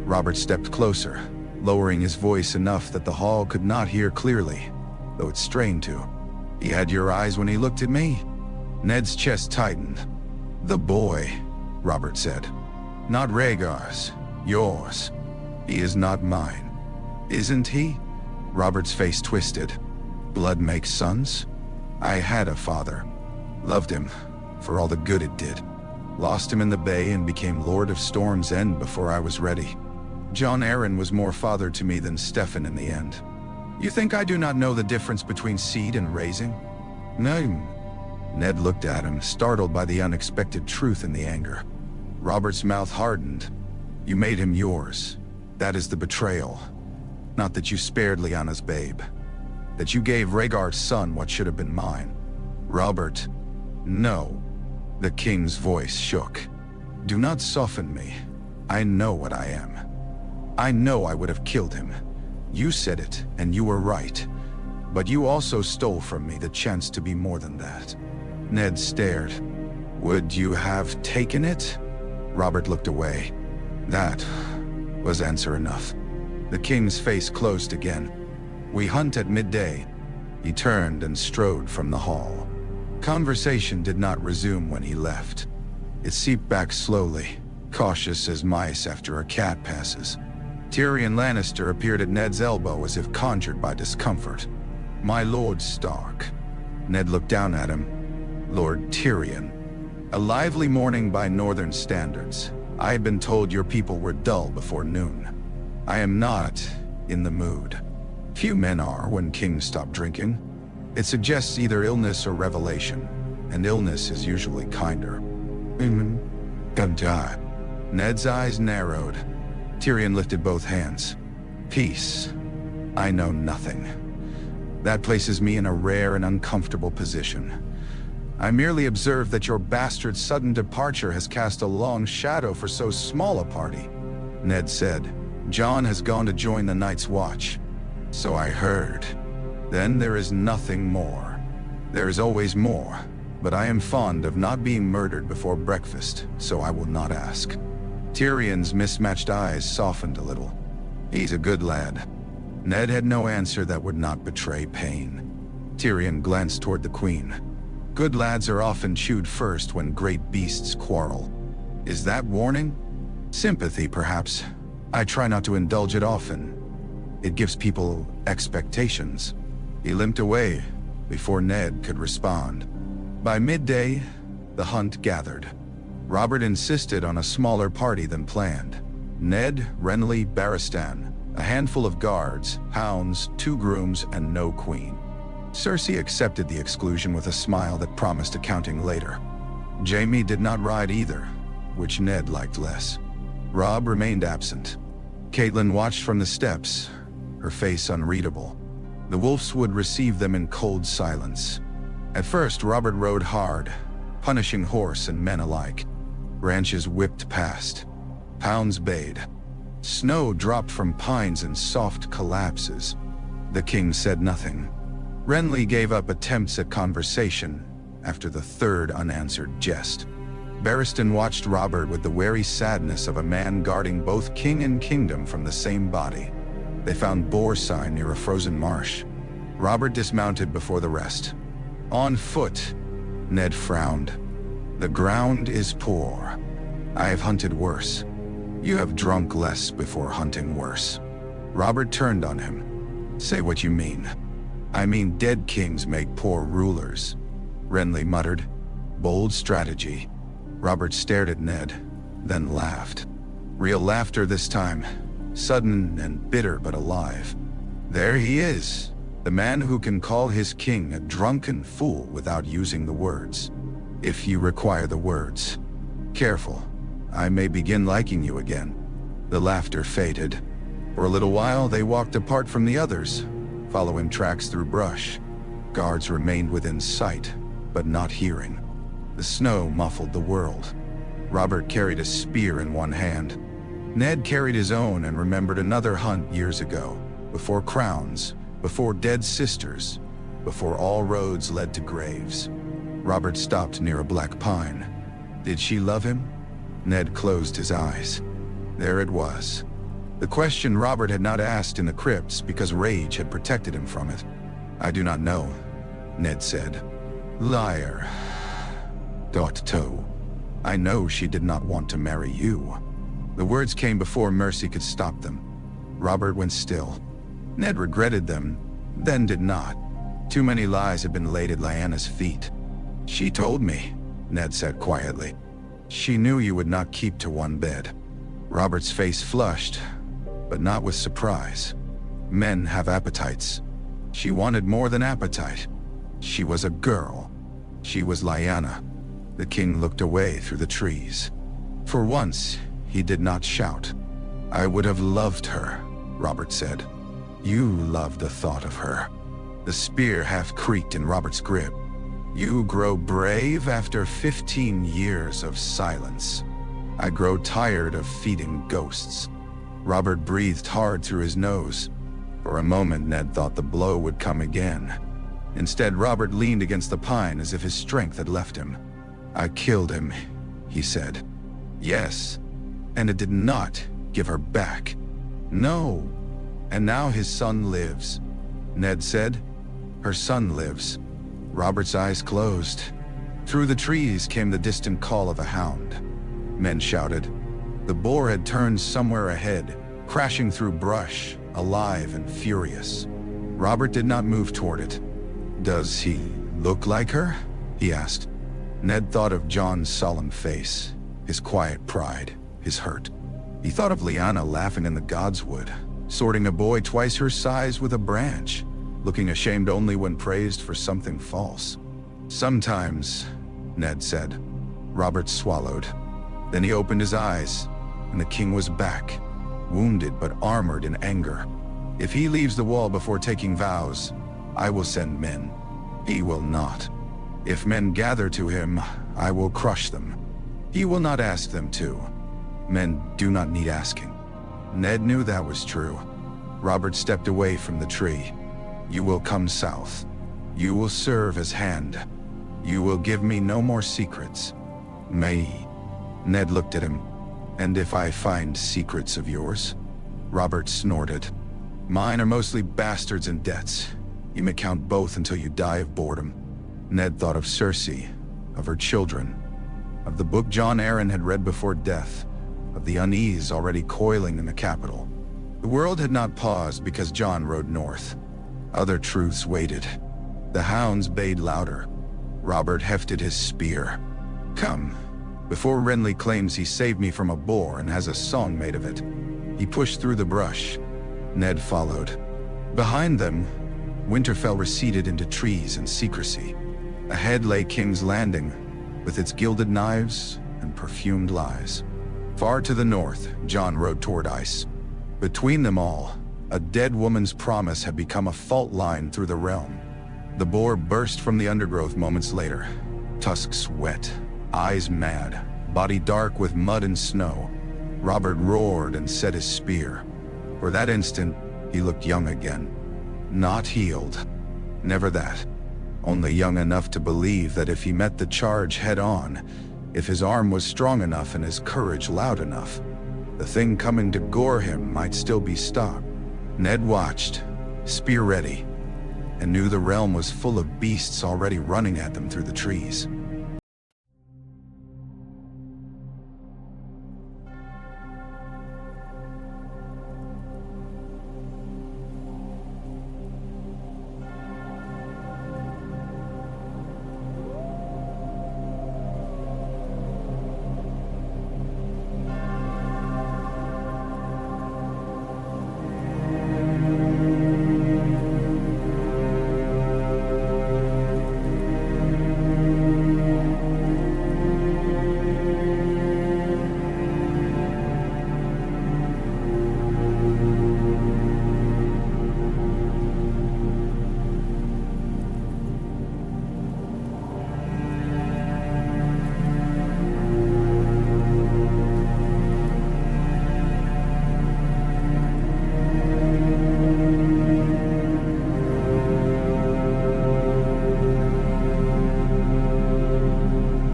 Robert stepped closer, lowering his voice enough that the hall could not hear clearly, though it strained to. "He had your eyes when he looked at me?" Ned's chest tightened. "The boy," Robert said. "Not Rhaegar's, yours. He is not mine." "Isn't he?" Robert's face twisted. "Blood makes sons? I had a father. Loved him, for all the good it did. Lost him in the bay and became Lord of Storm's End before I was ready. Jon Arryn was more father to me than Steffan in the end. You think I do not know the difference between seed and raising?" "No." Ned looked at him, startled by the unexpected truth in the anger. Robert's mouth hardened. "You made him yours. That is the betrayal. Not that you spared Lyanna's babe. That you gave Rhaegar's son what should have been mine." "Robert, no." The king's voice shook. "Do not soften me. I know what I am. I know I would have killed him. You said it, and you were right. But you also stole from me the chance to be more than that." Ned stared. "Would you have taken it?" Robert looked away. That was answer enough. The king's face closed again. "We hunt at midday." He turned and strode from the hall. Conversation did not resume when he left. It seeped back slowly, cautious as mice after a cat passes. Tyrion Lannister appeared at Ned's elbow as if conjured by discomfort. "My Lord Stark." Ned looked down at him. "Lord Tyrion. A lively morning by northern standards. I had been told your people were dull before noon. I am not in the mood. Few men are when kings stop drinking. It suggests either illness or revelation, and illness is usually kinder." "Gunda." Ned's eyes narrowed. Tyrion lifted both hands. "Peace. I know nothing. That places me in a rare and uncomfortable position. I merely observe that your bastard's sudden departure has cast a long shadow for so small a party." Ned said, "Jon has gone to join the Night's Watch." "So I heard. Then there is nothing more. There is always more, but I am fond of not being murdered before breakfast, so I will not ask." Tyrion's mismatched eyes softened a little. "He's a good lad." Ned had no answer that would not betray pain. Tyrion glanced toward the queen. "Good lads are often chewed first when great beasts quarrel. Is that warning? Sympathy, perhaps. I try not to indulge it often. It gives people expectations." He limped away before Ned could respond. By midday, the hunt gathered. Robert insisted on a smaller party than planned. Ned, Renly, Barristan, a handful of guards, hounds, 2 grooms, and no queen. Cersei accepted the exclusion with a smile that promised accounting later. Jaime did not ride either, which Ned liked less. Robb remained absent. Catelyn watched from the steps, her face unreadable. The wolves would receive them in cold silence. At first, Robert rode hard, punishing horse and men alike. Branches whipped past. Hounds bayed. Snow dropped from pines in soft collapses. The king said nothing. Renly gave up attempts at conversation after the third unanswered jest. Barristan watched Robert with the wary sadness of a man guarding both king and kingdom from the same body. They found boar sign near a frozen marsh. Robert dismounted before the rest. On foot, Ned frowned. The ground is poor. I have hunted worse. You have drunk less before hunting worse. Robert turned on him. Say what you mean. I mean dead kings make poor rulers. Renly muttered. Bold strategy. Robert stared at Ned, then laughed. Real laughter this time. Sudden and bitter but alive. There he is. The man who can call his king a drunken fool without using the words. If you require the words. Careful. I may begin liking you again. The laughter faded. For a little while they walked apart from the others, following tracks through brush. Guards remained within sight, but not hearing. The snow muffled the world. Robert carried a spear in one hand. Ned carried his own and remembered another hunt years ago, before crowns, before dead sisters, before all roads led to graves. Robert stopped near a black pine. Did she love him? Ned closed his eyes. There it was. The question Robert had not asked in the crypts because rage had protected him from it. I do not know, Ned said. Liar. Toe. I know she did not want to marry you. The words came before mercy could stop them. Robert went still. Ned regretted them, then did not. Too many lies had been laid at Lyanna's feet. She told me, Ned said quietly. She knew you would not keep to one bed. Robert's face flushed, but not with surprise. Men have appetites. She wanted more than appetite. She was a girl. She was Lyanna. The king looked away through the trees. For once, he did not shout. I would have loved her, Robert said. You loved the thought of her. The spear half creaked in Robert's grip. You grow brave after 15 years of silence. I grow tired of feeding ghosts. Robert breathed hard through his nose. For a moment, Ned thought the blow would come again. Instead, Robert leaned against the pine as if his strength had left him. I killed him, he said. Yes, and it did not give her back. No, and now his son lives. Ned said, her son lives. Robert's eyes closed. Through the trees came the distant call of a hound. Men shouted. The boar had turned somewhere ahead, crashing through brush, alive and furious. Robert did not move toward it. Does he look like her? He asked. Ned thought of Jon's solemn face, his quiet pride, his hurt. He thought of Lyanna laughing in the godswood, sorting a boy twice her size with a branch, looking ashamed only when praised for something false. Sometimes, Ned said. Robert swallowed. Then he opened his eyes, and the king was back, wounded but armored in anger. If he leaves the wall before taking vows, I will send men. He will not. If men gather to him, I will crush them. He will not ask them to. Men do not need asking. Ned knew that was true. Robert stepped away from the tree. You will come south. You will serve as hand. You will give me no more secrets. May. Ned looked at him. And if I find secrets of yours? Robert snorted. Mine are mostly bastards and debts. You may count both until you die of boredom. Ned thought of Cersei, of her children, of the book Jon Arryn had read before death, of the unease already coiling in the capital. The world had not paused because Jon rode north. Other truths waited. The hounds bayed louder. Robert hefted his spear. Come, before Renly claims he saved me from a boar and has a song made of it. He pushed through the brush. Ned followed. Behind them, Winterfell receded into trees and secrecy. Ahead lay King's Landing, with its gilded knives and perfumed lies. Far to the north, Jon rode toward ice. Between them all, a dead woman's promise had become a fault line through the realm. The boar burst from the undergrowth moments later, tusks wet, eyes mad, body dark with mud and snow. Robert roared and set his spear. For that instant, he looked young again. Not healed. Never that. Only young enough to believe that if he met the charge head-on, if his arm was strong enough and his courage loud enough, the thing coming to gore him might still be stopped. Ned watched, spear ready, and knew the realm was full of beasts already running at them through the trees.